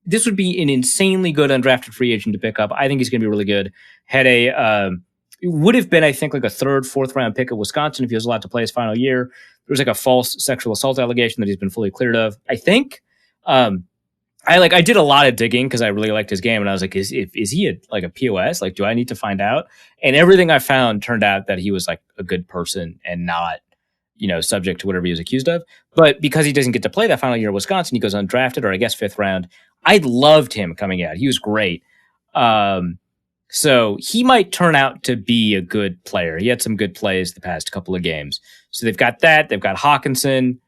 this would be an insanely good undrafted free agent to pick up. I think he's going to be really good. Had it would have been, I think, like a 3rd, 4th round pick of Wisconsin if he was allowed to play his final year. There was like a false sexual assault allegation that he's been fully cleared of, I think. I did a lot of digging because I really liked his game, and I was like, is he a POS? Like, do I need to find out? And everything I found turned out that he was like a good person and not, subject to whatever he was accused of. But because he doesn't get to play that final year at Wisconsin, he goes undrafted, or I guess 5th round. I loved him coming out. He was great. So he might turn out to be a good player. He had some good plays the past couple of games. So they've got that. They've got Hawkinson.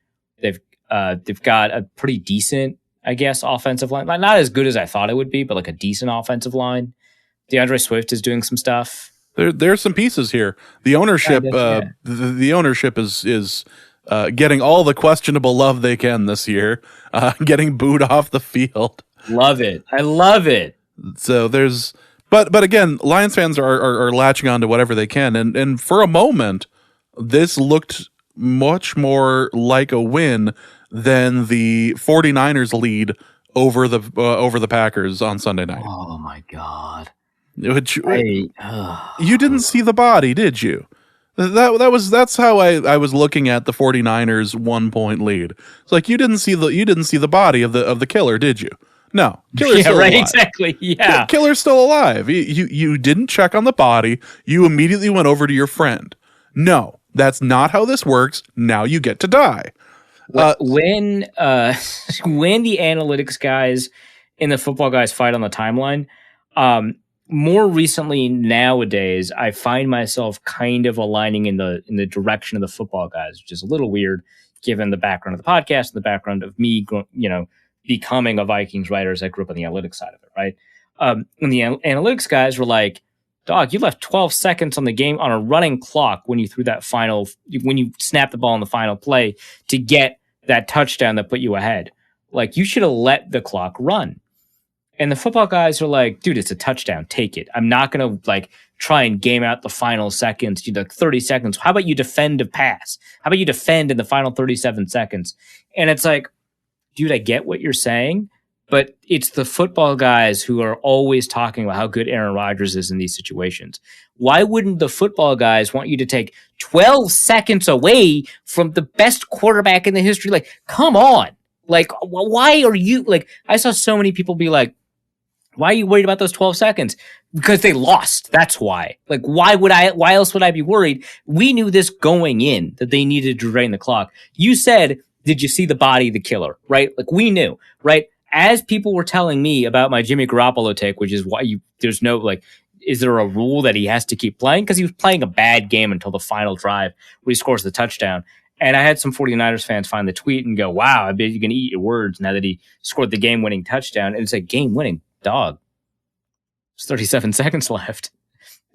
They've got a pretty decent, I guess, offensive line. Not as good as I thought it would be, but like a decent offensive line. DeAndre Swift is doing some stuff. There's some pieces here. The ownership, the ownership is getting all the questionable love they can this year. Getting booed off the field. Love it. I love it. So there's, but again, Lions fans are latching on to whatever they can, and for a moment, this looked much more like a win than the 49ers lead over the Packers on Sunday night. Oh my God. You didn't see the body, did you? That's how I was looking at the 49ers 1-point lead. It's like you didn't see the body of the killer, did you? No. Killer's still alive. Exactly. Yeah. Killer's still alive. You didn't check on the body. You immediately went over to your friend. No, that's not how this works. Now you get to die. When the analytics guys and the football guys fight on the timeline, more recently nowadays, I find myself kind of aligning in the direction of the football guys, which is a little weird given the background of the podcast and the background of me, becoming a Vikings writer as I grew up on the analytics side of it, right? And the analytics guys were like, dog, you left 12 seconds on the game on a running clock when you when you snapped the ball in the final play to get that touchdown that put you ahead. Like, you should have let the clock run. And the football guys are like, dude, it's a touchdown. Take it. I'm not going to try and game out the final seconds, 30 seconds. How about you defend a pass? How about you defend in the final 37 seconds? And it's like, dude, I get what you're saying, but it's the football guys who are always talking about how good Aaron Rodgers is in these situations. Why wouldn't the football guys want you to take 12 seconds away from the best quarterback in the history? Like, come on. Like, why are you like? I saw so many people be like, "Why are you worried about those 12 seconds?" Because they lost. That's why. Like, why else would I be worried? We knew this going in that they needed to drain the clock. You said, did you see the body of the killer? Right? Like, we knew, right? As people were telling me about my Jimmy Garoppolo take, which is why there's no, like, is there a rule that he has to keep playing? Because he was playing a bad game until the final drive where he scores the touchdown. And I had some 49ers fans find the tweet and go, wow, I bet you can eat your words now that he scored the game-winning touchdown. And it's a game-winning dog. There's 37 seconds left.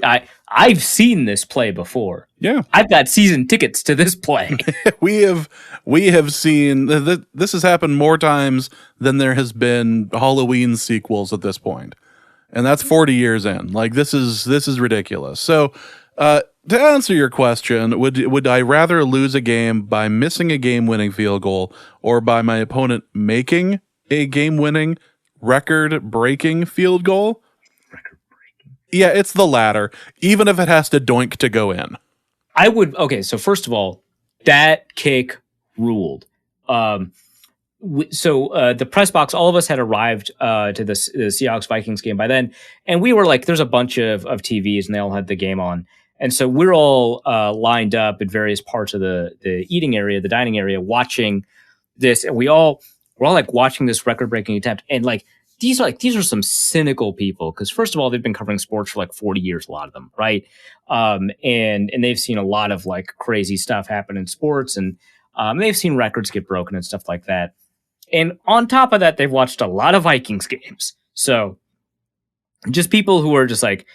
I've seen this play before. Yeah. I've got season tickets to this play. we have seen this has happened more times than there has been Halloween sequels at this point. And that's 40 years in. Like, this is ridiculous. So, to answer your question, would I rather lose a game by missing a game-winning field goal or by my opponent making a game-winning, record-breaking field goal? Record-breaking. Yeah, it's the latter, even if it has to doink to go in. I would. Okay, so first of all, that kick ruled. So the press box, all of us had arrived to the Seahawks Vikings game by then, and we were like, there's a bunch of TVs, and they all had the game on, and so we're all lined up at various parts of the eating area, the dining area, watching this, and we're all like watching this record-breaking attempt, and like these are some cynical people, because first of all, they've been covering sports for like 40 years, a lot of them, right? And they've seen a lot of like crazy stuff happen in sports, and they've seen records get broken and stuff like that. And on top of that, they've watched a lot of Vikings games. So just people who are just like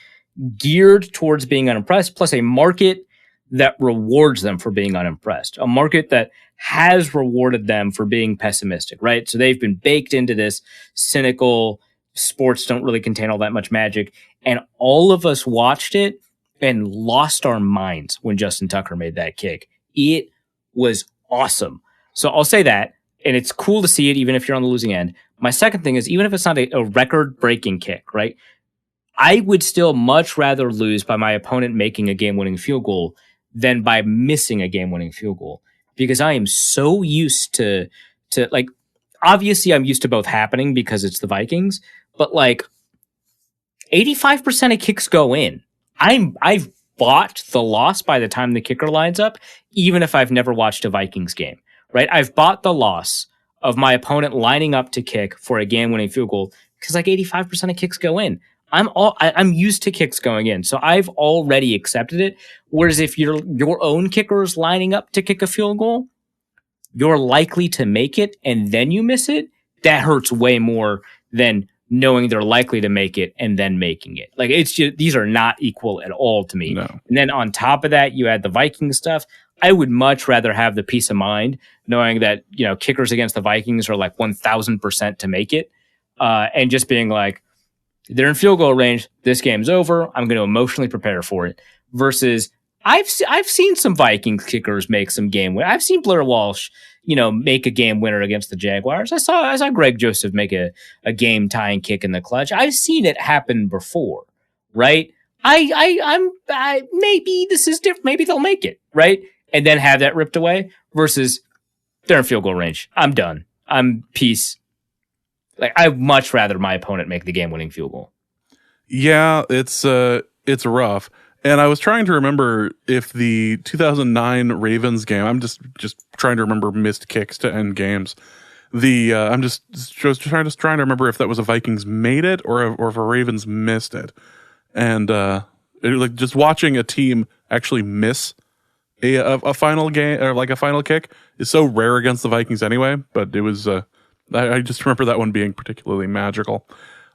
geared towards being unimpressed, plus a market that rewards them for being unimpressed, a market that has rewarded them for being pessimistic, right? So they've been baked into this cynical sports don't really contain all that much magic. And all of us watched it and lost our minds when Justin Tucker made that kick. It was awesome. So I'll say that. And it's cool to see it, even if you're on the losing end. My second thing is, even if it's not a record-breaking kick, right? I would still much rather lose by my opponent making a game-winning field goal than by missing a game-winning field goal. Because I am so used to like, obviously I'm used to both happening because it's the Vikings, but like 85% of kicks go in. I've bought the loss by the time the kicker lines up, even if I've never watched a Vikings game. Right, I've bought the loss of my opponent lining up to kick for a game-winning field goal because like 85% of kicks go in. I'm used to kicks going in, so I've already accepted it. Whereas if your own kicker is lining up to kick a field goal, you're likely to make it and then you miss it. That hurts way more than knowing they're likely to make it and then making it. Like, it's just, these are not equal at all to me. No. And then on top of that, you add the Vikings stuff. I would much rather have the peace of mind knowing that, you know, kickers against the Vikings are like 1,000% to make it. And just being like, they're in field goal range. This game's over. I'm going to emotionally prepare for it. Versus I've seen some Vikings kickers make some game win. I've seen Blair Walsh, you know, make a game winner against the Jaguars. I saw Greg Joseph make a game tying kick in the clutch. I've seen it happen before, right? I'm maybe this is different. Maybe they'll make it, right? And then have that ripped away versus they're in field goal range. I'm done. I'm peace. Like, I'd much rather my opponent make the game-winning field goal. Yeah, it's rough. And I was trying to remember if the 2009 Ravens game, I'm just trying to remember missed kicks to end games. I'm just trying to remember if that was a Vikings made it or if a Ravens missed it. And like just watching a team actually miss a final game or like a final kick is so rare against the Vikings anyway. But it was I just remember that one being particularly magical.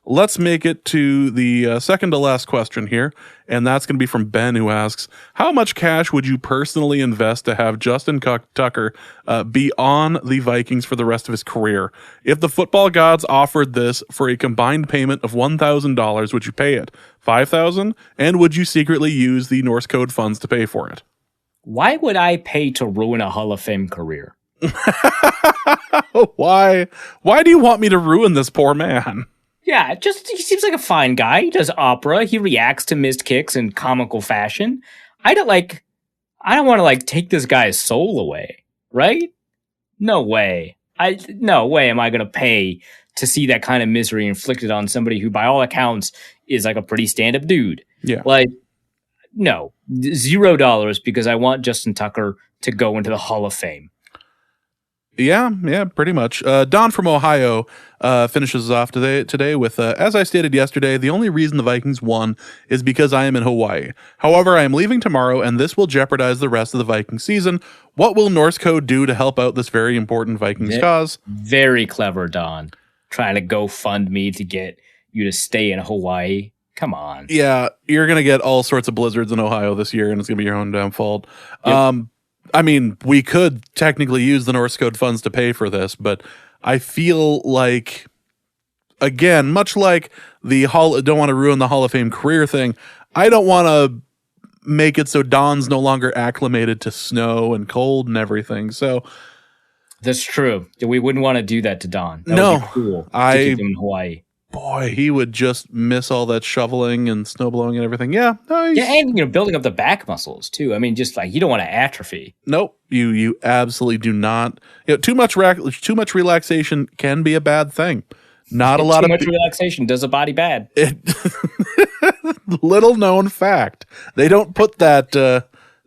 Let's make it to the second to last question here, and that's going to be from Ben, who asks, how much cash would you personally invest to have Justin Tucker be on the Vikings for the rest of his career? If the football gods offered this for a combined payment of $1,000, would you pay it? $5,000? And would you secretly use the Norse Code funds to pay for it? Why would I pay to ruin a Hall of Fame career? Why do you want me to ruin this poor man? Yeah, just he seems like a fine guy. He does opera. He reacts to missed kicks in comical fashion. I don't want to like take this guy's soul away, right? No way. No way am I going to pay to see that kind of misery inflicted on somebody who, by all accounts, is like a pretty stand-up dude. Yeah. Like, no, $0 because I want Justin Tucker to go into the Hall of Fame. Yeah, pretty much. Don from Ohio finishes off today with, as I stated yesterday, the only reason the Vikings won is because I am in Hawaii. However, I am leaving tomorrow, and this will jeopardize the rest of the Viking season. What will Norse Code do to help out this very important Vikings cause? Very clever, Don. Trying to go fund me to get you to stay in Hawaii. Come on. Yeah, you're going to get all sorts of blizzards in Ohio this year, and it's going to be your own damn fault. Yep. I mean, we could technically use the Norse Code funds to pay for this, but I feel like, again, much like the don't want to ruin the Hall of Fame career thing, I don't want to make it so Don's no longer acclimated to snow and cold and everything. So that's true. We wouldn't want to do that to Don. That no, would be cool to keep him in Hawaii. Boy, he would just miss all that shoveling and snow blowing and everything. Yeah, nice. Yeah, and building up the back muscles too. I mean, just like you don't want to atrophy. Nope, you absolutely do not. Too much relaxation can be a bad thing. Not a lot too of much relaxation does a body bad. Little known fact. They don't put that.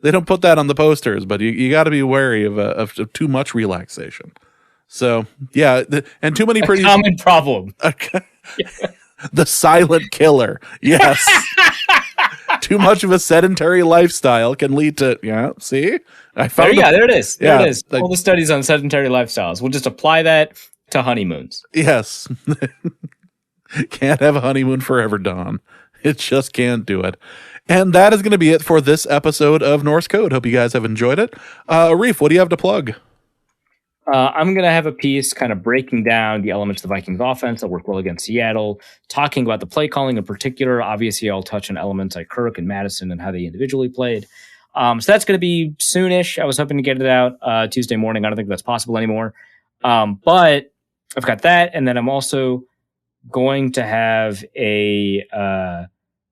They don't put that on the posters, but you got to be wary of too much relaxation. So yeah, and too many pretty common problem. The silent killer. Yes. Too much of a sedentary lifestyle can lead to See, I found there it is. There it is. Like, all the studies on sedentary lifestyles. We'll just apply that to honeymoons. Yes. Can't have a honeymoon forever, Don. It just can't do it. And that is going to be it for this episode of Norse Code. Hope you guys have enjoyed it. Reef, what do you have to plug? I'm going to have a piece kind of breaking down the elements of the Vikings offense that work well against Seattle, talking about the play calling in particular. Obviously, I'll touch on elements like Kirk and Madison and how they individually played. So that's going to be soonish. I was hoping to get it out Tuesday morning. I don't think that's possible anymore. But I've got that. And then I'm also going to have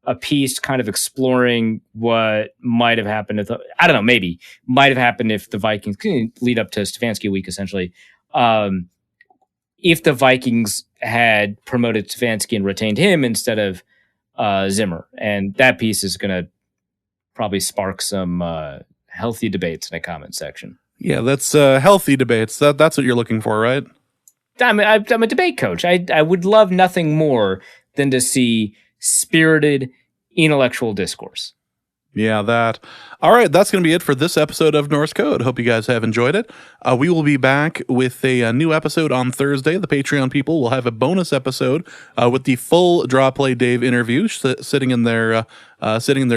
a piece kind of exploring what might have happened if might have happened if the Vikings lead up to Stefanski week, essentially. If the Vikings had promoted Stefanski and retained him instead of Zimmer. And that piece is going to probably spark some healthy debates in the comment section. Yeah, that's healthy debates. That's what you're looking for, right? I'm a debate coach. I would love nothing more than to see spirited intellectual discourse. Yeah, that. All right, that's going to be it for this episode of Norse Code. Hope you guys have enjoyed it. We will be back with a new episode on Thursday. The Patreon people will have a bonus episode with the full Draw Play Dave interview sitting in their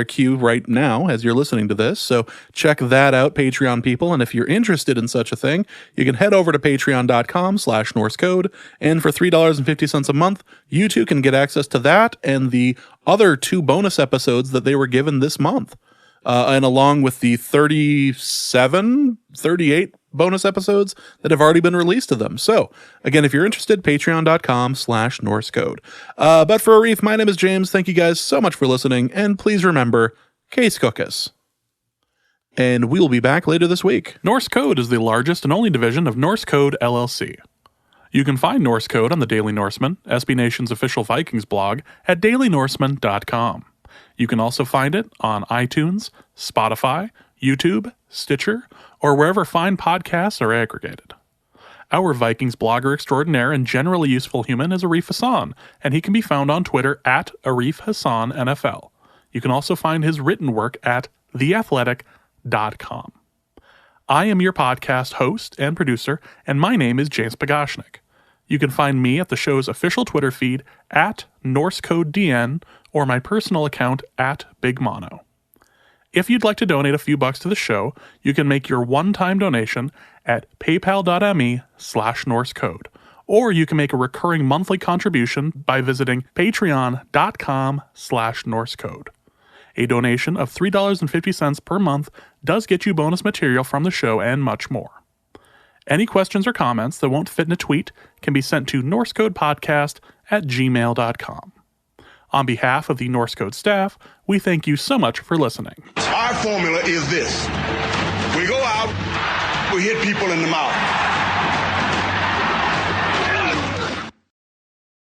queue right now as you're listening to this. So check that out, Patreon people. And if you're interested in such a thing, you can head over to patreon.com/NorseCode. And for $3.50 a month, you too can get access to that and the other 2 bonus episodes that they were given this month. And along with the 38 bonus episodes that have already been released to them. So, again, if you're interested, patreon.com/NorseCode. But for Arif, my name is James. Thank you guys so much for listening. And please remember, case cookus. And we will be back later this week. Norse Code is the largest and only division of Norse Code LLC. You can find Norse Code on the Daily Norseman, SB Nation's official Vikings blog, at dailynorseman.com. You can also find it on iTunes, Spotify, YouTube, Stitcher, or wherever fine podcasts are aggregated. Our Vikings blogger extraordinaire and generally useful human is Arif Hassan, and he can be found on Twitter at Arif Hassan NFL. You can also find his written work at theathletic.com. I am your podcast host and producer, and my name is James Pagashnik. You can find me at the show's official Twitter feed at NorseCodeDN or my personal account at Big Mono. If you'd like to donate a few bucks to the show, you can make your one-time donation at paypal.me/NorseCode, or you can make a recurring monthly contribution by visiting patreon.com/NorseCode. A donation of $3.50 per month does get you bonus material from the show and much more. Any questions or comments that won't fit in a tweet can be sent to norsecodepodcast@gmail.com. On behalf of the Norse Code staff, we thank you so much for listening. Our formula is this. We go out, we hit people in the mouth.